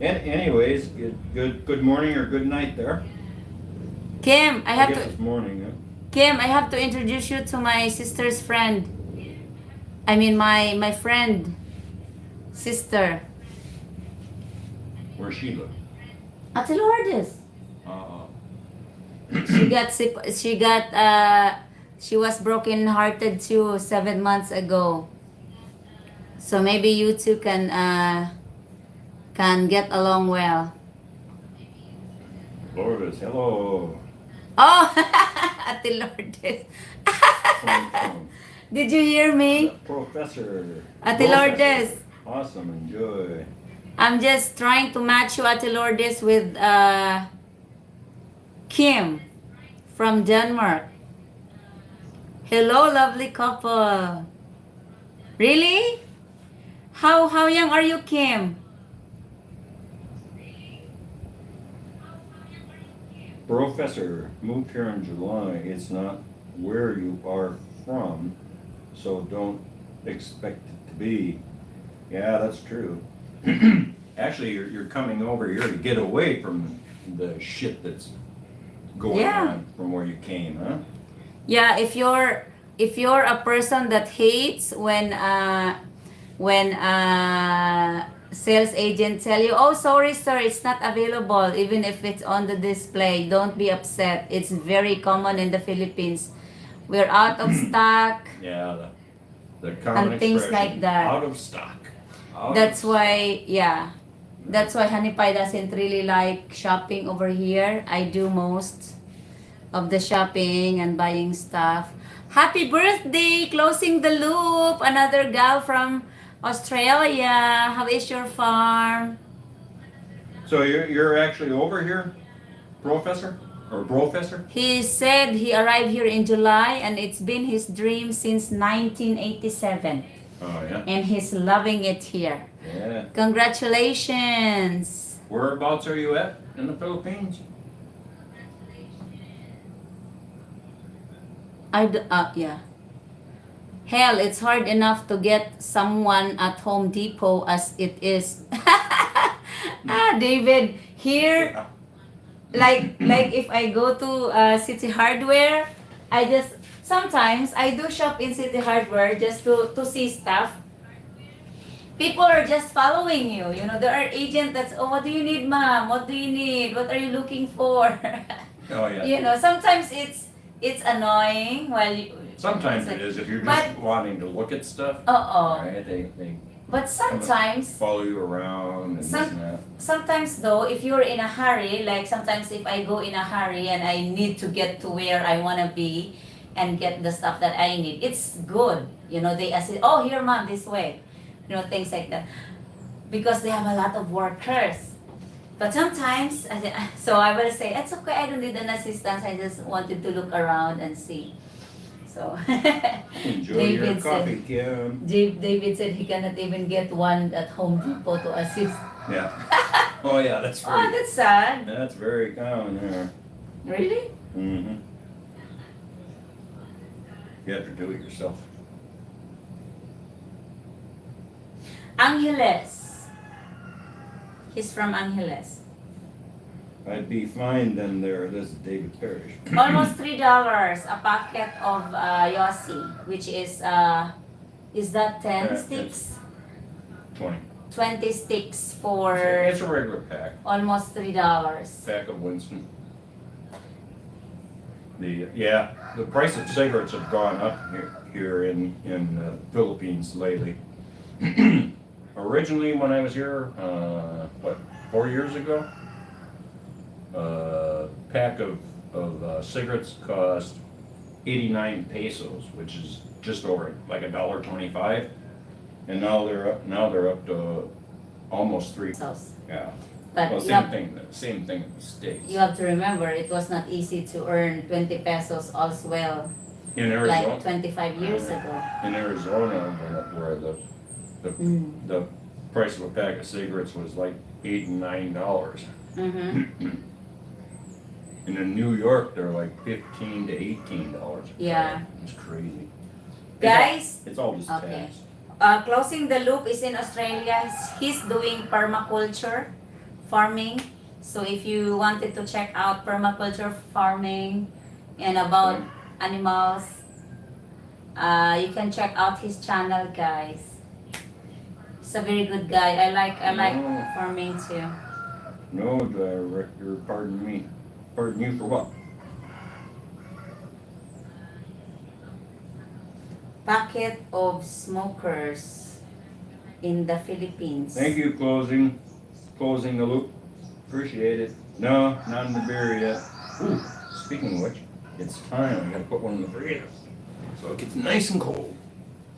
And anyways, good morning or good night there. Kim, I guess have it's morning. Huh? Kim, I have to introduce you to my sister's friend. I mean my friend, sister. Where she live? Ate Lourdes. She got sick. She was broken hearted too 7 months ago. So maybe you two can get along well. Lourdes, hello. Oh, Ate Lourdes. From Did you hear me? Professor. Ate Lourdes. Awesome, enjoy. I'm just trying to match you, Ate Lourdes, with Kim from Denmark. Hello, lovely couple. Really? How young are you, Kim? Professor, moved here in July. It's not where you are from, so don't expect it to be. Yeah, that's true. Actually, you're coming over here to get away from the shit that's going on from where you came, huh? Yeah, if you're a person that hates when sales agent tell you, "Oh, sorry, sir, it's not available," even if it's on the display, don't be upset. It's very common in the Philippines. We're out of stock. Yeah, the common And things expression, like that. out of stock. That's why, yeah. That's why Honeypie doesn't really like shopping over here. I do most of the shopping and buying stuff. Happy birthday! Closing the loop. Another gal from Australia. How is your farm? So you're actually over here, Professor? Or Professor? He said he arrived here in July and it's been his dream since 1987. Oh, yeah? And he's loving it here. Yeah. Congratulations. Whereabouts are you at in the Philippines? Yeah. Hell, it's hard enough to get someone at Home Depot as it is. David, here, Yeah. like if I go to City Hardware, I just sometimes I do shop in City Hardware just to see stuff. People are just following you. You know, there are agents that's, oh, what do you need, ma'am? What do you need? What are you looking for? Oh, yeah. You know, sometimes it's annoying while you. Sometimes it's like, it is if you're just but- wanting to look at stuff. Uh-oh. Right? They But sometimes, follow you around and this and that. sometimes though, if you're in a hurry, like sometimes if I go in a hurry and I need to get to where I want to be and get the stuff that I need, it's good. You know, they say, oh, here, mom, this way. You know, things like that. Because they have a lot of workers. But sometimes, so I will say, it's okay, I don't need an assistance. I just wanted to look around and see. So, Enjoy your David coffee, Kim. David said he cannot even get one at Home Depot to assist. Yeah. Oh, yeah, that's Oh, very, that's sad. that's very common here. Really? Mm-hmm. You have to do it yourself. Angeles. He's from Angeles. I'd be fine then there. This is David Parrish. Almost $3 a packet of Yossi, which is that 10 Yeah, sticks? 20. 20 sticks for It's a regular pack. almost $3. Pack of Winston. The price of cigarettes have gone up here in the Philippines lately. Originally, when I was here, 4 years ago, a pack of cigarettes cost 89 pesos, which is just over like $1.25, and now they're up to almost $3. Pesos. Yeah. But Well, you same thing in the States. you have to remember, it was not easy to earn 20 pesos as well, In Arizona, like 25 years ago. in Arizona, where the price of a pack of cigarettes was like $8 and $9. Mm-hmm. And in New York, they're like $15 to $18. Yeah. It's crazy. Guys, It's all just Okay. tax. Closing the Loop is in Australia. He's doing permaculture farming. So if you wanted to check out permaculture farming and about animals, you can check out his channel, guys. He's a very good guy. I like Oh. farming too. No, Director, pardon me. Pardon you for what? Packet of smokers in the Philippines. Thank you, closing the loop. Appreciate it. No, not in the beer yet. Ooh, speaking of which, it's time. I gotta put one in the freezer so it gets nice and cold.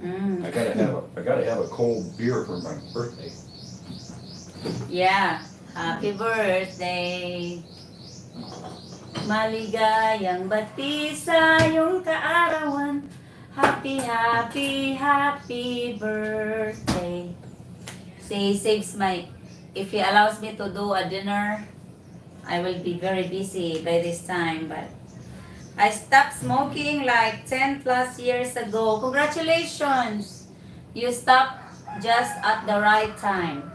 Mm. I gotta have a cold beer for my birthday. Yeah. Happy birthday. Maligayang bati sa iyong kaarawan. Happy, happy, happy birthday. Say, saves my, if he allows me to do a dinner, I will be very busy by this time, but I stopped smoking like 10 plus years ago. Congratulations! You stopped just at the right time.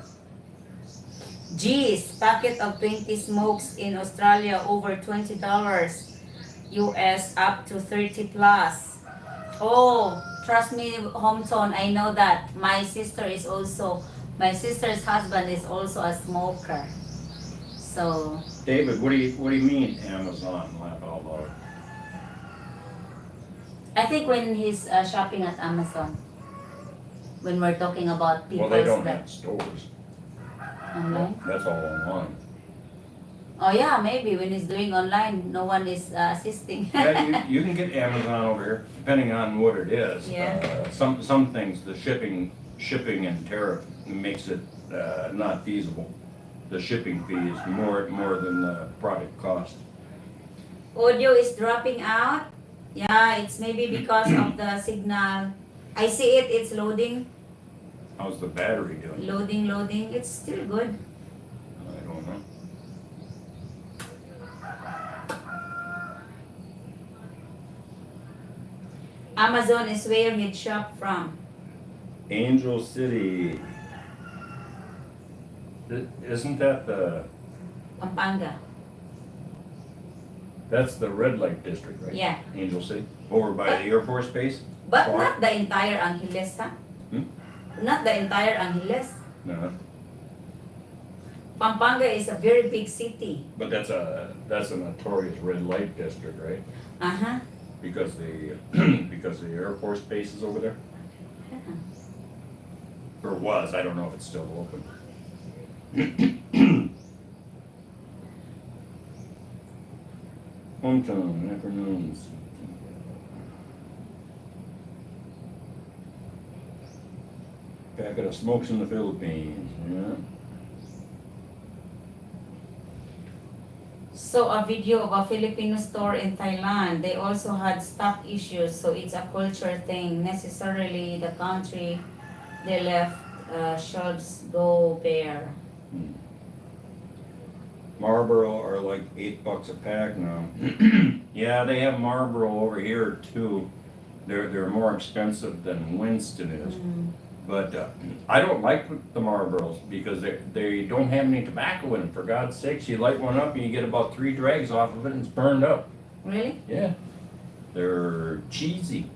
Geez, packet of 20 smokes in Australia over $20. US up to 30 plus. Oh, trust me, hometown, I know that. My sister's husband is also a smoker. So, David, what do you mean Amazon? Laugh out loud. I think when he's shopping at Amazon, when we're talking about people Well, they don't that have stores. online. That's all online. Oh yeah, maybe when he's doing online, no one is assisting. Yeah, you can get Amazon over here, depending on what it is. Yeah. Some things, the shipping and tariff makes it not feasible. The shipping fee is more than the product cost. Audio is dropping out. Yeah, it's maybe because of the signal. I see it, it's loading, How's the battery doing? loading. It's still good. I don't know. Amazon is where you'd shop from. Angel City. Isn't that Pampanga. that's the red light district, right? Yeah. Angel City? Over by the Air Force Base? But Far? not the entire Angeles, huh? Hmm? Not the entire Angeles. No. Pampanga is a very big city. But that's a notorious red light district, right? Uh-huh. Because the because the Air Force Base is over there? Or was, I don't know if it's still open. Hometown, afternoons. Packet of smokes in the Philippines, yeah. So a video of a Filipino store in Thailand. They also had stock issues, so it's a culture thing. Necessarily, the country they left shelves go bare. Marlboro are like $8 a pack now. Yeah, they have Marlboro over here too. They're more expensive than Winston is. But I don't like the Marlboros because they don't have any tobacco in them. For God's sakes, you light one up and you get about 3 drags off of it and it's burned up. Really? Yeah. They're cheesy.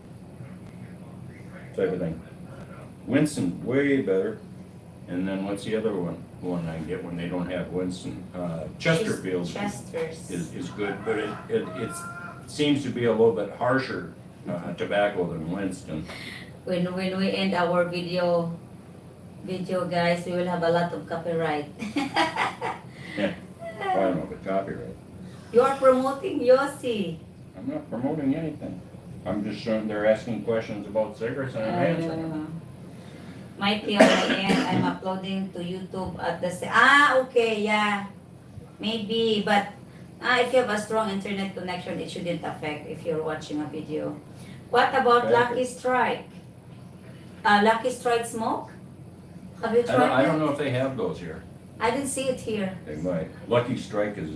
Type of thing. Winston, way better. And then what's the other one I get when they don't have Winston? Chesterfield Chester's. is good, but it seems to be a little bit harsher tobacco than Winston. When we end our video guys, we will have a lot of copyright. Yeah. I don't know if it's copyright. You are promoting Yossi. I'm not promoting anything. I'm just showing, they're asking questions about cigarettes and I'm answering them. Might be on my end. I'm uploading to YouTube at the same. Okay, yeah. Maybe, but if you have a strong internet connection, it shouldn't affect if you're watching a video. What about Okay. Lucky Strike? Lucky Strike smoke? Have you tried I it? don't know if they have those here. I didn't see it here. They might. Lucky Strike is,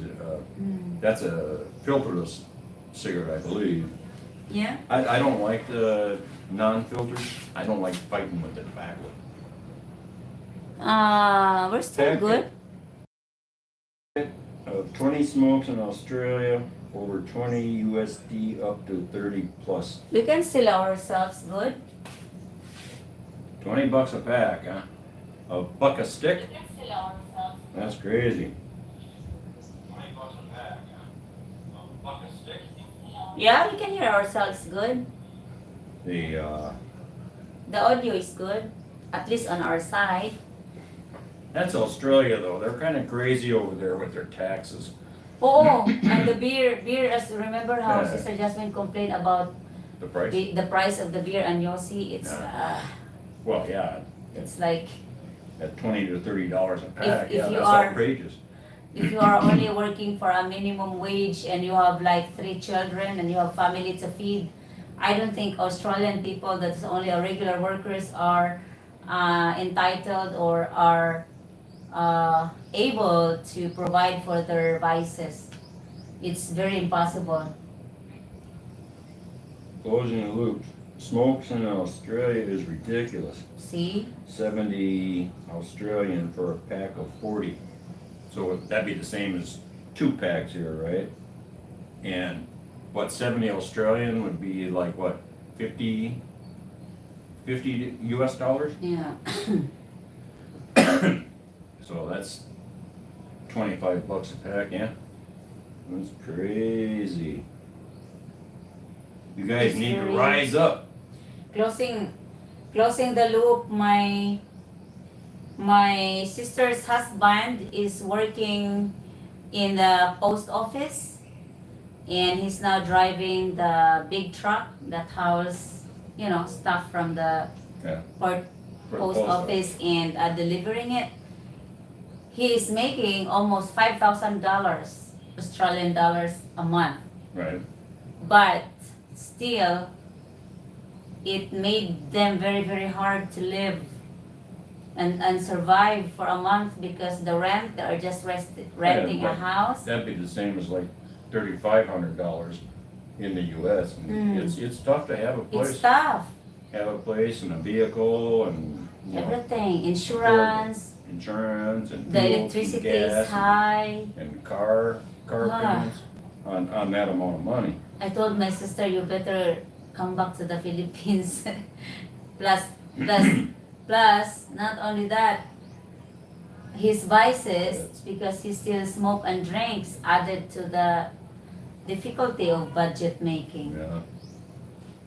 that's a filterless cigarette, I believe. Yeah? I don't like the non-filters. I don't like fighting with the tobacco. We're still Okay. good. 20 smokes in Australia, over 20 USD up to 30 plus. We can sell ourselves good. $20 a pack, huh? A buck a stick? That's crazy. $20 a pack, huh? A buck a stick? Yeah, we can hear ourselves good. The The audio is good, at least on our side. that's Australia though. They're kind of crazy over there with their taxes. Oh, and the beer, as remember how Yeah. Sister Jasmine complained about The price? the price of the beer and Yossi, Well, yeah, it's like at $20 to $30 a pack. if Yeah, you that's are- outrageous. if you are only working for a minimum wage and you have like 3 children and you have family to feed, I don't think Australian people that's only a regular workers are entitled or are able to provide for their vices. It's very impossible. Closing the loop. Smokes in Australia is ridiculous. See? 70 Australian for a pack of 40. So that'd be the same as 2 packs here, right? And what, 70 Australian would be like what, 50 US dollars? Yeah. So that's $25 a pack, yeah? That's crazy. You guys It's need to very- rise up. Closing the loop, my sister's husband is working in the post office and he's now driving the big truck that hauls stuff from the Yeah. port For the post office and delivering it. He is making almost $5,000 Australian dollars a month. Right. but still, it made them very, very hard to live and survive for a month because the rent, they are just renting a but house. That'd be the same as like $3,500 in the U.S. And it's tough to have a It's place, tough. and a vehicle, and Everything, insurance, insurance, and the fuel, electricity and is gas, high. and car Ah. payments on that amount of money. I told my sister, you better come back to the Philippines. plus, plus, plus, not only that, his vices, because he still smoke and drinks, added to the difficulty of budget making. Yeah.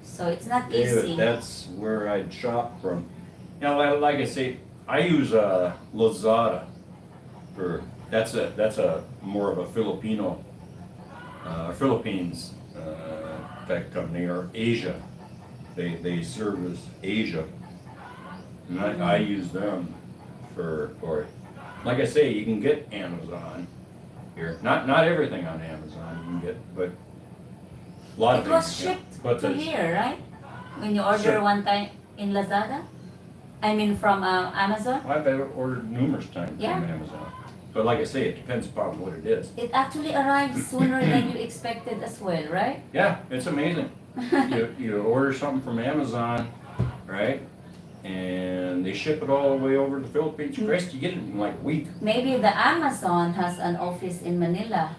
So it's not David, easy. that's where I'd shop from. You know, like I say, I use Lazada for that's a more of a Filipino Philippines tech company, or Asia. They service Asia, and I use them for it. Like I say, you can get Amazon here. Not everything on Amazon you can get, but a lot of It was things you can. shipped But to the- here, right? When you order Sure. one time in Lazada? I mean from Amazon? I've ordered numerous times Yeah. from Amazon. But like I say, it depends upon what it is. It actually arrives sooner than you expected as well, right? Yeah, it's amazing. You order something from Amazon, right? And they ship it all the way over to the Philippines. Christ, you get it in like a week. Maybe the Amazon has an office in Manila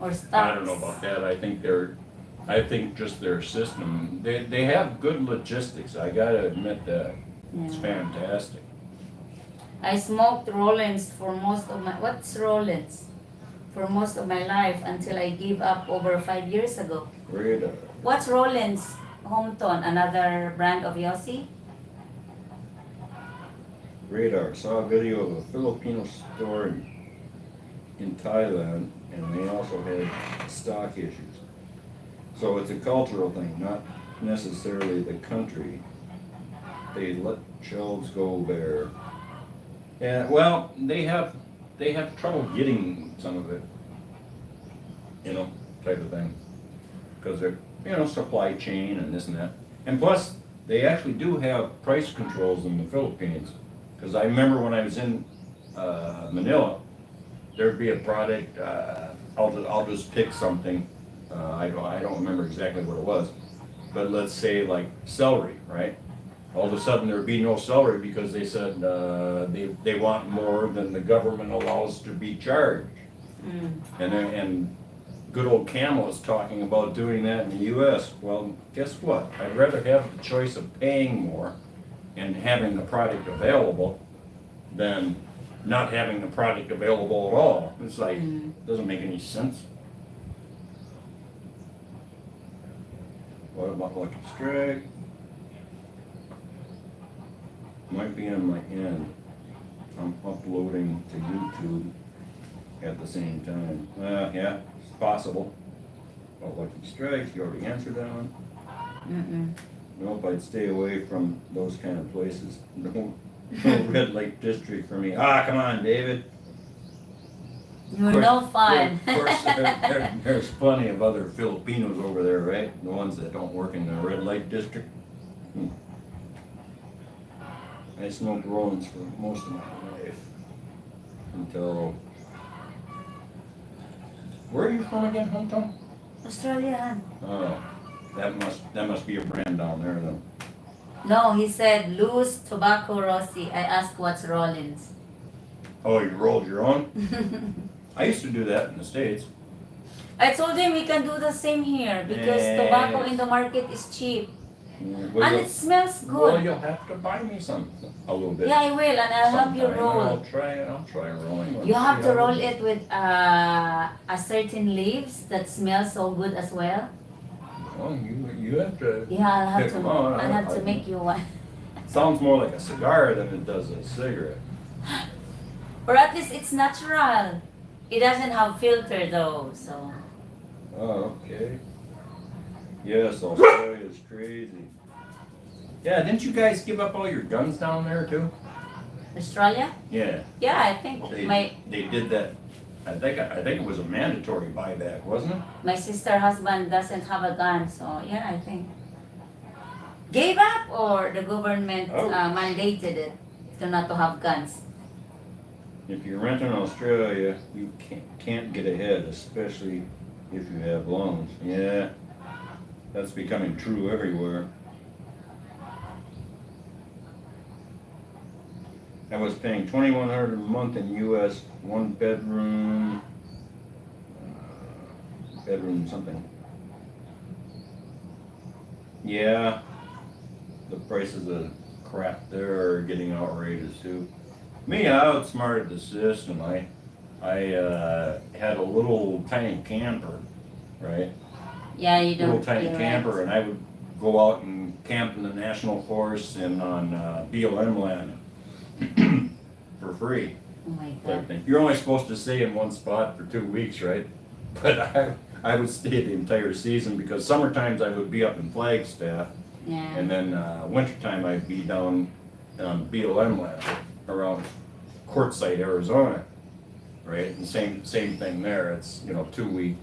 or stocks. I don't know about that. I think just their system. They have good logistics. I gotta admit that. It's Yeah. fantastic. I smoked Rollins for most of my, what's Rollins? For most of my life until I gave up over 5 years ago. Great. What's Rollins? Hometon, another brand of Yossi? Radar. Saw a video of a Filipino store in Thailand, and they also had stock issues. So it's a cultural thing, not necessarily the country. They let shelves go bare. And well, they have trouble getting some of it, type of thing, because they're supply chain and this and that. And plus, they actually do have price controls in the Philippines. Because I remember when I was in Manila, there'd be a product. I'll just pick something. I don't remember exactly what it was, but let's say like celery, right? All of a sudden there'd be no celery because they said they want more than the government allows to be charged. And good old Camel is talking about doing that in the U.S. Well, guess what? I'd rather have the choice of paying more and having the product available than not having the product available at all. It's like, doesn't make any sense. What about Lucky Strike? Might be on my end. I'm uploading to YouTube at the same time. Yeah, it's possible. Well, Lucky Strikes, you already answered that one. Nope, I'd stay away from those kind of places. No red light district for me. Come on, David. You're no fun. Of course, there's plenty of other Filipinos over there, right? The ones that don't work in the red light district. I smoked Rollins for most of my life until. Where are you from again, hometown? Australian. Oh, that must be a brand down there then. No, he said loose tobacco Rossi. I asked what's Rollins. Oh, you rolled your own? I used to do that in the States. I told him we can do the same here because tobacco in the market is cheap. Well, And it smells well, good. you'll have to buy me some, a little bit. Yeah, I will, and I'll help you sometime. roll. I'll try rolling one. You have See to how roll it it with a certain leaves that smell so good as well. Well, you have to. Yeah, I'll have Pick to. 'em out. I'll have to make you one, Sounds more like a cigar than it does a cigarette. or at least it's natural. It doesn't have filter though, so. Oh, okay. Yes, Australia is crazy. Yeah, didn't you guys give up all your guns down there too? Australia? Yeah, Yeah, I think they my they did that I think it was a mandatory buyback, wasn't it? My sister husband doesn't have a gun, so yeah, I think. Gave up or the government Oh. mandated it to not to have guns? If you rent in Australia, you can't get ahead, especially if you have loans. Yeah, that's becoming true everywhere. I was paying $2,100 a month in U.S. one bedroom, bedroom something. Yeah, the prices of crap there are getting outrageous too. Me, I outsmarted the system. I had a little tiny camper, right? Yeah, you don't. Little tiny you're camper, right. and I would go out and camp in the national forest and on BLM land for free. Oh my Type God. thing. You're only supposed to stay in one spot for 2 weeks, right? But I would stay the entire season because summer times I would be up in Flagstaff, Yeah. and then wintertime I'd be down on BLM land around Quartzsite, Arizona, right? And same thing there. It's 2 week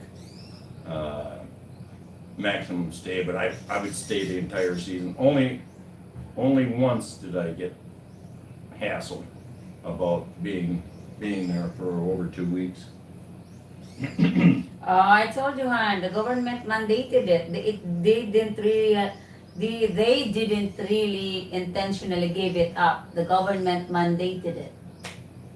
maximum stay, but I would stay the entire season. Only once did I get hassled about being there for over 2 weeks. I told you, Han, the government mandated it. They didn't really, they didn't really intentionally give it up. The government mandated it.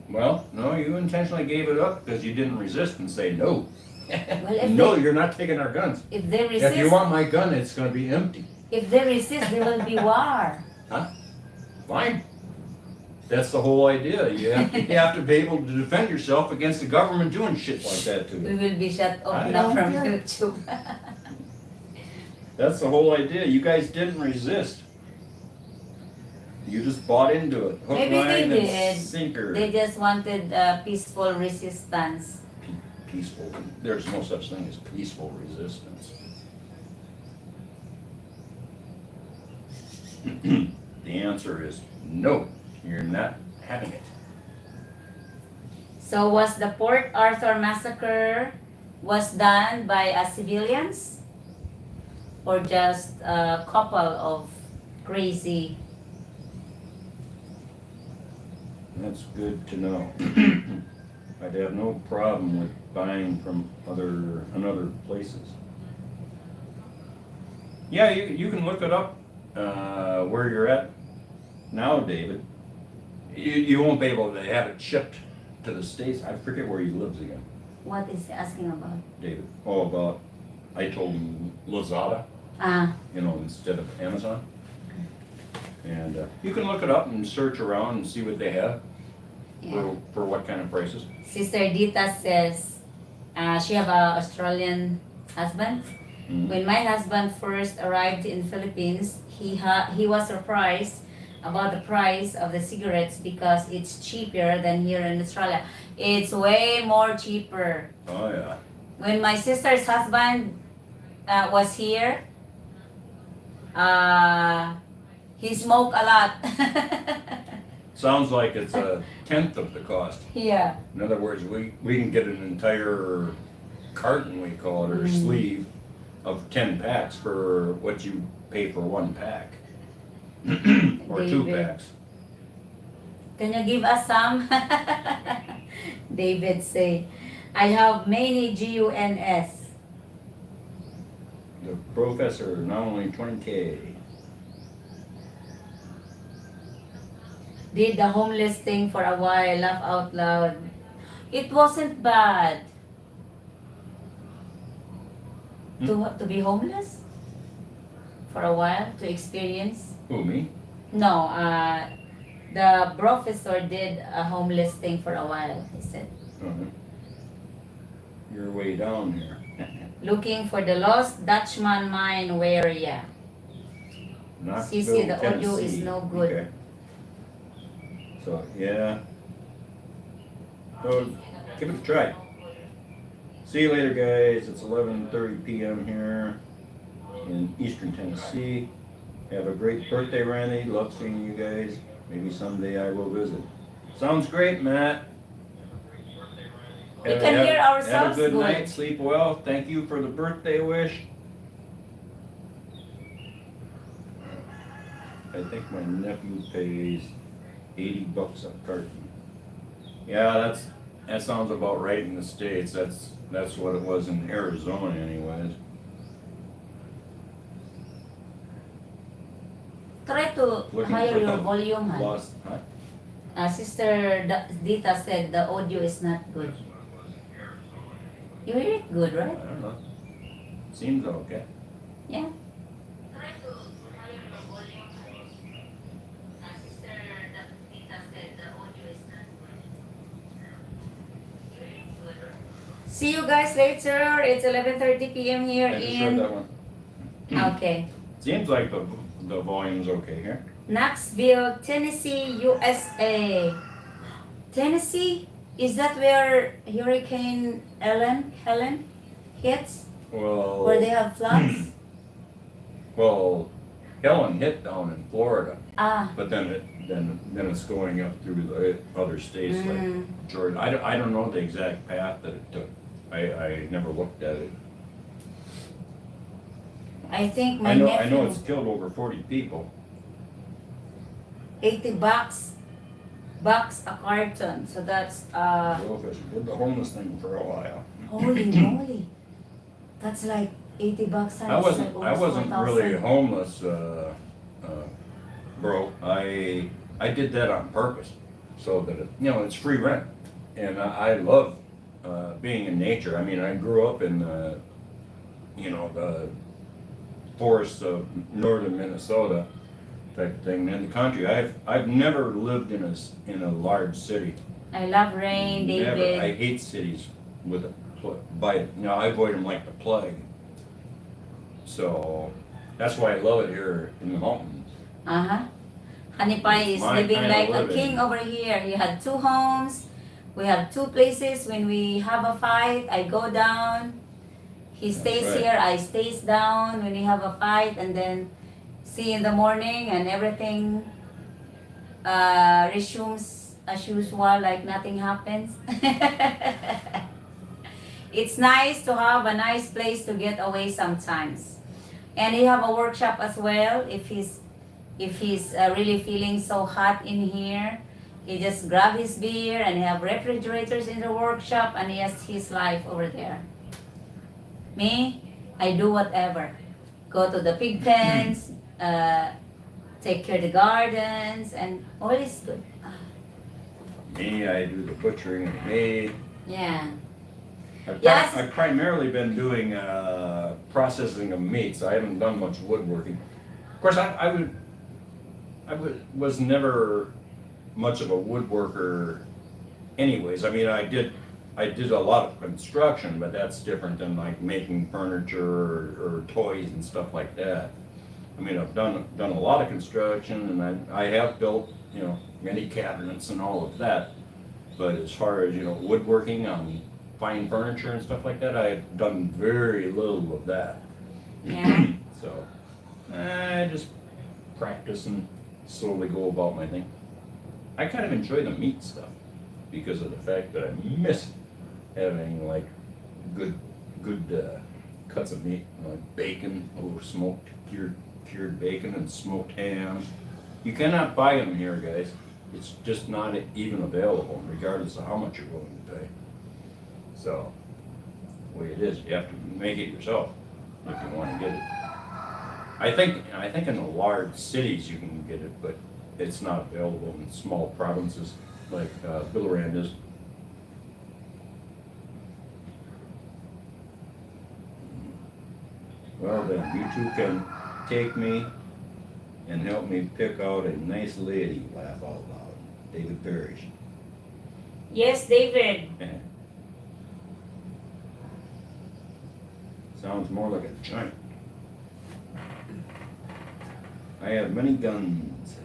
Well, no, you intentionally gave it up because you didn't resist and say no. Well, if No, they- you're not taking our guns. If they If you resist, want my gun, it's going to be empty. if they resist, there will be war. Fine. That's the whole idea. You have to be able to defend yourself against the government doing shit like that to We you. will be shut off I now don't from care. YouTube. That's the whole idea. You guys didn't resist. You just bought into it. Hook, Maybe they line, did. and sinker. They just wanted peaceful resistance. Peaceful. There's no such thing as peaceful resistance. The answer is no. You're not having it. So was the Port Arthur massacre was done by civilians or just a couple of crazy? That's good to know. I'd have no problem with buying from other places. Yeah, you can look it up where you're at now, David. You won't be able to have it shipped to the States. I forget where he lives again, What is he asking about? David. About, I told him Lazada, instead of Amazon. And you can look it up and search around and see what they have Yeah. for what kind of prices. Sister Dita says she have a Australian husband. Mhm. When my husband first arrived in Philippines, he was surprised about the price of the cigarettes because it's cheaper than here in Australia. It's way more cheaper. Oh yeah. When my sister's husband was here, he smoked a lot. Sounds like it's a tenth of the cost. Yeah. In other words, we can get an entire carton, we call it, or Mhm. sleeve of 10 packs for what you pay for one pack. Or 2 David. packs. Can you give us some? David say, I have many GUNS. The professor, not only 20K. Did the homeless thing for a while, laugh out loud. It wasn't bad. To be homeless? For a while, to experience? Who, me? No, the professor did a homeless thing for a while, he said. Uh-huh. You're way down here. Looking for the lost Dutchman mine where, yeah. Knoxville, Sissy, the audio is Tennessee. no good. Okay. So, yeah. So, give it a try. See you later, guys. It's 11:30 p.m. here in Eastern Tennessee. Have a great birthday, Randy. Love seeing you guys. Maybe someday I will visit. Sounds great, Matt. We can hear Have a ourselves good good. night, sleep well. Thank you for the birthday wish. I think my nephew pays $80 a carton. Yeah, that sounds about right in the States. That's what it was in Arizona anyways. Try to Looking higher for your the volume, hon. lost, huh? Sister Dita said the audio is not good. You hear it good, I right? don't know. Seems okay. Yeah. See you guys later. It's 11:30 p.m. here I just heard that in. one. Okay. Seems like the volume's okay here. Knoxville, Tennessee, USA. Tennessee? Is that where Hurricane Helen hits? Where they Well, have floods? well, Helen hit down in Florida, Ah. but then it's going up through the other states like Mm. Georgia. I don't know the exact path that it took. I never looked at it. I think my I know nephew, it's killed over 40 people. 80 bucks a carton. So that's Well, if it's with the homeless thing for a while. holy moly. That's like 80 bucks times I wasn't like almost really 1,000. homeless, bro. I did that on purpose, so that it's free rent, and I love being in nature. I mean, I grew up in the forests of northern Minnesota type of thing. In the country, I've never lived in a large city. I love rain, Never. David. I hate cities with a bite. I avoid them like the plague. So that's why I love it here in the mountains. Uh-huh. Honeypie is My living kind of like a living. king over here. He had 2 homes. We have 2 places. When we have a fight, I go down. He stays right. here, I stays down when we have a fight, and then see in the morning and everything resumes as usual, like nothing happens. It's nice to have a nice place to get away sometimes. And he have a workshop as well. If he's really feeling so hot in here, he just grab his beer, and he have refrigerators in the workshop, and he has his life over there. Me, I do whatever. Go to the pig pens, take care of the gardens, and all is good. Me, I do the butchering and meat. Yeah. I've primarily been doing processing of meats. I haven't done much woodworking. Of course, was never much of a woodworker anyways. I mean, I did a lot of construction, but that's different than like making furniture or toys and stuff like that. I mean, I've done a lot of construction, and I have built many cabinets and all of that. But as far as woodworking on fine furniture and stuff like that, I've done very little of that. Yeah. So I just practice and slowly go about my thing. I kind of enjoy the meat stuff because of the fact that I miss having like good cuts of meat, like bacon, smoked cured bacon and smoked ham. You cannot buy them here, guys. It's just not even available, regardless of how much you're willing to pay. So, the way it is, you have to make it yourself if you want to get it. I think in the large cities you can get it, but it's not available in small provinces like Biliran is. Well then, you two can take me and help me pick out a nice lady, laugh out loud. David Parrish. Yes, David. Sounds more like a giant. I have many guns.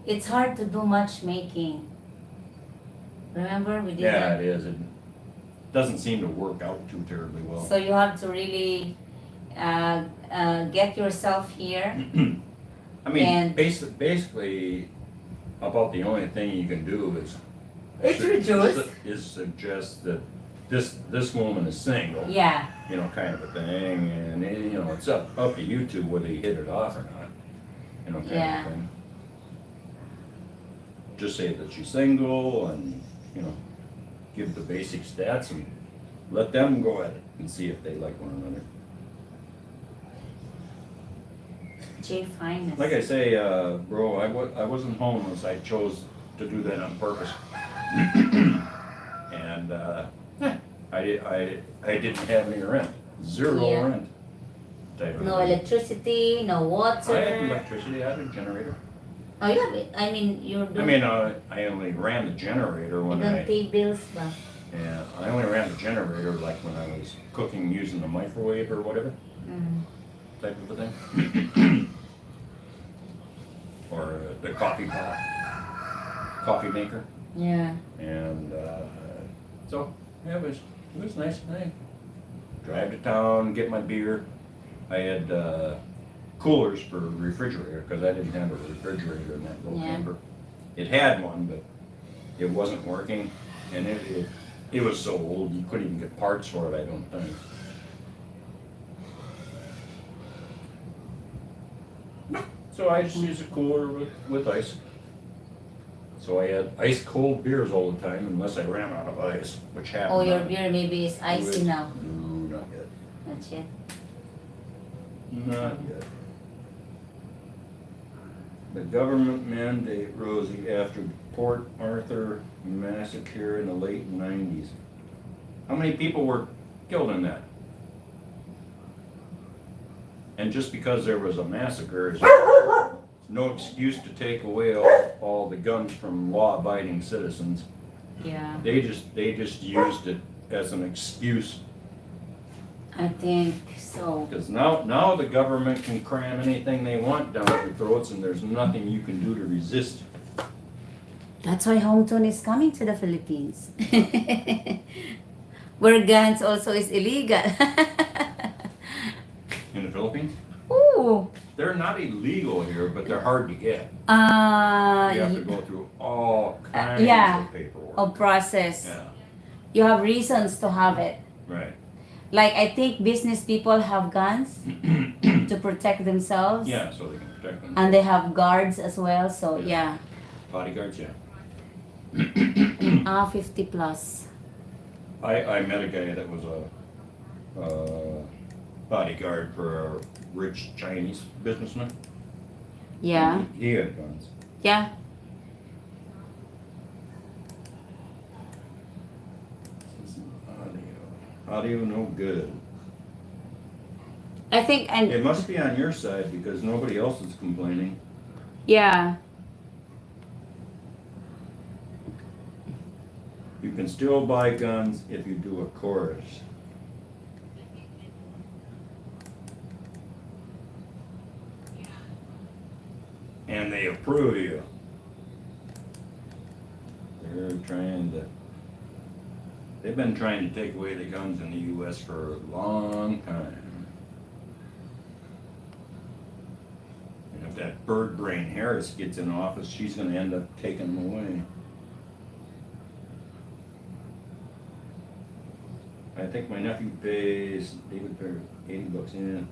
It's hard to do matchmaking. Remember we did Yeah, that? it is. It doesn't seem to work out too terribly well. So you have to really get yourself here. I mean, And- basically, about the only thing you can do is It's reduced. It suggests that this woman is single. Yeah. You know, kind of a thing, and you know, it's up to you two whether you hit it off or not. You know, kind Yeah. of thing. Just say that she's single, and you know, give the basic stats, and let them go at it and see if they like one another. J Finest. Like I say, bro, I wasn't homeless. I chose to do that on purpose. And I didn't have any rent. Zero Yeah. rent. Type of No thing. electricity, no water. I had electricity. I had a generator. Oh, you have it. I mean, you're I doing. mean, I only ran the generator you when don't pay bills, ba? yeah, I only ran the generator like when I was cooking using the microwave or whatever Mm. type of a thing. Or the coffee pot, coffee maker. Yeah. And so yeah, it was nice. I drive to town, get my beer. I had coolers for refrigerator because I didn't have a refrigerator in that little Yeah. camper. It had one, but it wasn't working, and it was so old you couldn't even get parts for it. I don't think. So I just used a cooler with ice. So I had ice cold beers all the time unless I ran out of ice, which happened. Oh, your beer maybe is icy now. No, not yet. Not yet. Not yet. The government mandate, Rosie, after Port Arthur massacre in the late 90s. How many people were killed in that? And just because there was a massacre is no excuse to take away all the guns from law-abiding citizens. Yeah. They just used it as an excuse. I think so. Because now the government can cram anything they want down your throats, and there's nothing you can do to resist. That's why Hometown is coming to the Philippines. Where guns also is illegal. In the Philippines? Ooh. They're not illegal here, but they're hard to get. You have to go through all kinds yeah. of paperwork. A process. Yeah, You have reasons to have it. right. Like I think business people have guns to protect themselves. Yeah, so they can protect them. And they have guards as well, so yeah. Bodyguards, yeah. 50 plus. I met a guy that was a bodyguard for a rich Chinese businessman. Yeah. He had guns. Yeah. Audio no good. I think It must be on your side because nobody else is complaining. yeah. You can still buy guns if you do a chorus. And they approve you. They've been trying to take away the guns in the U.S. for a long time. And if that bird brain Harris gets in office, she's gonna end up taking them away. I think my nephew pays, David pays $80 in.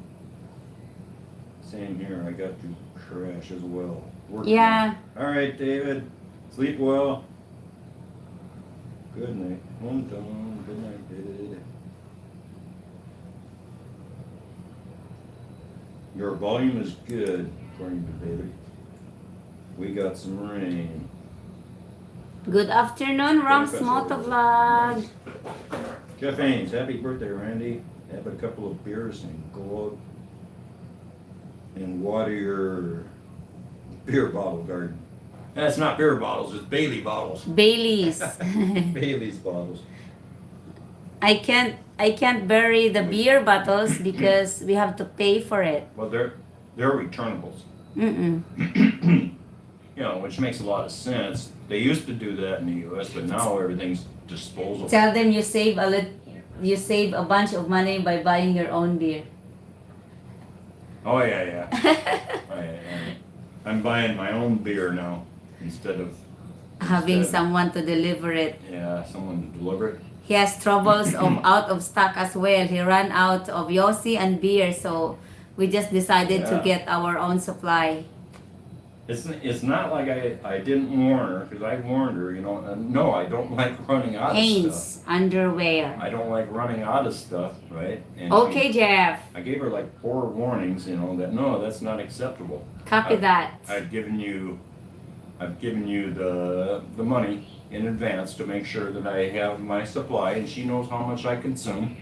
Same here, I got to crash as well. Work Yeah. All right, David, sleep well. Good night. Hometown. Good night, David. Your volume is good, according to David. We got some rain. Good afternoon, Ram's Motovlog. Jeff Haynes, happy birthday, Randy. Have a couple of beers and go out and water your beer bottle garden. That's not beer bottles, it's Bailey bottles. Baileys. Bailey's bottles. I can't bury the beer bottles because we have to pay for it. Well, they're returnables. Mm-mm. You know, which makes a lot of sense. They used to do that in the U.S., but now everything's disposable. Tell them you save a bunch of money by buying your own beer. Oh yeah. I'm buying my own beer now instead of having Instead. someone to deliver it. Yeah, someone to deliver it. He has troubles of out of stock as well. He ran out of Yossi and beer, so we just decided to Yeah. get our own supply. It's not like I didn't warn her, because I warned her, you know, and no, I don't like running out of stuff. Hanes underwear. I don't like running out of stuff, right? And Okay, Jeff. I gave her like 4 warnings, you know, that no, that's not acceptable. Copy that. I've given you the money in advance to make sure that I have my supply, and she knows how much I consume,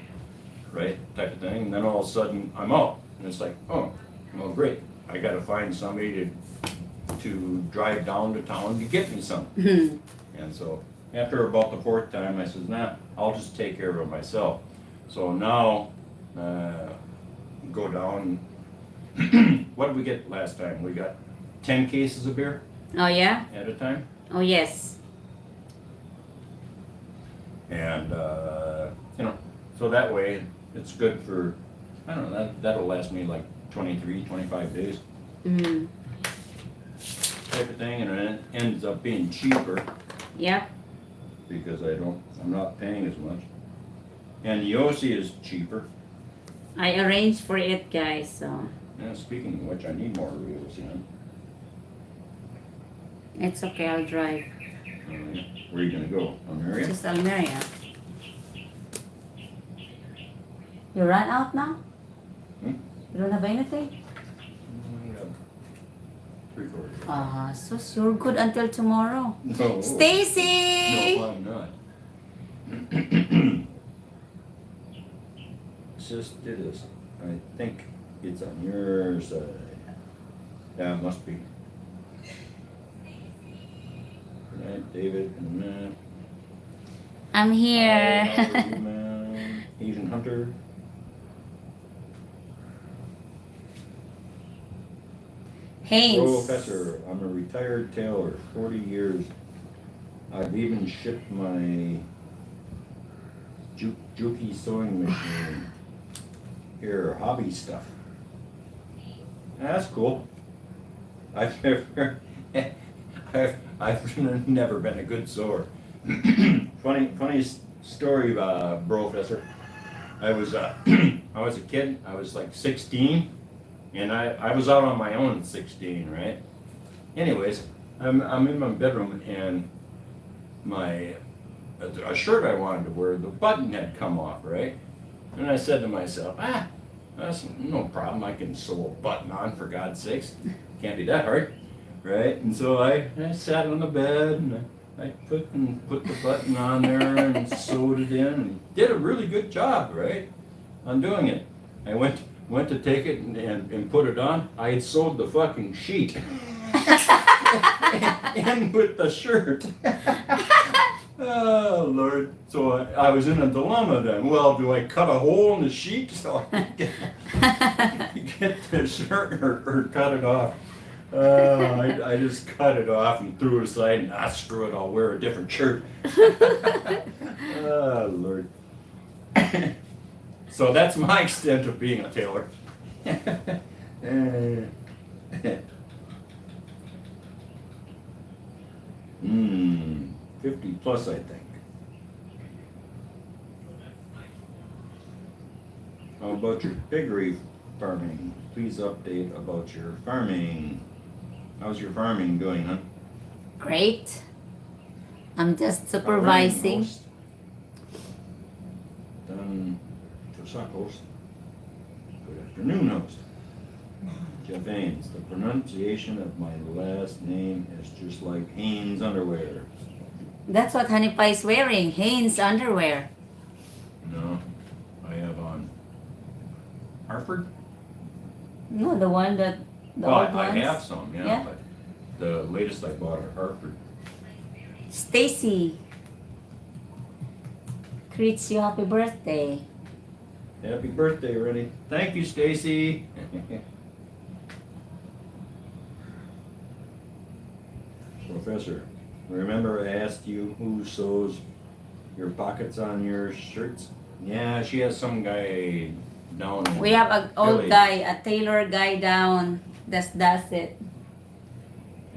right? Type of thing. And then all of a sudden I'm out, and it's like, oh, well, great. I got to find somebody to drive down to town to get me some. Mhm. And so after about the 4th time, I said, nah, I'll just take care of it myself. So now, go down. What did we get last time? We got 10 cases of beer Oh, yeah? at a time. Oh, yes. And, you know, so that way it's good for, I don't know, that'll last me like 23, 25 days Mm. type of thing. And it ends up being cheaper Yep. because I'm not paying as much. And Yossi is cheaper. I arranged for it, guys, so Yeah, speaking of which, I need more Yossi, huh? it's okay. I'll drive. Where are you gonna go? Almeria? Just Almeria. You ran out now? Hmm? You don't have anything? Yeah. 3/4. So you're good until tomorrow. No. Stacy! No, I'm not. Just do this. I think it's on your side. Yeah, it must be. Right, David and Matt. I'm Hi, here. how are you, man? Asian Hunter. Haynes. Professor, I'm a retired tailor, 40 years. I've even shipped my Juki sewing machine. Here, hobby stuff. That's cool. I've never, I've never been a good sewer. funny story, Professor. I was a kid. I was like 16, and I was out on my own at 16, right? Anyways, I'm in my bedroom, and a shirt I wanted to wear, the button had come off, right? And I said to myself, that's no problem. I can sew a button on, for God's sakes. Can't be that hard, right? And so I sat on the bed, and I put the button on there and sewed it in, and did a really good job, right, on doing it. I went to take it and put it on. I had sewed the fucking sheet in with the shirt. Oh, Lord. So I was in a dilemma then. Well, do I cut a hole in the sheet so I can get the shirt or cut it off? I just cut it off and threw it aside, and screw it, I'll wear a different shirt. Oh, Lord. So that's my extent of being a tailor. 50 plus, I think. How about your piggery farming? Please update about your farming. How's your farming going, huh? Great. I'm just supervising. Host. Done for suck host. Good afternoon, host. Jeff Haynes. The pronunciation of my last name is just like Haynes underwear. That's what Honeypie is wearing. Haynes underwear. No, I have on Hartford. No, the one that the Well, old I ones. have some, Yeah. but the latest I bought are Hartford. Stacy greets you happy birthday. Happy birthday, Rennie. Thank you, Stacy. Professor, remember I asked you who sews your pockets on your shirts? Yeah, she has some guy down in We have an old Philly. guy, a tailor guy down that does it.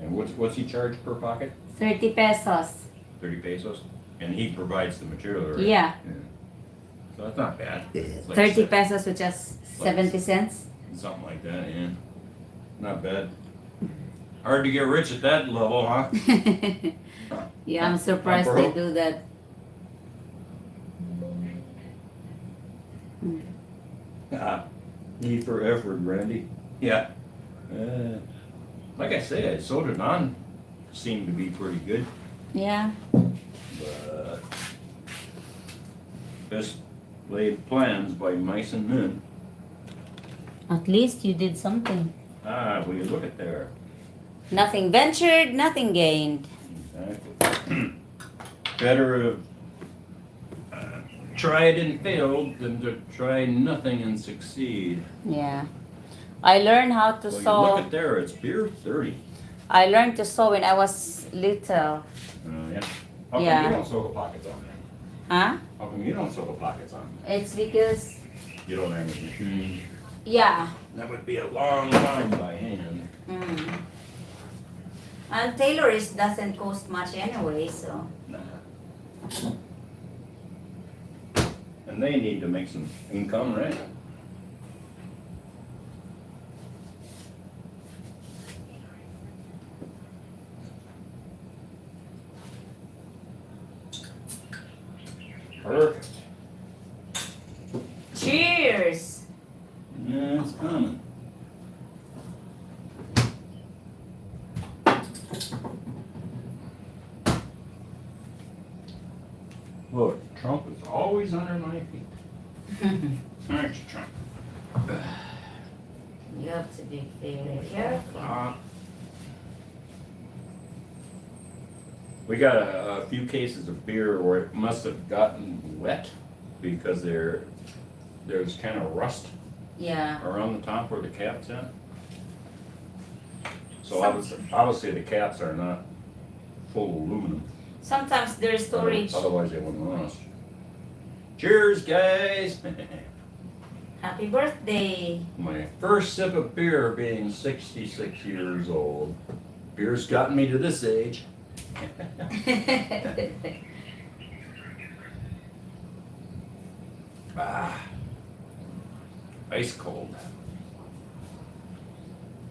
And what's he charge per pocket? 30 pesos. 30 pesos? And he provides the material, right? Yeah. So that's not bad. It's like 30 pesos, which is 70 cents. something like that, yeah. Not bad. Hard to get rich at that level, huh? Yeah, I'm surprised they do that. E for effort, Randy. Yeah. Like I said, soda non seemed to be pretty good. Yeah. But best laid plans by mice and men. At least you did something. Will you look at there? Nothing ventured, nothing gained. Exactly. Better tried and failed than to try nothing and succeed. Yeah. I learned how to Well, sew. you look at there, it's beer 30. I learned to sew when I was little. Yeah. How come Yeah. you don't sew the pockets on there? Huh? How come you don't sew the pockets on? It's because, You don't have a machine. yeah. That would be a long time by hand. Mm. And tailorist doesn't cost much anyway, so. Nah. And they need to make some income, right? Perfect. Cheers! Yeah, it's coming. Look, Trump is always under my feet. Aren't you, Trump? You have to be very careful. We got a few cases of beer where it must have gotten wet because there's kind of rust Yeah. around the top where the cap's at. So obviously the caps are not full aluminum. Sometimes there's storage. Otherwise they wouldn't rust. Cheers, guys! Happy birthday! My first sip of beer being 66 years old. Beer's gotten me to this age. Ice cold.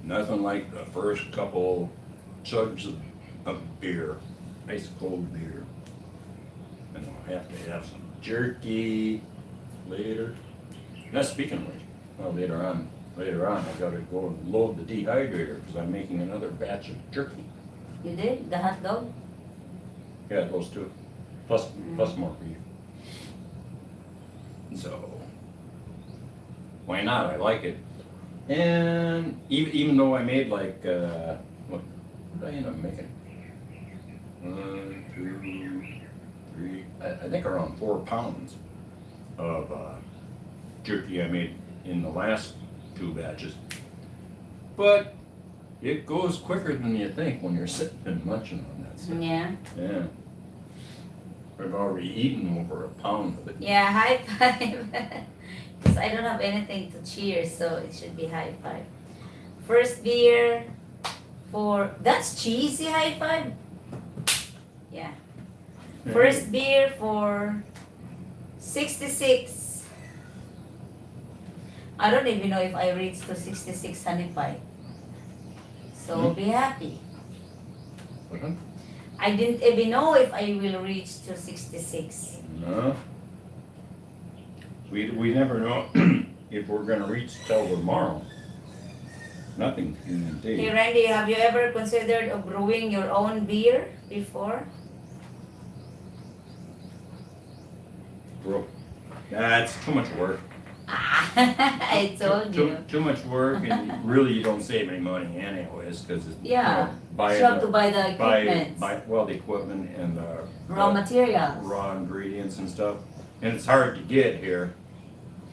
Nothing like the first couple chugs of beer. Ice cold beer. And I'll have to have some jerky later. Now speaking of which, well later on I gotta go and load the dehydrator because I'm making another batch of jerky. You did? The hot dog? Yeah, those two. Plus more beef. So why not? I like it. And even though I made like what did I end up making? 1, 2, 3. I think around 4 pounds of jerky I made in the last 2 batches. But it goes quicker than you think when you're sitting and munching on that stuff. Yeah. Yeah. I've already eaten over a pound of it. Yeah, high five. Because I don't have anything to cheer, so it should be high five. First beer for. That's cheesy high five? Yeah. First beer for 66. I don't even know if I reached to 66 honey pie. So be happy. Uh-huh. I didn't even know if I will reach to 66. No. We never know if we're gonna reach till tomorrow. Nothing can Hey date. Randy, have you ever considered of brewing your own beer before? Bro, that's too much work. I told you. Too much work, and really you don't save any money anyways, because it's Yeah. buy You have to buy the buy equipment, the equipment and the raw materials. raw ingredients and stuff, and it's hard to get here.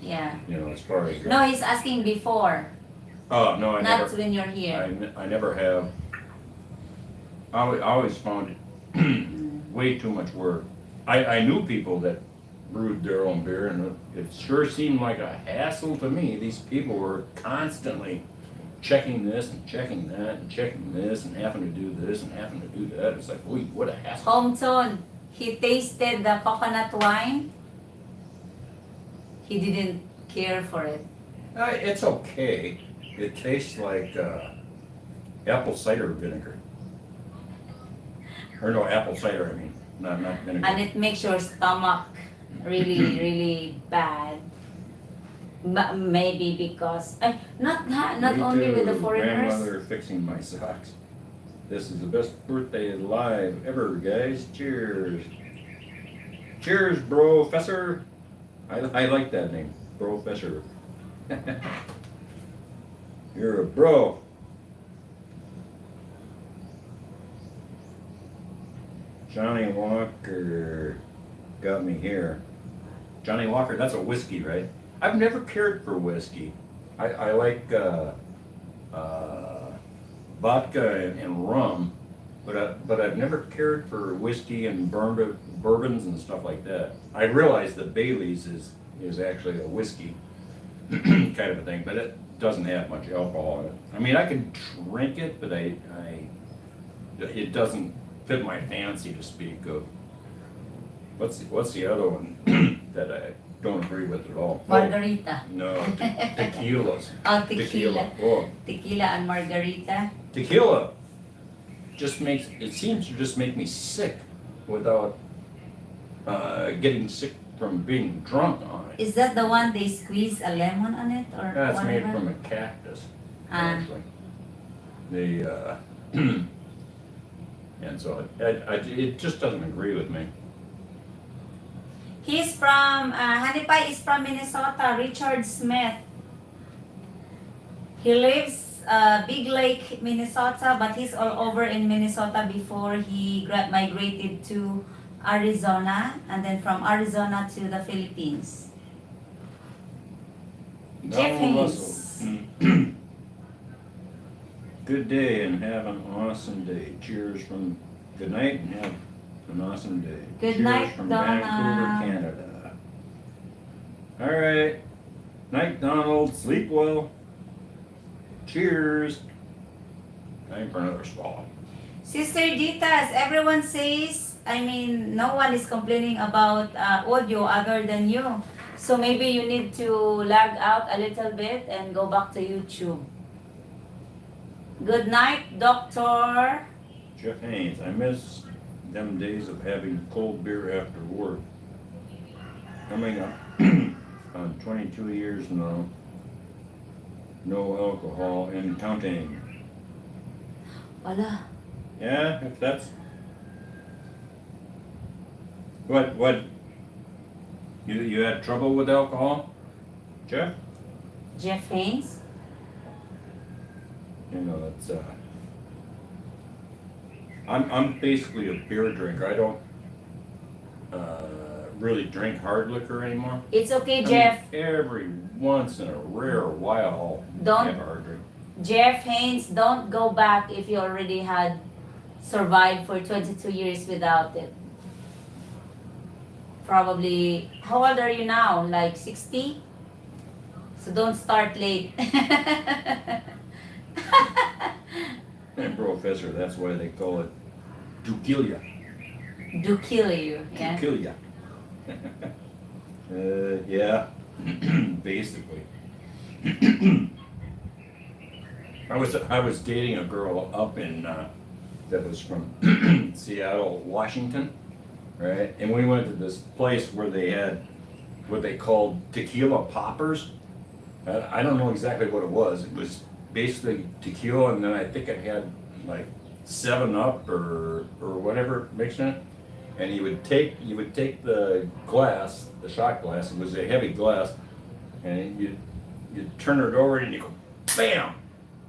Yeah. You know, as far as No, he's asking before, oh no, I not never. when you're here. I never have. I always found it way too much work. I knew people that brewed their own beer, and it sure seemed like a hassle to me. These people were constantly checking this and checking that and checking this and having to do this and having to do that. It's like, wait, what a hassle. Hometown, he tasted the coconut wine. He didn't care for it. It's okay. It tastes like apple cider vinegar. Or no, apple cider, I mean, not vinegar. And it makes your stomach really, really bad. Maybe because not Me only with the too, foreigners. Grandmother fixing my socks. This is the best birthday alive ever, guys. Cheers. Cheers, Professor. I like that name, Professor. You're a bro. Johnny Walker got me here. Johnny Walker, that's a whiskey, right? I've never cared for whiskey. I like vodka and rum, but I've never cared for whiskey and bourbons and stuff like that. I realize that Bailey's is actually a whiskey kind of a thing, but it doesn't have much alcohol in it. I mean, I can drink it, but it doesn't fit my fancy to speak of. What's the other one that I don't agree with at all? Margarita. No, tequilas. Oh, tequila. Oh, Tequila and margarita. tequila seems to just make me sick without getting sick from being drunk on it. Is that the one they squeeze a lemon on it or That's made whatever? from a cactus, Ah. actually. And so it just doesn't agree with me. He's from, Honeypie is from Minnesota, Richard Smith. He lives Big Lake, Minnesota, but he's all over in Minnesota before he migrated to Arizona, and then from Arizona to the Philippines. Jeff Donald Haynes. Russell. Good day and have an awesome day. Cheers from good night and have an awesome day. Good Cheers night, from Donald. Vancouver, Canada. All right. Night, Donald. Sleep well. Cheers. Time for another swallow. Sister Ditas, everyone says, no one is complaining about audio other than you. So maybe you need to lag out a little bit and go back to YouTube. Good night, Doctor. Jeff Haynes. I miss them days of having cold beer after work. Coming up on 22 years now. No alcohol and counting. Wala. Yeah, if that's what you had trouble with alcohol, Jeff? Jeff Haynes. You know, it's I'm basically a beer drinker. I don't really drink hard liquor anymore. It's okay, I mean, Jeff. every once in a rare while I'll Don't- have a hard drink. Jeff Haynes, don't go back if you already had survived for 22 years without it. Probably, how old are you now? Like 60? So don't start late. And Professor, that's why they call it tequila. Do kill you, yeah? Tequila. Yeah, basically. I was dating a girl up in that was from Seattle, Washington, right? And we went to this place where they had what they called tequila poppers. I don't know exactly what it was. It was basically tequila, and then I think it had like 7-Up or whatever mixed in it. And you would take the glass, the shot glass. It was a heavy glass, and you'd turn it over and you go, bam,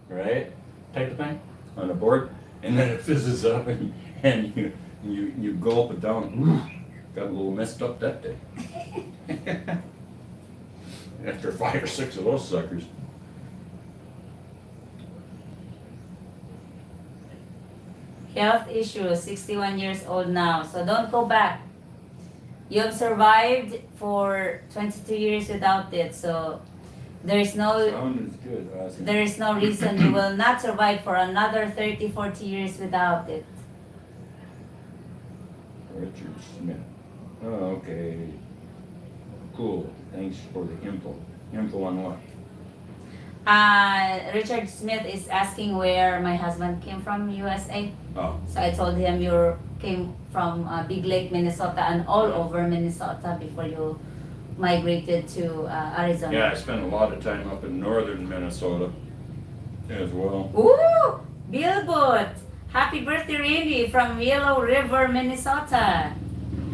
right? Type of thing on the board, and then it fizzes up, and you gulp it down. Whew, got a little messed up that day. After 5 or 6 of those suckers. Health issues, 61 years old now. So don't go back. You have survived for 22 years without it. So There is no Sound is good, awesome. there is no reason you will not survive for another 30, 40 years without it. Richard Smith. Oh, okay. Cool. Thanks for the info. Info on what? Richard Smith is asking where my husband came from, USA. Oh, So I told him you came from Big Lake, Minnesota, and all over Minnesota before you migrated to Arizona. yeah, I spent a lot of time up in northern Minnesota as well. Ooh, Billboard! Happy birthday, Randy, from Yellow River, Minnesota.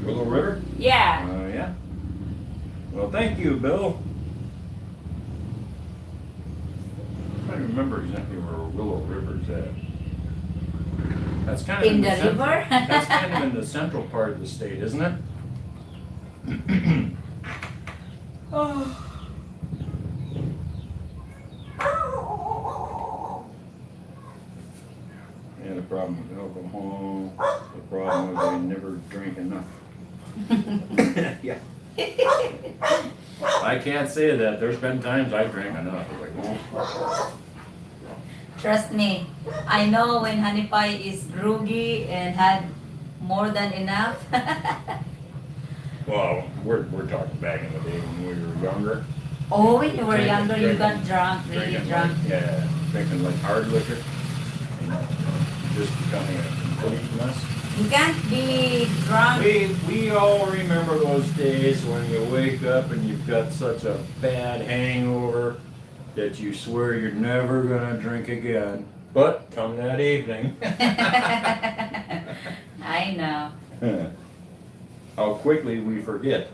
Willow River? Yeah. Yeah. Well, thank you, Bill. I don't remember exactly where Willow River's at. That's kind of In the cent- river? That's kind of in the central part of the state, isn't it? Oh. Yeah, the problem with alcohol, the problem was I never drank enough. Yeah. I can't say that. There's been times I drank enough. I was like, oh. Trust me, I know when Honey Pie is groggy and had more than enough. Well, we're talking back in the day when we were younger. Oh, when you were Drinking- younger, you got drinking- drunk, really drinking drunk. Like, yeah, drinking like hard liquor. And just becoming a complete mess. You can't be drunk. We all remember those days when you wake up and you've got such a bad hangover that you swear you're never gonna drink again. But come that evening. I know. How quickly we forget.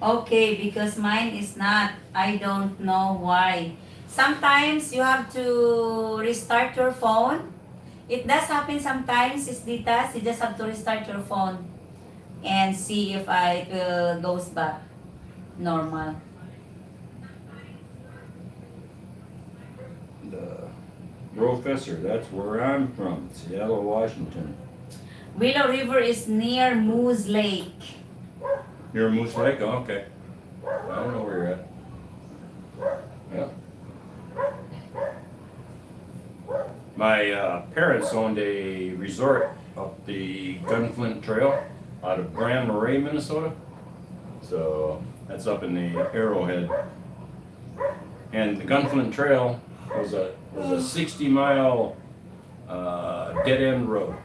Okay, because mine is not. I don't know why. Sometimes you have to restart your phone. It does happen sometimes, it's Ditas. You just have to restart your phone and see if it will goes back normal. The Professor, that's where I'm from, Seattle, Washington. Willow River is near Moose Lake. You're in Moose Lake? Oh, okay. I don't know where you're at. Yeah. My parents owned a resort up the Gunflint Trail out of Grand Marais, Minnesota. So that's up in the Arrowhead. And the Gunflint Trail was a 60-mile dead end road.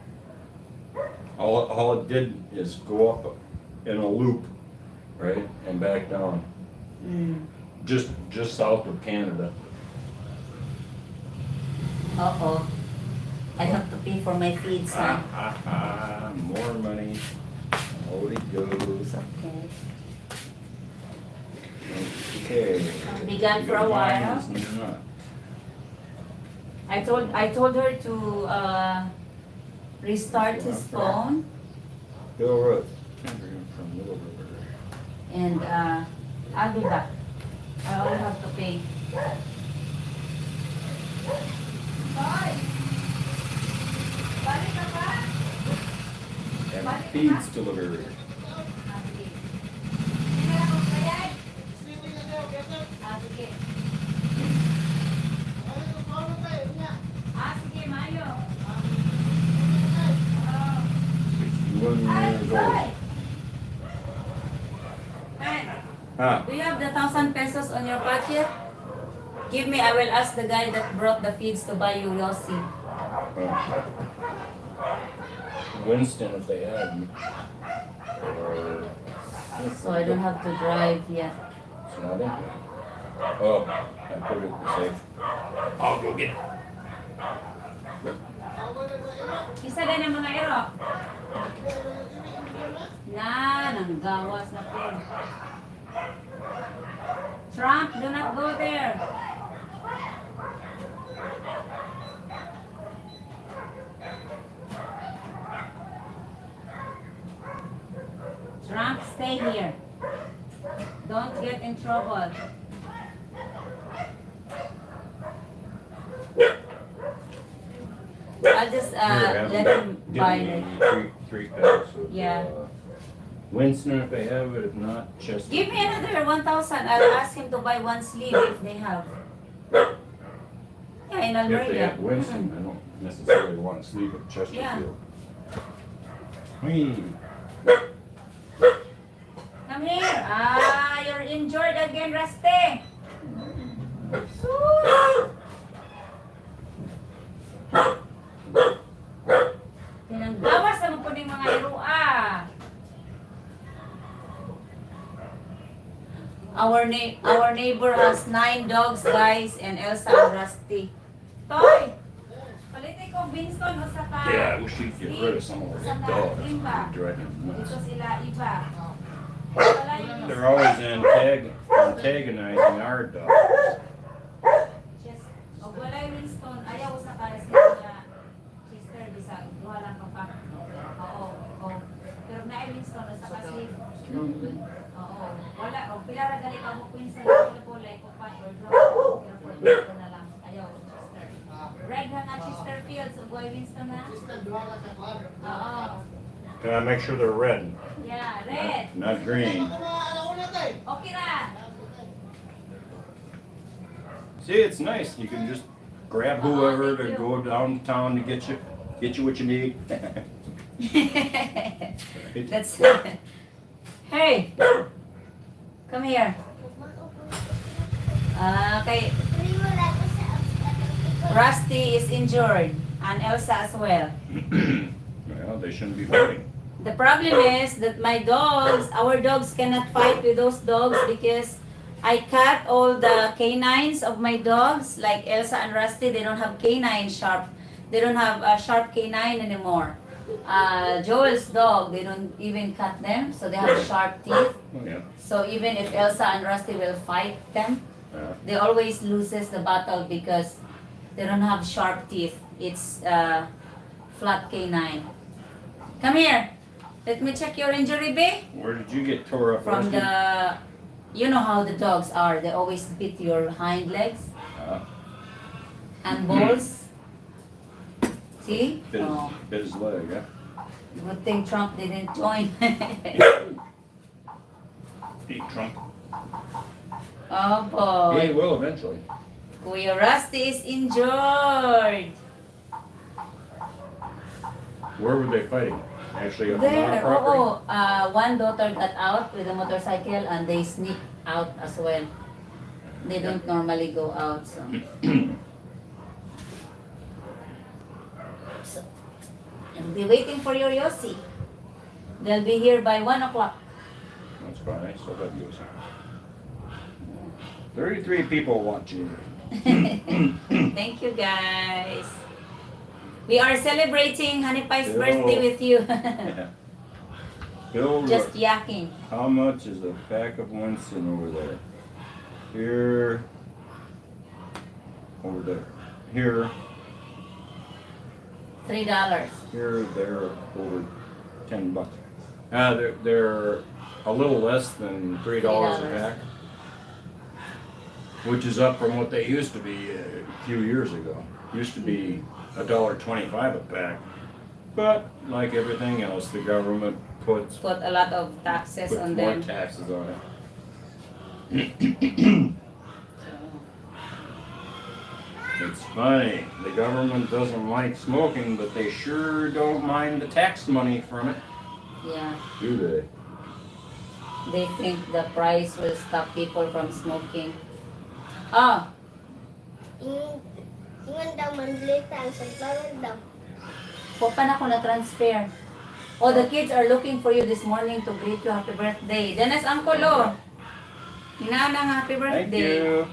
All it did is go up in a loop, right, and back down, just south of Canada. Uh-oh. I have to pay for my feeds now. More money. Out it goes. Okay. Okay. Be gone for a while. Mine is not. I told her to restart his phone Bill Rhodes. From Little River. and I'll be back. I only have to pay. And feeds delivered. Sige, Mayo. 61 years old. Ah, Do you have the 1,000 pesos on your pocket? Give me, I will ask the guy that brought the feeds to buy you Yossi. Winston, if they had. Or So I don't have to drive yet. it's not in. Oh, I put it safe. I'll go get it. Isa din ang mga ero. Nang gawas na po. Trump, do not go there. Trump, stay here. Don't get in trouble. I'll just Here, have let them him give buy me it. three packs of, Yeah. Winston if they have it, if not, Chester. Give me another 1,000. I'll ask him to buy one sleeve if they have. Yeah, in If they Almeria. have Winston, I don't necessarily want to sleep at Chesterfield. Whee. Come here. Ah, you're injured again, Rusty. Sus. Pinanggawas naman po ng mga irua. Our neighbor has 9 dogs, guys, and Elsa and Rusty. Toy! Palitin ko Winston o saka. Yeah, I wish you'd get rid of some of those dogs. Driving me nuts. Ito sila iba. They're always antagonizing our dogs. O wala yung Winston, ayaw sa kaya sila sister, bisa, wala ka pa. Oo. Pero na yung Winston, sa kasi, oo. Wala, o pilara gali ka mo Winston, ko like ko pa, or drop, pero for Winston na lang. Ayaw, sister. Red na Chesterfield, so boy Winston na. Oo. Can I make sure they're red? Yeah, red. Not green. Okay na. See, it's nice. You can just grab whoever to go downtown to get you what you need. That's Hey, come here. Okay, Rusty is injured and Elsa as well. Well, they shouldn't be fighting. The problem is that our dogs cannot fight with those dogs because I cut all the canines of my dogs. Like Elsa and Rusty, they don't have canine sharp. They don't have a sharp canine anymore. Joel's dog, they don't even cut them, so they have sharp teeth. Oh, yeah. So even if Elsa and Rusty will fight them, they always loses the battle because they don't have sharp teeth. It's flat canine. Come here. Let me check your injury, babe. Where did you get tore up? From Rusty? you know how the dogs are. They always bit your hind legs and balls. See? Bit his leg, yeah? Good thing Trump didn't join. Eat Trump. Oh boy. He will eventually. Kuya Rusty is injured. Where were they fighting? Actually, up on There, our property? one daughter got out with a motorcycle and they sneak out as well. They don't normally go out, so. And be waiting for your Yossi. They'll be here by 1 o'clock. That's fine. I still got you. 33 people watching. Thank you, guys. We are celebrating Honeypie's Bill. birthday with you. Yeah. Bill, Just yakking. how much is a pack of Winston over there? Here. Over there. Here. $3. Here, there, over $10. They're a little less than $3 a pack, which is up from what they used to be a few years ago. Used to be $1.25 a pack, but like everything else, the government puts Put a lot of taxes on more them. taxes on it. It's funny. The government doesn't like smoking, but they sure don't mind the tax money from it. Yeah. Do they? They think the price will stop people from smoking. Oh, Ingon daw manlita ang sunflower daw. pa na ako na-transfer. Oh, the kids are looking for you this morning to greet you happy birthday. Dennis, Uncle, oh. Hinanang happy Thank birthday. you.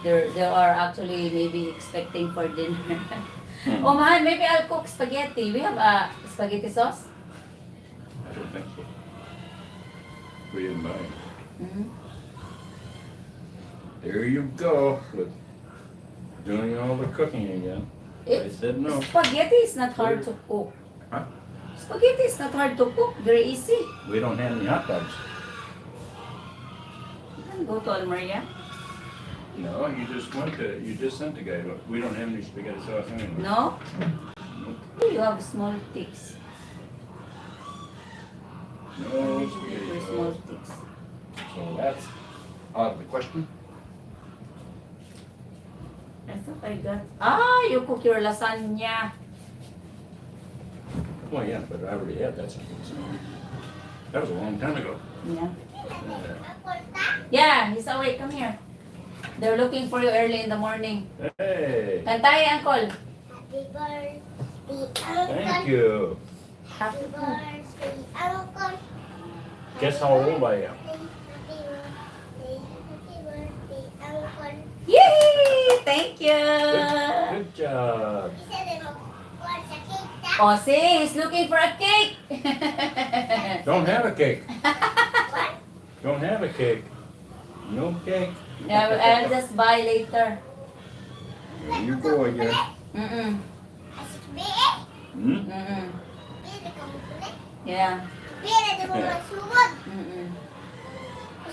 They are actually maybe expecting for dinner. Oh, mahal, maybe I'll cook spaghetti. We have spaghetti sauce. I don't think so. We didn't buy it. Mhm. There you go with doing all the cooking again. I said no. Spaghetti is not hard to cook. Huh? Spaghetti is not hard to cook. Very easy. We don't have any hot dogs. You can go to Almeria. No, you just sent the guy, but we don't have any spaghetti sauce anyway. No? Nope. You have small sticks. No Super small spaghetti. sticks. So that's out of the question. I thought I got. Ah, you cook your lasagna. Oh yeah, but I already had that something. So that was a long time ago. Yeah. Yeah. Yeah, he's awake. Come here. They're looking for you early in the morning. Hey, Kantay, Uncle. Happy birthday, Uncle. thank you. Happy birthday, Uncle. Guess how old I am? Happy birthday, Uncle. Yay! Thank you. Good job. Isa din mo, what's a cake ta? Oh, see, he's looking for a cake. Don't have a cake. What? Don't have a cake. No cake. Yeah, I'll just buy later. There you go again. Mm-mm. Asik biik. Hmm? Mm-mm. Biik kamu kulit. Yeah. Biik ada mo magsugod. Mm-mm.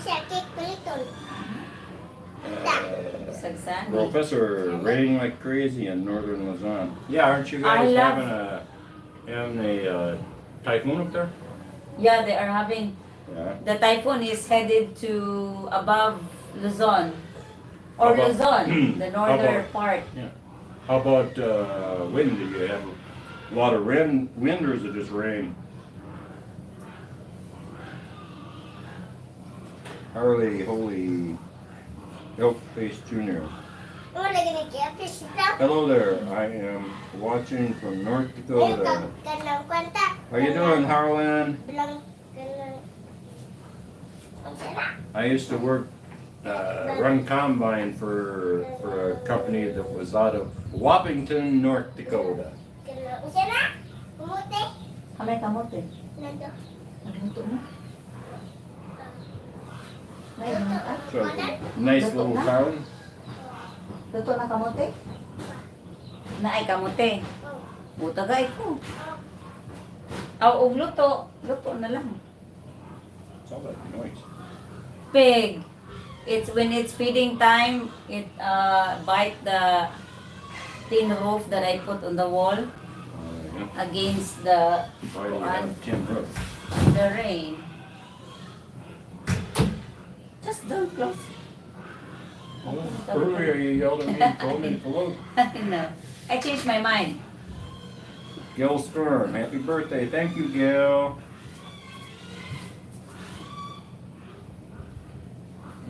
Isa cake paliton. Sagsan. Professor, raining like crazy in northern Luzon. Yeah, aren't you guys I love- having a typhoon up there? Yeah, they are having. Yeah. The typhoon is headed to above Luzon. Or Above- Luzon, the northern Above. part. How about wind? Do you have a lot of wind, or is it just rain? Harley, holy, Elk Face Jr. Mo lagi ni kaya fish ta. Hello there. I am watching from North Ayun Dakota. kanang kwanta. How you doing, Harlan? Bilang kanang. Ang sarap. I used to work, run combine for a company that was out of Wappington, North Dakota. Kanang. Ang sarap. Kumuti. Kamay kamote. Nando. Nagluto mo? May luto. So nice little town. Luto na kamote? Naay kamote. Buta ka ito. Aw, og luto. Luto na lang. Sounds like noise. Pig. It's when it's feeding time, it bite the tin roof that I put on the wall Yeah. against the Why do you have tin roof? rain. Just don't close. Earlier you yelled at me and told me to close. No, I changed my mind. Gil Stern, happy birthday. Thank you, Gil.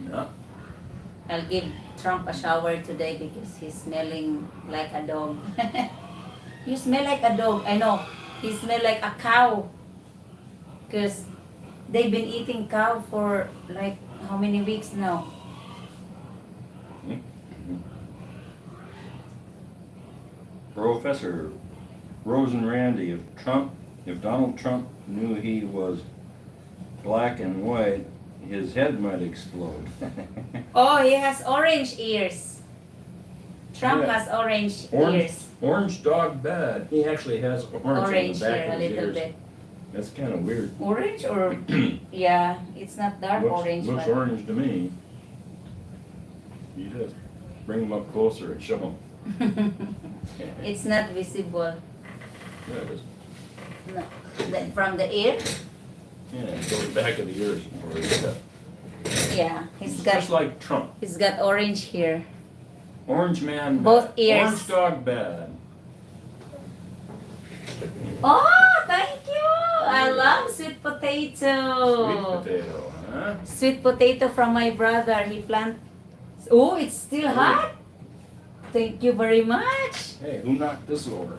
Yeah. I'll give Trump a shower today because he's smelling like a dog. You smell like a dog. I know. He smell like a cow. Because they've been eating cow for like how many weeks now? Professor Rose and Randy, if Donald Trump knew he was black and white, his head might explode. Oh, he has orange ears. Trump Yeah. has orange Orange, ears. orange dog bad. He actually has orange, Orange on the back here, of a his little ears. bit. That's kind of weird. Orange or, yeah, it's not dark orange. Looks but orange to me. You just bring them up closer and show them. It's not visible. Yeah, it is. No. From the ear? Yeah, it goes back of the ears. Or it's got- Yeah, he's Just got like Trump. he's got orange here. Orange man. Both bad. ears. Orange dog bad. Oh, thank you! I love sweet potato. Sweet potato, huh? Sweet potato from my brother. He plant. Oh, it's still hot. Thank you very much. Hey, who knocked this over?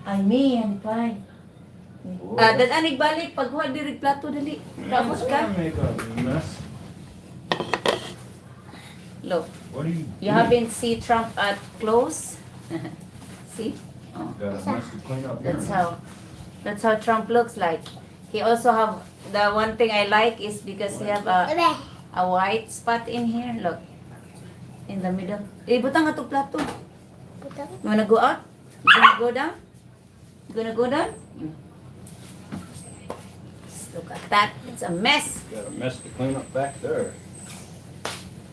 Ay, me, ano pa? Dadanig balik. Pagkuha diri plato dali. Tapos ka. Make a mess. Look, What do you? you haven't seen Trump at close. See? Oh. Got a mess to clean up here. That's how Trump looks like. He also have the one thing I like is because he have Bebe. a white spot in here. Look, in the middle. Eh, butang ato plato. Putang. You wanna go out? You gonna go down? You gonna go down? Just look at that. It's a mess. Got a mess to clean up back there.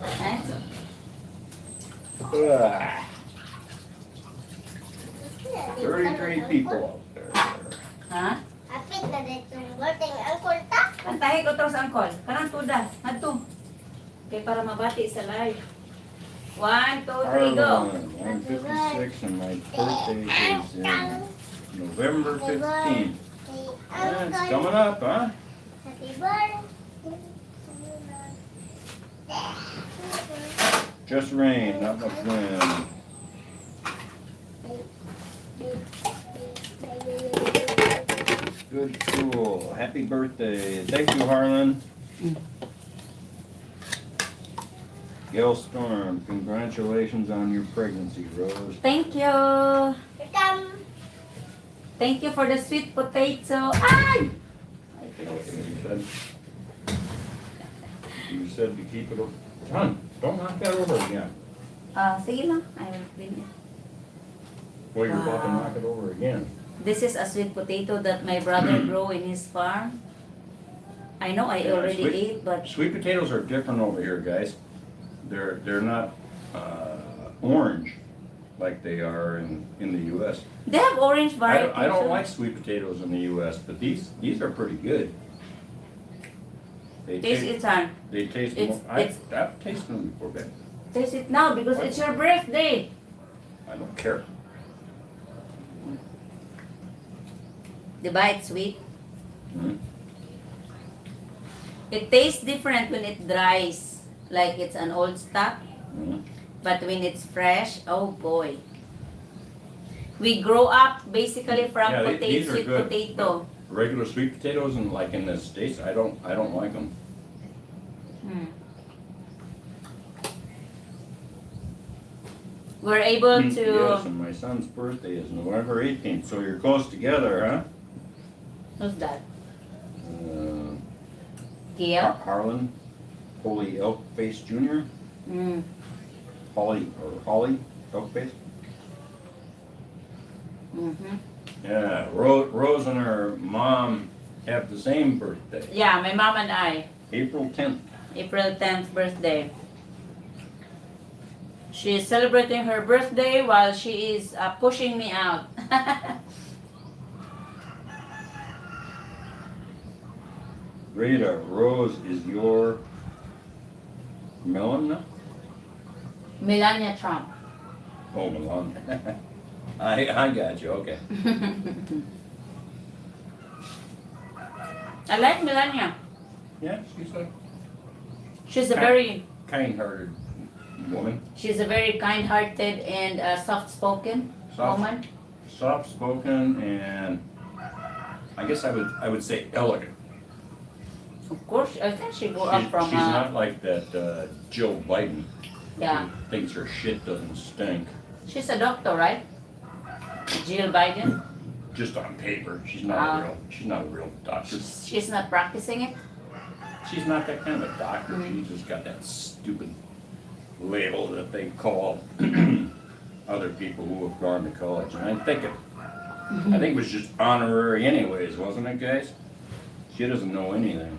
Eh? Ah, 33 people out there. Huh? Apit na dito yung birthday ng Uncle ta. Kantahin ko to sa angkol. Kanang tuda. Adto. Okay, para mabati sa live. 1, 2, 3, go. Harlan, 156, and my birthday is in November 15th. Yeah, it's coming up, huh? Happy birthday. Just rain, not much wind. Good, cool. Happy birthday. Thank you, Harlan. Gail Storm, congratulations on your pregnancy, Rose. Thank you. Here come. Thank you for the sweet potato. Ay! You said to keep it up. John, don't knock that over again. Sige lang. I will clean it. Well, you're about to Wow. knock it over again. This is a sweet potato that my brother grow in his farm. I know I Yeah, already sweet- ate, but Sweet potatoes are different over here, guys. They're not orange like they are in the U.S. they have orange I variety. don't too. like sweet potatoes in the U.S., but these are pretty good. They Taste taste it, son. they taste it's- more. it's- I've tasted them before, Ben. Taste it now because What? it's your birthday. I don't care. Diba? It's sweet. Mhm. It tastes different when it dries, like it's an old stock. Mhm. But when it's fresh, oh boy. We grow up basically from Yeah, these are sweet good. potato. Regular sweet potatoes and like in the States, I don't like them. Hmm. We're able Yes, to. and my son's birthday is November 18th, so you're close together, huh? Who's that? Uh, Kia? Harlan, Holy Elk Face Jr., Mm. Holly Elk Face. Mm-hmm. Yeah, Rose and her mom have the same birthday, Yeah, my mom and I. April 10th. April 10th birthday. She is celebrating her birthday while she is pushing me out. Rita, Rose is your Melania? Melania Trump. Oh, Melania. I got you, okay. I like Melania. Yeah, she's a She's a very kind-hearted woman. she's a very kind-hearted and soft-spoken Soft. woman. Soft-spoken and I guess I would say elegant. Of course, I think she grew up from She's not like that Joe Biden yeah. who thinks her shit doesn't stink. She's a doctor, right? Jill Biden. Just on paper, she's Ah. not a real doctor. She's not practicing it. She's not that kind of a doctor. Mhm. She's just got that stupid label that they call other people who have gone to college. And I think it was just honorary anyways, wasn't it, guys? She doesn't know anything.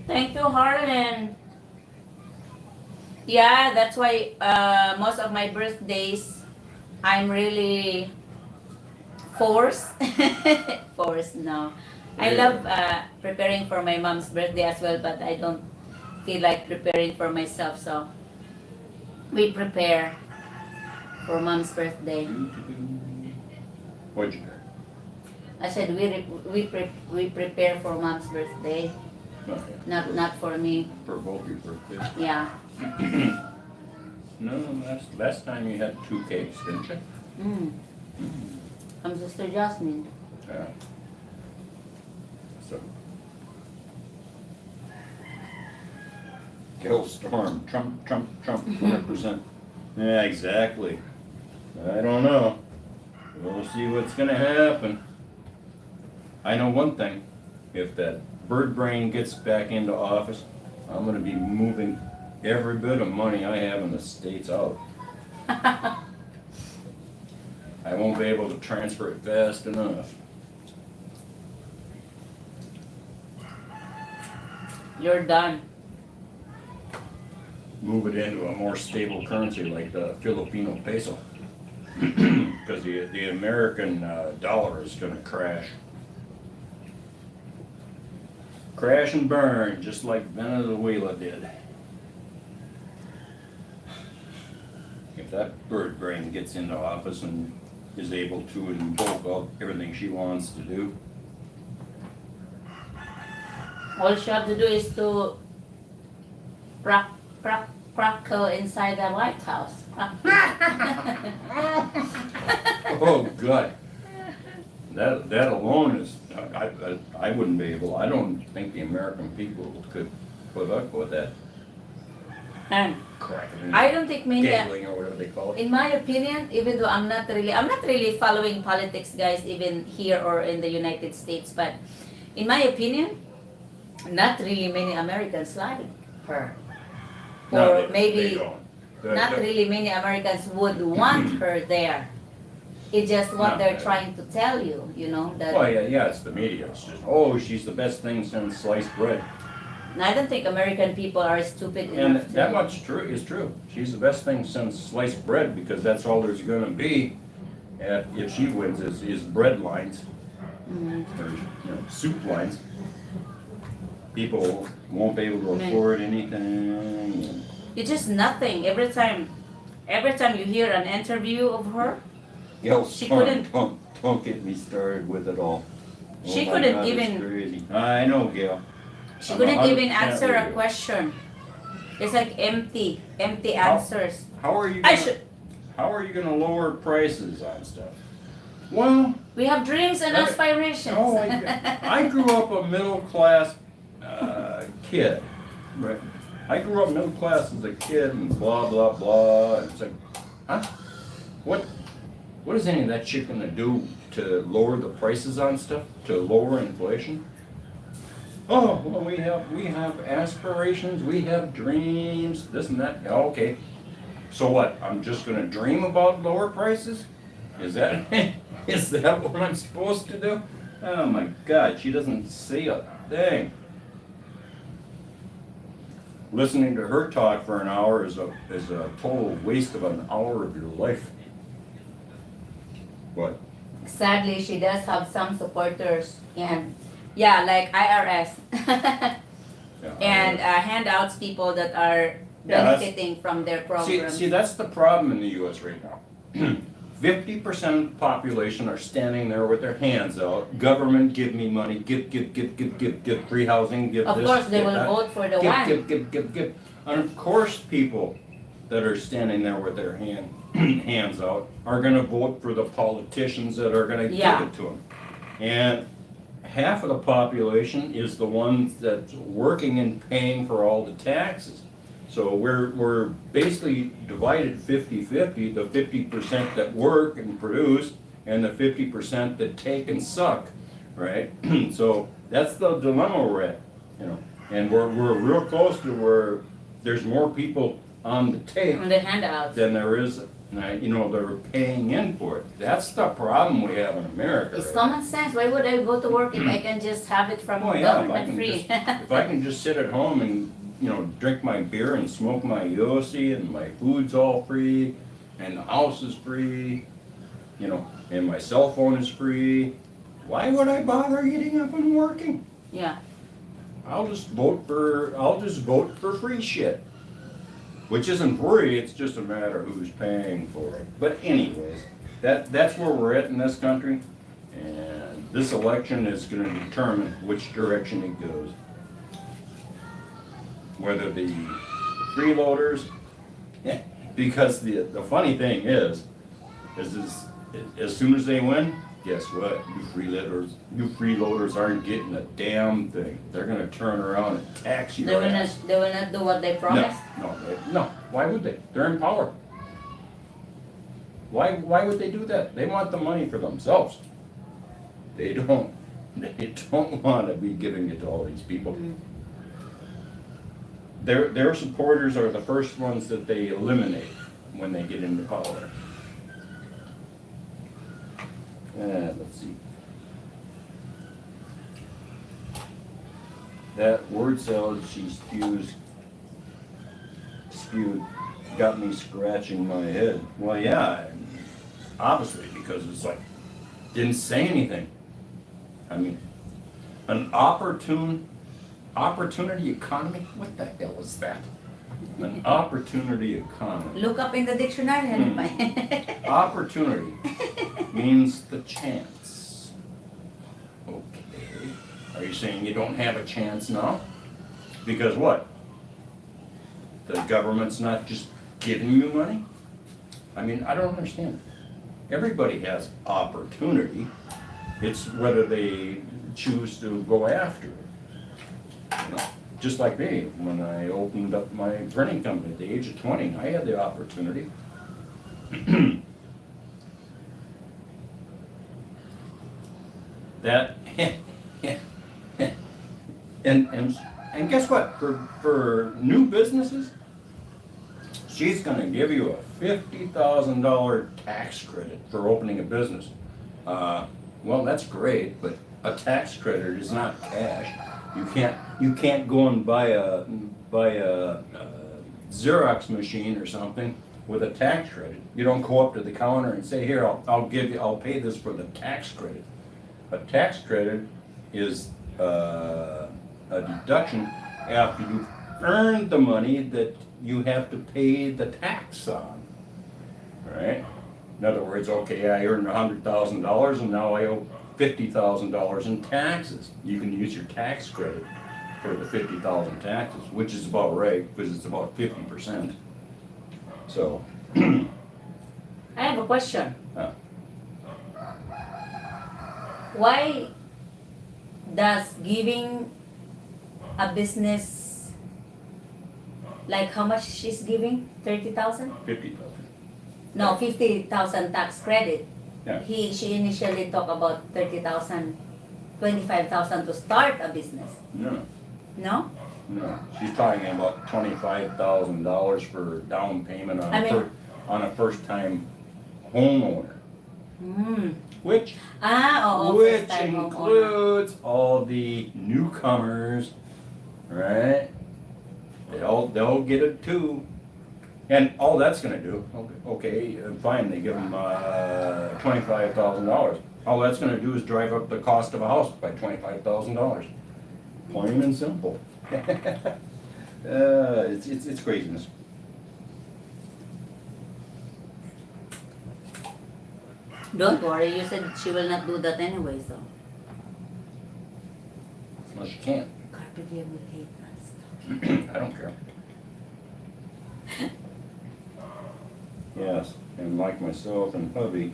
Thank you, Harlan. Yeah, that's why most of my birthdays, I'm really forced. Forced, no. I love preparing for my mom's birthday as well, but I don't feel like preparing for myself, so we prepare for mom's birthday. What'd you do? I said we prepare for mom's birthday, Okay. not for me. For both your birthdays. Yeah. No, last time you had 2 cakes, didn't you? Mm. I'm Sister Jasmine. Yeah. So. Go Storm, Trump, represent. Yeah, exactly. I don't know. We'll see what's gonna happen. I know one thing. If that bird brain gets back into office, I'm gonna be moving every bit of money I have in the States out. I won't be able to transfer it fast enough. You're done. Move it into a more stable currency like the Filipino peso. Because the American dollar is going to crash. crash and burn, just like Venezuela did. If that bird brain gets into office and is able to invoke everything she wants to do, All she have to do is to crackle inside the White House. oh God, that alone is, I wouldn't be able, I don't think the American people could put up with that And cracking, I don't think many, gambling or whatever they call it. in my opinion, even though I'm not really following politics, guys, even here or in the United States, but in my opinion, not really many Americans like her. No, Or they maybe don't. not really many Americans would want her there. It's just what No, they're they- trying to tell you, that Well, yeah, it's the media. It's just, oh, she's the best thing since sliced bread. I don't think American people are stupid And enough that much is true. She's the best thing since sliced bread because that's all there's gonna be if she wins is bread lines Mm. or soup lines. People won't be able to Right. afford anything. It's just nothing. Every time you hear an interview of her, Gail, She couldn't- don't get me started with it all. She my couldn't God, it's even- crazy. I know, Gail. she I'm couldn't even 100% answer with a you. question. It's like empty How- answers. How are you? I Gonna, should. How are you gonna lower prices on stuff? Well, We have dreams and Okay. aspirations. oh, I grew up a middle class kid. Right. I grew up middle class as a kid and blah blah blah. And it's like, huh? What is any of that shit gonna do to lower the prices on stuff? To lower inflation? Oh, well, we have aspirations, we have dreams, this and that. Yeah, okay. So what? I'm just gonna dream about lower prices? Is that is that what I'm supposed to do? Oh my God, she doesn't say a thing. Listening to her talk for an hour is a total waste of an hour of your life. What? Sadly, she does have some supporters and like IRS Yeah, and handouts people that are Yeah, that's- benefiting from their See, programs. that's the problem in the U.S. right now. 50% of the population are standing there with their hands out. Government, give me money. Give free housing. Give Of this. course, they give will that. vote for the Give, one. give. And of course, people that are standing there with their hands out are going to vote for the politicians that are going to Yeah. give it to them. And half of the population is the ones that's working and paying for all the taxes. So we're basically divided 50-50, the 50% that work and produce and the 50% that take and suck, right? So that's the dilemma we're at, and we're real close to where there's more people on the take On the handouts. than there is, that are paying in for it. That's the problem we have in America. It's right? common sense. Why would I go to work if I can just have it from Oh, yeah, government free? if I can just sit at home and, drink my beer and smoke my Yossi and my food's all free and the house is free, and my cell phone is free, why would I bother getting up and working? Yeah. I'll just vote for free shit. Which isn't free, it's just a matter of who's paying for it. But anyways, that's where we're at in this country. And this election is going to determine which direction it goes. Whether the freeloaders, because the funny thing is as soon as they win, guess what? You freeloaders aren't getting a damn thing. They're going to turn around and tax you. They will not do what they promised. No. Why would they? They're in power. Why would they do that? They want the money for themselves. They don't want to be giving it to all these people. Mm. Their supporters are the first ones that they eliminate when they get into power. Let's see. That word salad she spewed got me scratching my head. Well, yeah, obviously, because it's like, didn't say anything. I mean, an opportune opportunity economy? What the hell is that? An opportunity economy. Look up in the dictionary, Honeypie. Opportunity means the chance. Okay. Are you saying you don't have a chance now? Because what? The government's not just giving you money? I mean, I don't understand. Everybody has opportunity. It's whether they choose to go after it. You know, just like me, when I opened up my printing company at the age of 20, I had the opportunity. That and guess what? For new businesses, she's going to give you a $50,000 tax credit for opening a business. Well, that's great, but a tax credit is not cash. You can't go and buy a Xerox machine or something with a tax credit. You don't go up to the counter and say, "Here, I'll pay this for the tax credit." A tax credit is a deduction after you've earned the money that you have to pay the tax on. Right? In other words, okay, I earned $100,000 and now I owe $50,000 in taxes. You can use your tax credit for the $50,000 taxes, which is about right because it's about 50%. So, I have a question. Why does giving a business, like how much she's giving? 30,000? 50,000. No, 50,000 tax credit. Yeah. She initially talked about 30,000, 25,000 to start a business. No, No? no. She's talking about $25,000 for down payment on on a first-time homeowner, which First time homeowner. includes all the newcomers, right? They'll get it too. And all that's going to do, okay, fine, they give them $25,000. All that's going to do is drive up the cost of a house by $25,000. Plain and simple. It's craziness. Don't worry, you said she will not do that anyway, so. Unless you can't. Carpe diem will hate us. I don't care. Yes, and like myself and hubby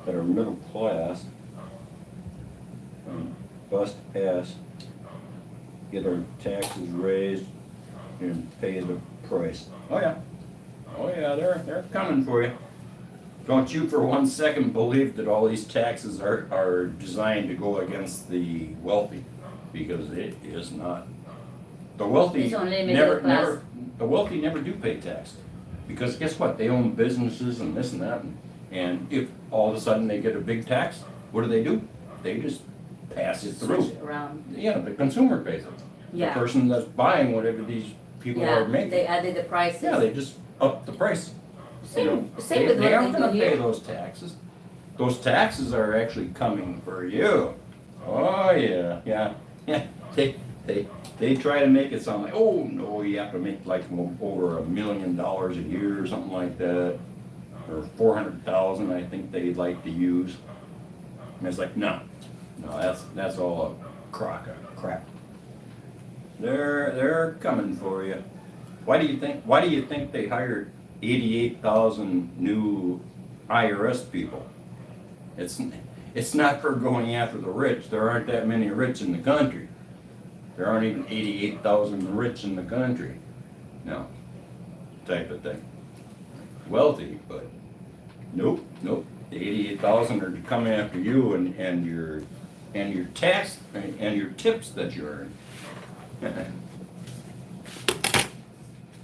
that are middle class, bust ass, get our taxes raised and pay the price. Oh yeah, they're coming for you. Don't you for one second believe that all these taxes are designed to go against the wealthy, because it is not. The wealthy It's only middle class. the wealthy never do pay tax. Because guess what? They own businesses and this and that. And if all of a sudden they get a big tax, what do? They just pass it through. Switch it around. Yeah, the consumer pays it. Yeah. The person that's buying whatever these people Yeah, are making. they added the prices. Yeah, they just up the price. Same with They what aren't they gonna do pay here. those taxes. Those taxes are actually coming for you. Oh, yeah. They try to make it sound like, oh, no, you have to make like over $1 million a year or something like that. Or 400,000, I think they'd like to use. And it's like, no, that's all a crock of crap. They're coming for you. Why do you think they hired 88,000 new IRS people? It's not for going after the rich. There aren't that many rich in the country. There aren't even 88,000 rich in the country. No, type of thing. Wealthy, but nope. The 88,000 are to come after you and your tax and your tips that you earn.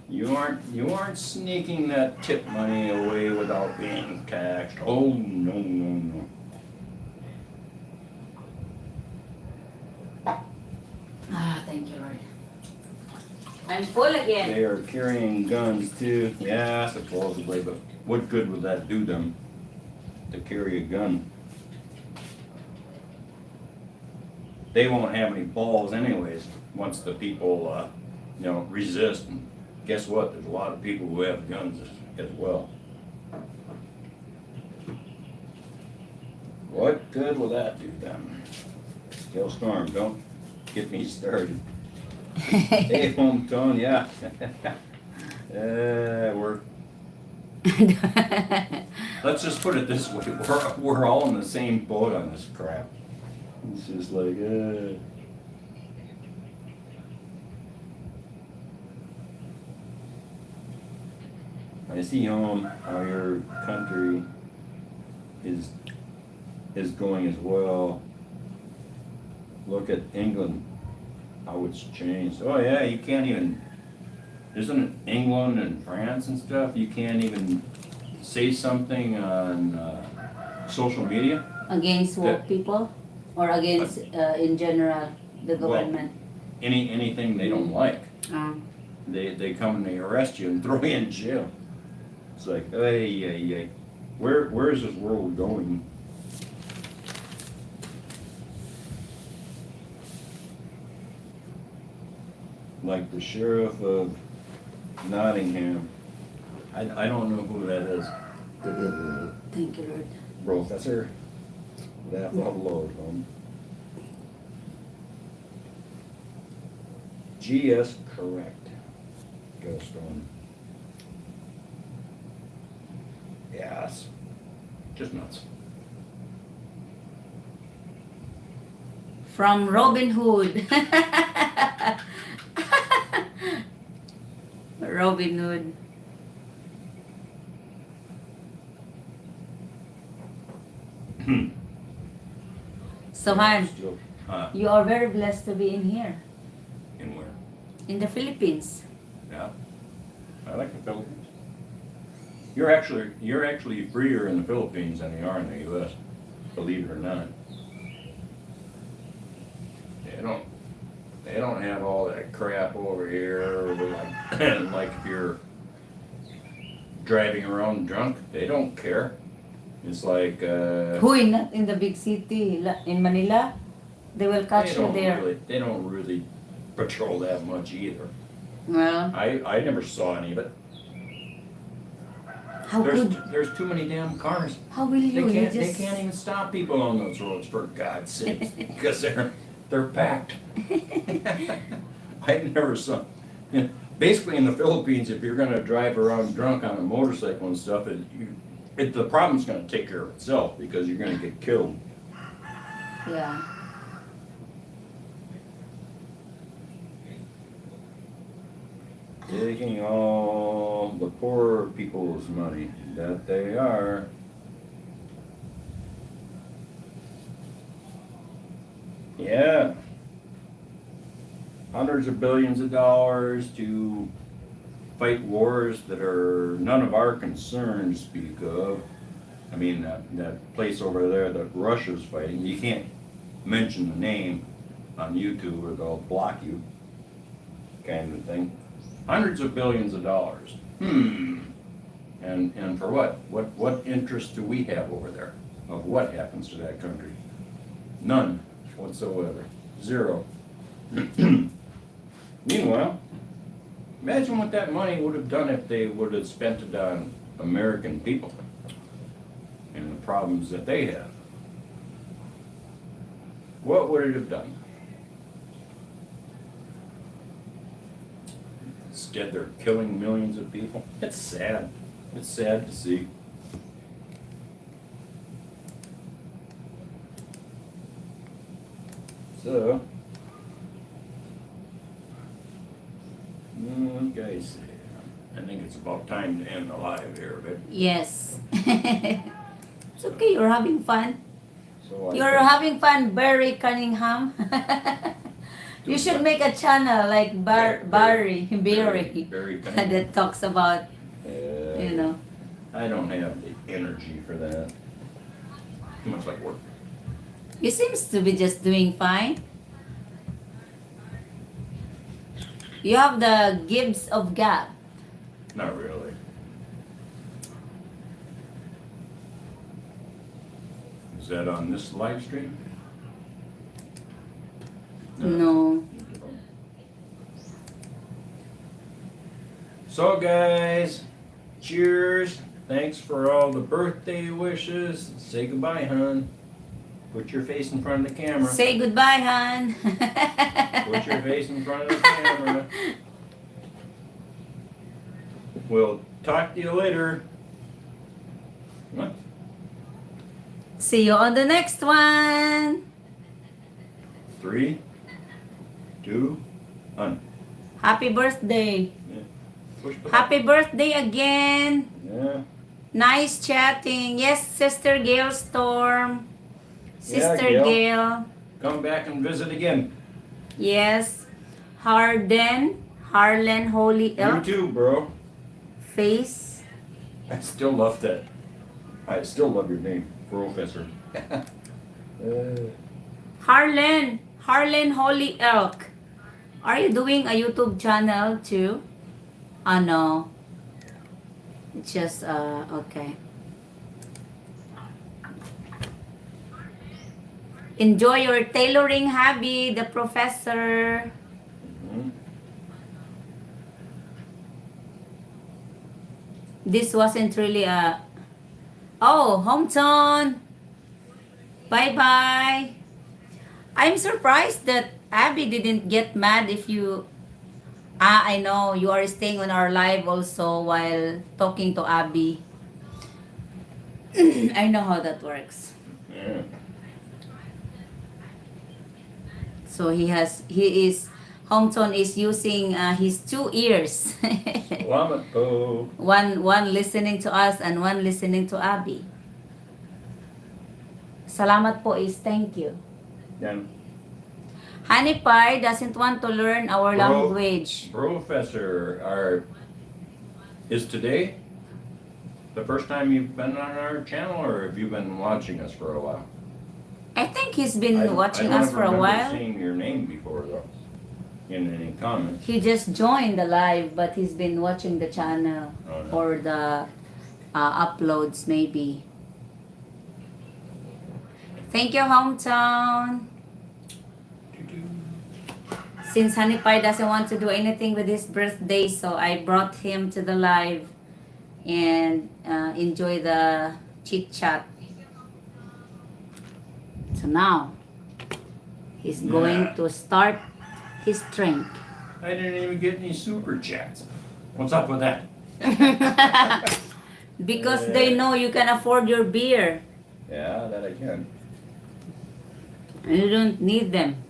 You aren't sneaking that tip money away without being taxed. Oh no. Thank you, Lord. I'm full again. They are carrying guns too. Yeah, supposedly, but what good would that do them to carry a gun? They won't have any balls anyways. once the people, resist. And guess what? There's a lot of people who have guns as well. What good will that do them? Hailstorm, don't get me started. Hey, hometown, yeah. Let's just put it this way: we're all in the same boat on this crap. It's just like, I see how your country is going as well. Look at England, how it's changed. Oh yeah, you can't even. Isn't it England and France and stuff? You can't even say something on social media Against woke people? Or against, in general, the Well, government? anything they don't like. Uh, They come and they arrest you and throw you in jail. It's like, hey, where is this world going? Like the sheriff of Nottingham. I don't know who that is. Thank you, Lord. Professor. That Lord. GS correct. Ghost on. Yes. Just nuts. From Robin Hood. Robin Hood. So, Han, Still, you are very blessed to be in here, in where? in the Philippines. Yeah. I like the Philippines. You're actually freer in the Philippines than you are in the U.S. Believe it or not. They don't have all that crap over here. Like if you're driving around drunk, they don't care. It's like Who not in the big city, in Manila? They will catch you there. They don't really patrol that much either. Well, I never saw any, but how good? there's too many damn cars. How will you? They can't even stop people on those roads, for God's sakes, because they're packed. I never saw. Basically, in the Philippines, if you're going to drive around drunk on a motorcycle and stuff, the problem's going to take care of itself because you're going to get killed. Yeah. Taking all the poor people's money that they are. Yeah. Hundreds of billions of dollars to fight wars that are none of our concern to speak of. I mean, that place over there that Russia's fighting, you can't mention the name on YouTube or they'll block you, kind of thing. Hundreds of billions of dollars. And for what? What interest do we have over there of what happens to that country? None whatsoever. Zero. Meanwhile, imagine what that money would have done if they would have spent it on American people and the problems that they have. What would it have done? Instead, they're killing millions of people. It's sad. It's sad to see. So, guys, I think it's about time to end the live here, but Yes. It's okay. You're having fun. so I You're think- having fun, Barry Cunningham. You should make a channel like Barry Very kind. that talks about, you know. I don't have the energy for that. Too much like work. You seems to be just doing fine. You have the gifts of gab. Not really. Is that on this live stream? No. So guys, cheers. Thanks for all the birthday wishes. Say goodbye, hon. Put your face in front of the camera. Say goodbye, hon. Put your face in front of the camera. We'll talk to you later. What? See you on the next one. 3, 2, 1. Happy birthday. Push the Happy birthday again. button. Yeah. Nice chatting. Yes, Sister Gail Storm. Yeah, Sister Gail. Gail. Come back and visit again. Yes. Harlen Holy You Elk too, bro. Face. I still love that. I still love your name, Professor. Harlen Holy Elk. Are you doing a YouTube channel too? Oh no. Just okay. Enjoy your tailoring hobby, the professor. Mhm. This wasn't really a... Oh, hometown. Bye-bye. I'm surprised that Abby didn't get mad if you... I know. You are staying on our live also while talking to Abby. I know how that works. Yeah. So he is... Hometown is using his 2 ears. Lamato. One listening to us and one listening to Abby. Salamat po is thank you. Yan. Honey Pie doesn't want to learn our language. Professor, is today the first time you've been on our channel, or have you been watching us for a while? I think he's been watching I don't us for a remember while. seeing your name before though, in any comments. He just joined the live, but he's been watching the channel Oh, no. or the uploads maybe. Thank you, hometown. Since Honey Pie doesn't want to do anything with his birthday, so I brought him to the live and enjoy the chit chat. So now he's going to start his drink. I didn't even get any super chats. What's up with that? Because they know you can afford your beer. Yeah, that I can. You don't need them.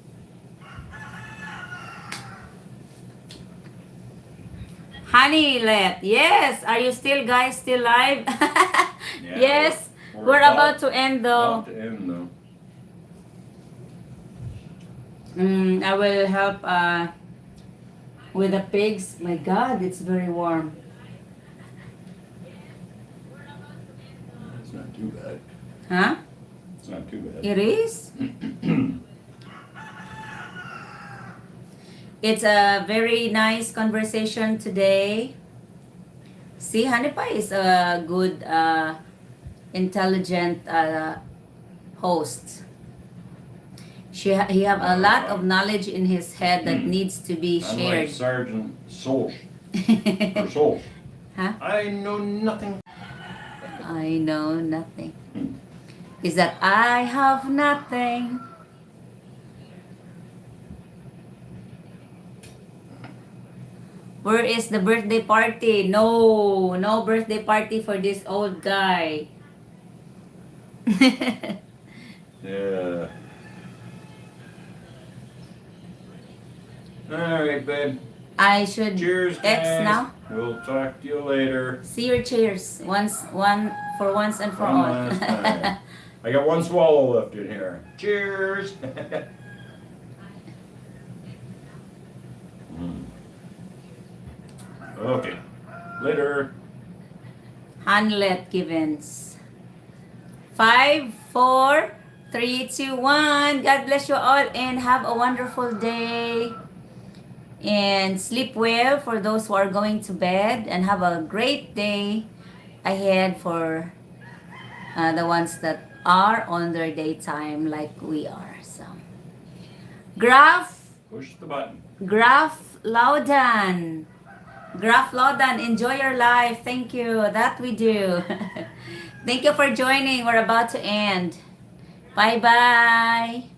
Honeylet, yes. Are you still guys still live? Yeah, Yes. We're about to end though. About to end though. I will help with the pigs. My God, it's very warm. It's not too bad. Huh? It's not too bad. It is? It's a very nice conversation today. See, Honey Pie is a good, intelligent host. He have a lot of knowledge in his head that needs to be I'm like shared. Sergeant Solch. Or Solch. Huh? I know nothing. I know nothing. Is that I have nothing. Where is the birthday party? No, no birthday party for this old guy. Yeah. Alright, babe. I should Cheers, X guys. now. We'll talk to you later. See your cheers. Once and for One all. last time. I got one swallow left in here. Cheers. Okay. Later. Hanlet Givens. 5, 4, 3, 2, 1. God bless you all and have a wonderful day. And sleep well for those who are going to bed. And have a great day ahead for the ones that are on their daytime like we are. So, Push the button. Graf Laudan. Graf Lodan, enjoy your life. Thank you. That we do. Thank you for joining. We're about to end. Bye bye.